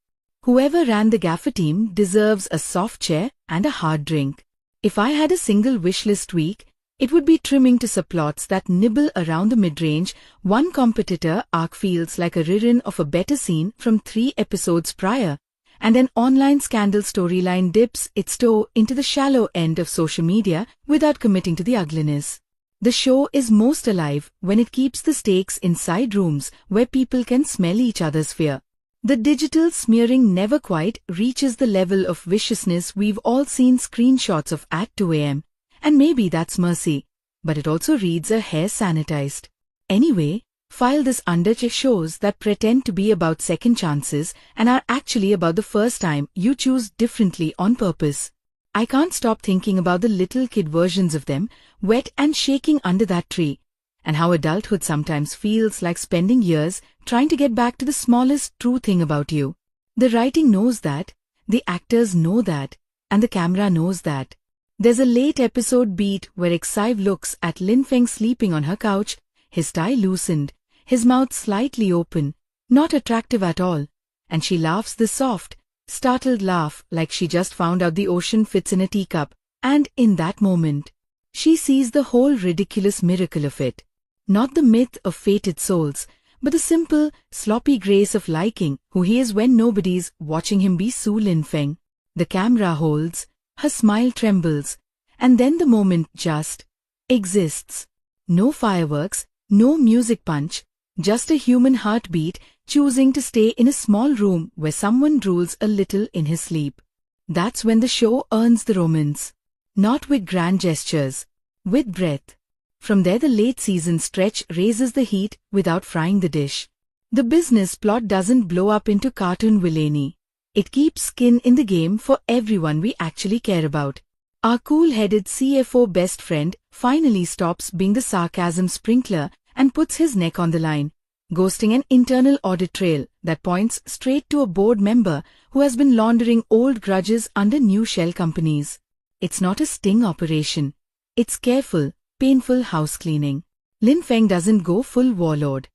Whoever ran the gaffer team deserves a soft chair and a hard drink. If I had a single wishlist week, it would be trimming to subplots that nibble around the mid-range. One competitor arc feels like a rerun of a better scene from 3 episodes prior, and an online scandal storyline dips its toe into the shallow end of social media without committing to the ugliness. The show is most alive when it keeps the stakes inside rooms where people can smell each other's fear. The digital smearing never quite reaches the level of viciousness we've all seen screenshots of at 2 a.m., and maybe that's mercy, but it also reads a hair sanitized. Anyway, file this under shows that pretend to be about second chances and are actually about the first time you choose differently on purpose. I can't stop thinking about the little kid versions of them, wet and shaking under that tree, and how adulthood sometimes feels like spending years trying to get back to the smallest true thing about you. The writing knows that, the actors know that, and the camera knows that. There's a late episode beat where Xive looks at Feng sleeping on her couch, his tie loosened, his mouth slightly open, not attractive at all, and she laughs this soft, startled laugh like she just found out the ocean fits in a teacup, and in that moment, she sees the whole ridiculous miracle of it. Not the myth of fated souls, but the simple, sloppy grace of liking who he is when nobody's watching him be Su Feng. The camera holds, her smile trembles, and then the moment just exists. No fireworks, no music punch, just a human heartbeat choosing to stay in a small room where someone drools a little in his sleep. That's when the show earns the romance. Not with grand gestures, with breath. From there the late season stretch raises the heat without frying the dish. The business plot doesn't blow up into cartoon villainy. It keeps skin in the game for everyone we actually care about. Our cool-headed CFO best friend finally stops being the sarcasm sprinkler and puts his neck on the line. ghosting an internal audit trail that points straight to a board member who has been laundering old grudges under new shell companies. It's not a sting operation. It's careful, painful house cleaning. Lin Feng doesn't go full warlord.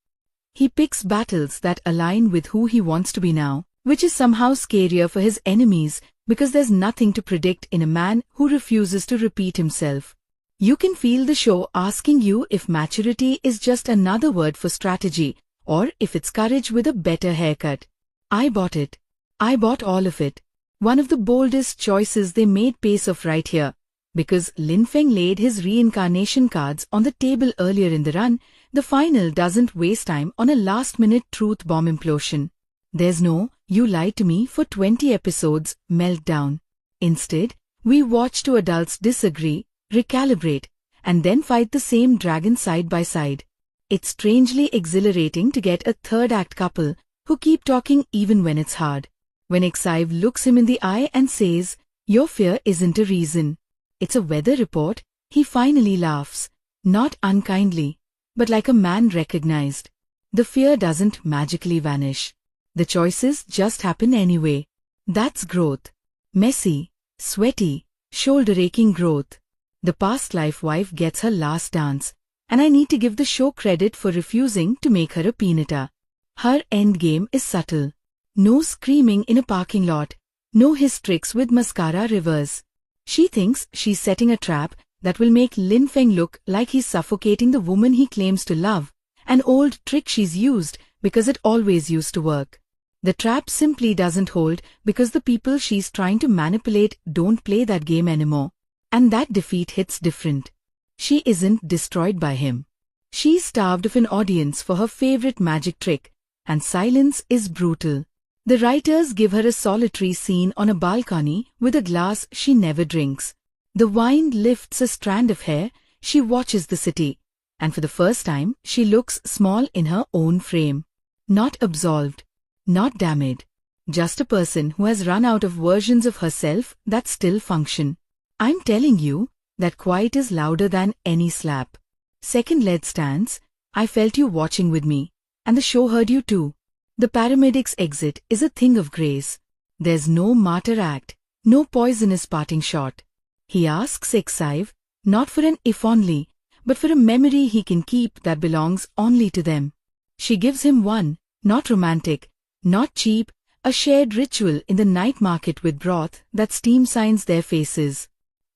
He picks battles that align with who he wants to be now, which is somehow scarier for his enemies because there's nothing to predict in a man who refuses to repeat himself. You can feel the show asking you if maturity is just another word for strategy, or if it's courage with a better haircut. I bought it. I bought all of it. One of the boldest choices they made pays off right here. Because Lin Feng laid his reincarnation cards on the table earlier in the run, the final doesn't waste time on a last-minute truth bomb implosion. There's no, you lied to me for 20 episodes, meltdown. Instead, we watch two adults disagree, recalibrate, and then fight the same dragon side by side. It's strangely exhilarating to get a third-act couple who keep talking even when it's hard. When Exaive looks him in the eye and says, "Your fear isn't a reason. It's a weather report," he finally laughs, not unkindly, but like a man recognized. The fear doesn't magically vanish. The choices just happen anyway. That's growth. Messy, sweaty, shoulder-aching growth. The past life wife gets her last dance, and I need to give the show credit for refusing to make her a peanutta. Her endgame is subtle. No screaming in a parking lot, no his tricks with mascara rivers. She thinks she's setting a trap that will make Lin Feng look like he's suffocating the woman he claims to love, an old trick she's used because it always used to work. The trap simply doesn't hold because the people she's trying to manipulate don't play that game anymore. And that defeat hits different. She isn't destroyed by him. She's starved of an audience for her favorite magic trick, and silence is brutal. The writers give her a solitary scene on a balcony with a glass she never drinks. The wind lifts a strand of hair, she watches the city, and for the first time she looks small in her own frame. Not absolved, not damned, just a person who has run out of versions of herself that still function. I'm telling you that quiet is louder than any slap. Second lead stands, I felt you watching with me, and the show heard you too. The paramedic's exit is a thing of grace. There's no martyr act, no poisonous parting shot. He asks Exaive, not for an if only, but for a memory he can keep that belongs only to them. She gives him one, not romantic, not cheap, a shared ritual in the night market with broth that steam signs their faces.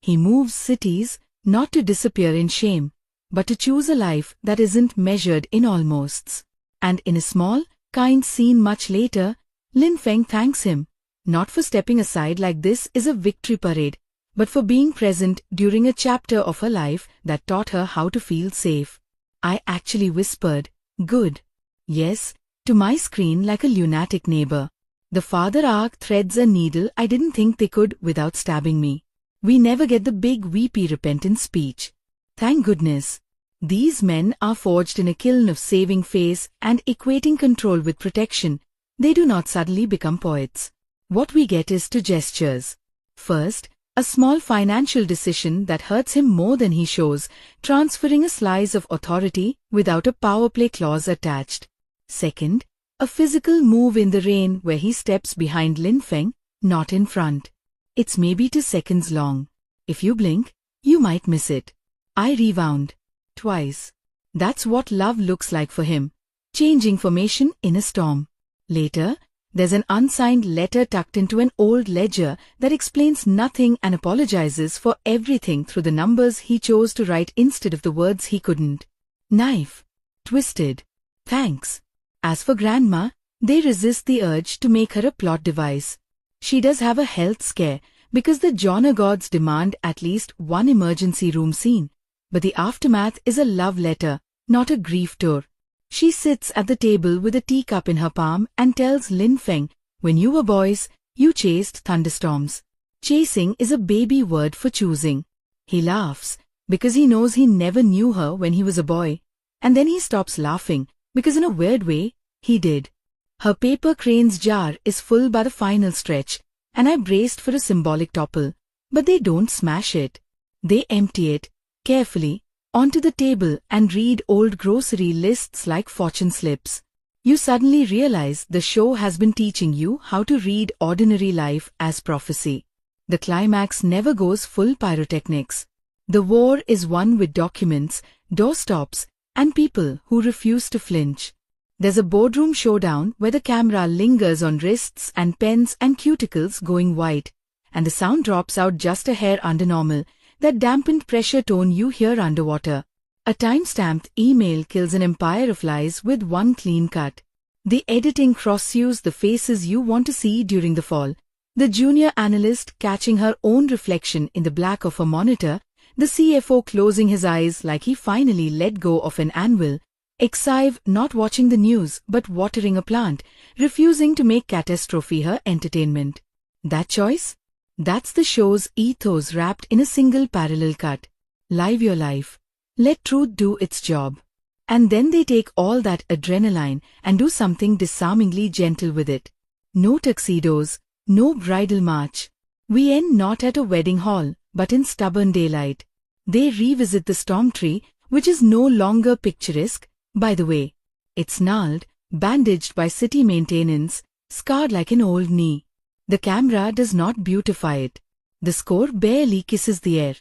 He moves cities, not to disappear in shame, but to choose a life that isn't measured in almosts. And in a small, kind scene much later, Lin Feng thanks him, not for stepping aside like this is a victory parade, but for being present during a chapter of her life that taught her how to feel safe. I actually whispered, "Good." Yes, to my screen like a lunatic neighbor. The father arc threads a needle I didn't think they could without stabbing me. We never get the big weepy repentant speech. Thank goodness. These men are forged in a kiln of saving face and equating control with protection. They do not suddenly become poets. What we get is two gestures. First, a small financial decision that hurts him more than he shows, transferring a slice of authority without a power play clause attached. Second, a physical move in the rain where he steps behind Lin Feng, not in front. It's maybe 2 seconds long. If you blink, you might miss it. I rewound. Twice. That's what love looks like for him. Changing formation in a storm. Later, there's an unsigned letter tucked into an old ledger that explains nothing and apologizes for everything through the numbers he chose to write instead of the words he couldn't. Knife. Twisted. Thanks. As for Grandma, they resist the urge to make her a plot device. She does have a health scare because the genre gods demand at least one emergency room scene. But the aftermath is a love letter, not a grief tour. She sits at the table with a teacup in her palm and tells Lin Feng, "When you were boys, you chased thunderstorms." Chasing is a baby word for choosing. He laughs because he knows he never knew her when he was a boy, and then he stops laughing because in a weird way, he did. Her paper crane's jar is full by the final stretch, and I braced for a symbolic topple, but they don't smash it. They empty it, carefully, onto the table and read old grocery lists like fortune slips. You suddenly realize the show has been teaching you how to read ordinary life as prophecy. The climax never goes full pyrotechnics. The war is won with documents, doorstops, and people who refuse to flinch. There's a boardroom showdown where the camera lingers on wrists and pens and cuticles going white, and the sound drops out just a hair under normal, that dampened pressure tone you hear underwater. A time-stamped email kills an empire of lies with one clean cut. The editing cross-sews the faces you want to see during the fall. The junior analyst catching her own reflection in the black of a monitor, the CFO closing his eyes like he finally let go of an anvil, Exive not watching the news but watering a plant, refusing to make catastrophe her entertainment. That choice? That's the show's ethos wrapped in a single parallel cut. Live your life. Let truth do its job. And then they take all that adrenaline and do something disarmingly gentle with it. No tuxedos, no bridal march. We end not at a wedding hall, but in stubborn daylight. They revisit the storm tree, which is no longer picturesque, by the way. It's gnarled, bandaged by city maintenance, scarred like an old knee. The camera does not beautify it. The score barely kisses the air.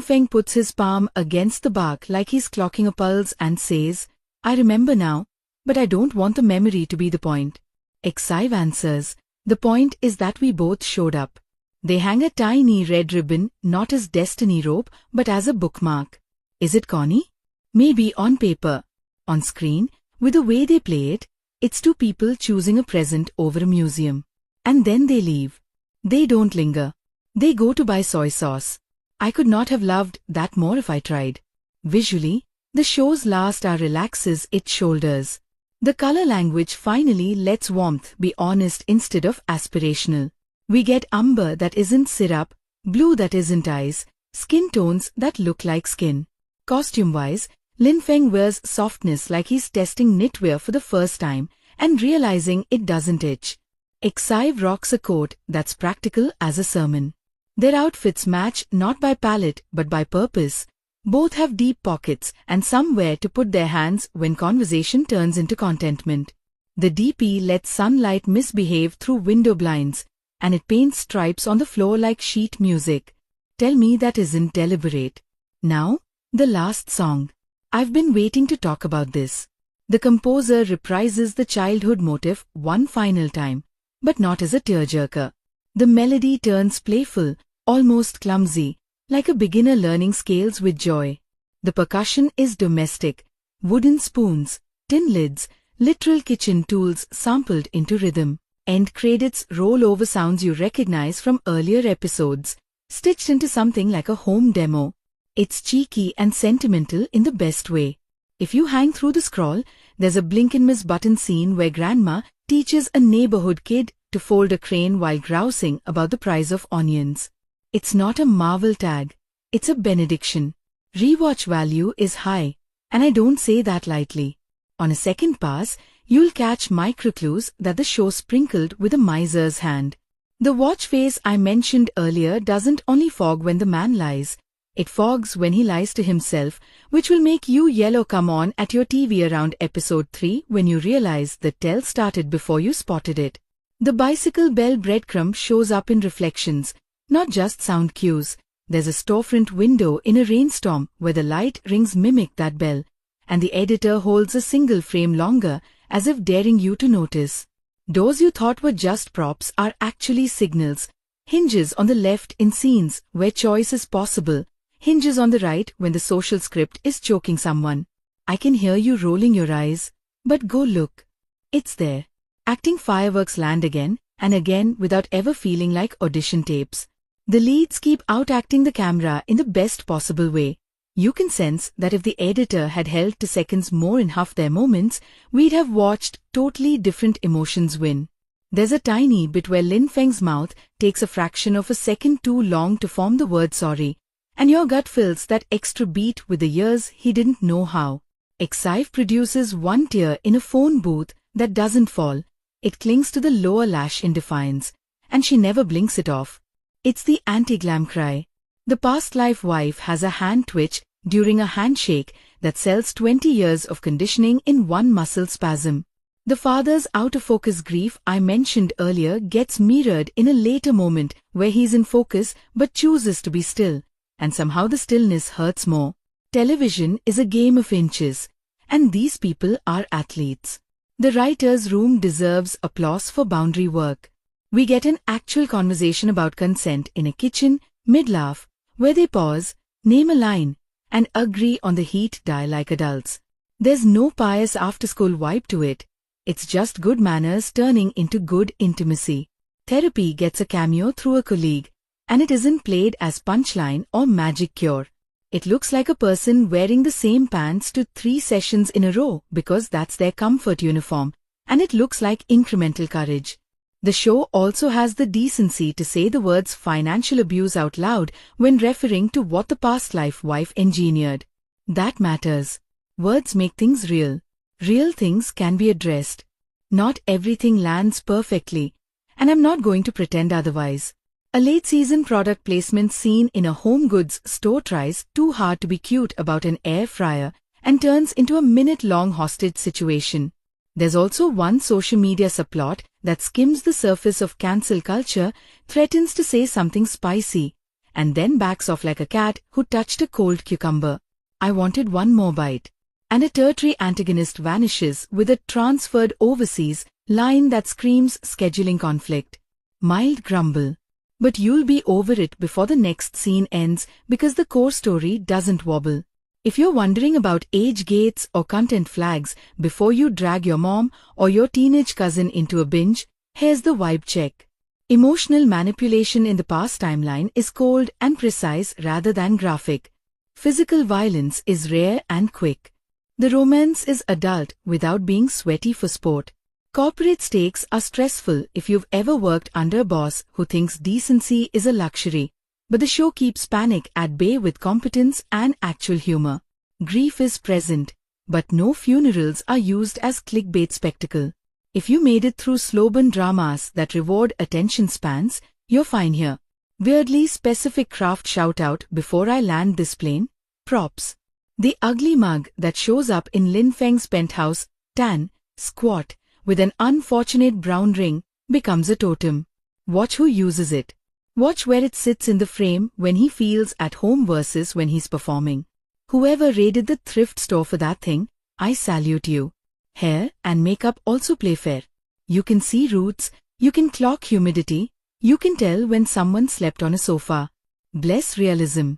Feng puts his palm against the bark like he's clocking a pulse and says, I remember now, but I don't want the memory to be the point. Exive answers, the point is that we both showed up. They hang a tiny red ribbon, not as destiny rope, but as a bookmark. Is it corny? Maybe on paper. On screen, with the way they play it, it's two people choosing a present over a museum. And then they leave. They don't linger. They go to buy soy sauce. I could not have loved that more if I tried. Visually, the show's last hour relaxes its shoulders. The color language finally lets warmth be honest instead of aspirational. We get umber that isn't syrup, blue that isn't ice, skin tones that look like skin. Costume-wise, Feng wears softness like he's testing knitwear for the first time and realizing it doesn't itch. Exive rocks a coat that's practical as a sermon. Their outfits match not by palette but by purpose. Both have deep pockets and somewhere to put their hands when conversation turns into contentment. The DP lets sunlight misbehave through window blinds, and it paints stripes on the floor like sheet music. Tell me that isn't deliberate. Now, the last song. I've been waiting to talk about this. The composer reprises the childhood motif one final time, but not as a tearjerker. The melody turns playful, almost clumsy, like a beginner learning scales with joy. The percussion is domestic, wooden spoons, tin lids, literal kitchen tools sampled into rhythm. End credits roll over sounds you recognize from earlier episodes, stitched into something like a home demo. It's cheeky and sentimental in the best way. If you hang through the scroll, there's a blink-and-miss button scene where grandma teaches a neighborhood kid to fold a crane while grousing about the price of onions. It's not a Marvel tag, it's a benediction. Rewatch value is high, and I don't say that lightly. On a second pass, you'll catch microclues that the show sprinkled with a miser's hand. The watch face I mentioned earlier doesn't only fog when the man lies, it fogs when he lies to himself, which will make you yellow come on at your TV around episode 3 when you realize the tell started before you spotted it. The bicycle bell breadcrumb shows up in reflections, not just sound cues. There's a storefront window in a rainstorm where the light rings mimic that bell, and the editor holds a single frame longer as if daring you to notice. Doors you thought were just props are actually signals. Hinges on the left in scenes where choice is possible. Hinges on the right when the social script is choking someone. I can hear you rolling your eyes, but go look. It's there. Acting fireworks land again and again without ever feeling like audition tapes. The leads keep outacting the camera in the best possible way. You can sense that if the editor had held 2 seconds more in half their moments, we'd have watched totally different emotions win. There's a tiny bit where Feng's mouth takes a fraction of a second too long to form the word sorry, and your gut fills that extra beat with the years he didn't know how. Exive produces one tear in a phone booth that doesn't fall. It clings to the lower lash in defiance, and she never blinks it off. It's the anti-glam cry. The past life wife has a hand twitch during a handshake that sells 20 years of conditioning in one muscle spasm. The father's out-of-focus grief I mentioned earlier gets mirrored in a later moment where he's in focus but chooses to be still, and somehow the stillness hurts more. Television is a game of inches, and these people are athletes. The writer's room deserves applause for boundary work. We get an actual conversation about consent in a kitchen, mid-laugh, where they pause, name a line, and agree on the heat dial like adults. There's no pious after-school vibe to it. It's just good manners turning into good intimacy. Therapy gets a cameo through a colleague, and it isn't played as punchline or magic cure. It looks like a person wearing the same pants to 3 sessions in a row because that's their comfort uniform, and it looks like incremental courage. The show also has the decency to say the words financial abuse out loud when referring to what the past life wife engineered. That matters. Words make things real. Real things can be addressed. Not everything lands perfectly, and I'm not going to pretend otherwise. A late-season product placement scene in a home goods store tries too hard to be cute about an air fryer and turns into a minute-long hostage situation. There's also one social media subplot that skims the surface of cancel culture, threatens to say something spicy, and then backs off like a cat who touched a cold cucumber. I wanted one more bite. And a tertiary antagonist vanishes with a transferred overseas line that screams scheduling conflict. Mild grumble. But you'll be over it before the next scene ends because the core story doesn't wobble. If you're wondering about age gates or content flags before you drag your mom or your teenage cousin into a binge, here's the vibe check. Emotional manipulation in the past timeline is cold and precise rather than graphic. Physical violence is rare and quick. The romance is adult without being sweaty for sport. Corporate stakes are stressful if you've ever worked under a boss who thinks decency is a luxury, but the show keeps panic at bay with competence and actual humor. Grief is present, but no funerals are used as clickbait spectacle. If you made it through slow-burn dramas that reward attention spans, you're fine here. Weirdly specific craft shout-out before I land this plane. Props. The ugly mug that shows up in Lin Feng's penthouse, tan, squat, with an unfortunate brown ring, becomes a totem. Watch who uses it. Watch where it sits in the frame when he feels at home versus when he's performing. Whoever raided the thrift store for that thing, I salute you. Hair and makeup also play fair. You can see roots, you can clock humidity, you can tell when someone slept on a sofa. Bless realism.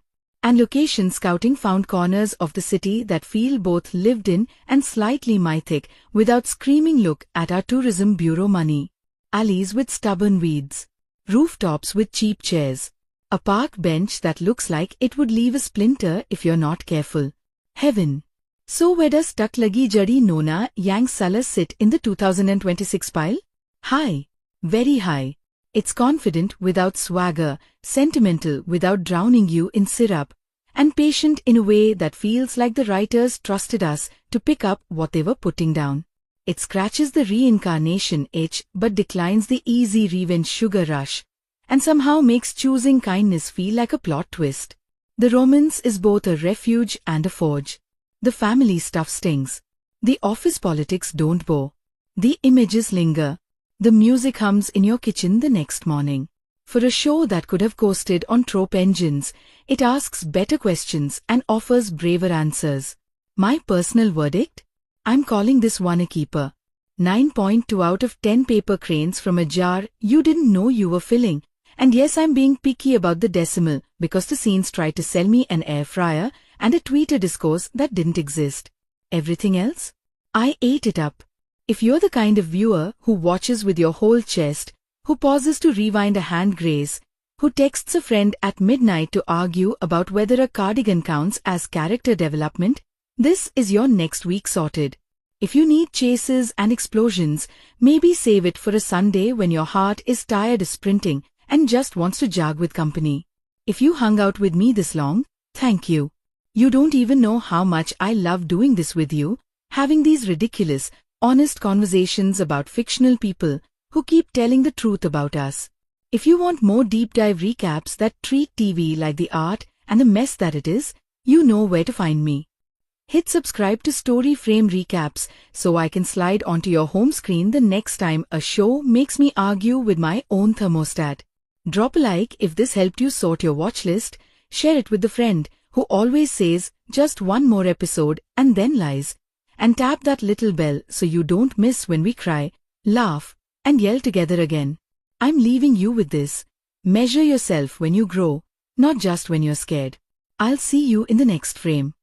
And location scouting found corners of the city that feel both lived in and slightly mythic without screaming look at our tourism bureau money. Alleys with stubborn weeds. Rooftops with cheap chairs. A park bench that looks like it would leave a splinter if you're not careful. Heaven. So where does Stuck Lagi Jadi Nona Yang Salah sit in the 2026 pile? High. Very high. It's confident without swagger, sentimental without drowning you in syrup, and patient in a way that feels like the writers trusted us to pick up what they were putting down. It scratches the reincarnation itch but declines the easy revenge sugar rush, and somehow makes choosing kindness feel like a plot twist. The romance is both a refuge and a forge. The family stuff stings. The office politics don't bore. The images linger. The music hums in your kitchen the next morning. For a show that could have coasted on trope engines, it asks better questions and offers braver answers. My personal verdict? I'm calling this one a keeper. 9.2 out of 10 paper cranes from a jar you didn't know you were filling. And yes, I'm being picky about the decimal because the scenes tried to sell me an air fryer and a Twitter discourse that didn't exist. Everything else? I ate it up. If you're the kind of viewer who watches with your whole chest, who pauses to rewind a hand grace, who texts a friend at midnight to argue about whether a cardigan counts as character development, this is your next week sorted. If you need chases and explosions, maybe save it for a Sunday when your heart is tired of sprinting and just wants to jog with company. If you hung out with me this long, thank you. You don't even know how much I love doing this with you, having these ridiculous, honest conversations about fictional people who keep telling the truth about us. If you want more deep dive recaps that treat TV like the art and the mess that it is, you know where to find me. Hit subscribe to Story Frame Recaps so I can slide onto your home screen the next time a show makes me argue with my own thermostat. Drop a like if this helped you sort your watch list, share it with the friend who always says just one more episode and then lies, and tap that little bell so you don't miss when we cry, laugh, and yell together again. I'm leaving you with this. Measure yourself when you grow, not just when you're scared. I'll see you in the next frame.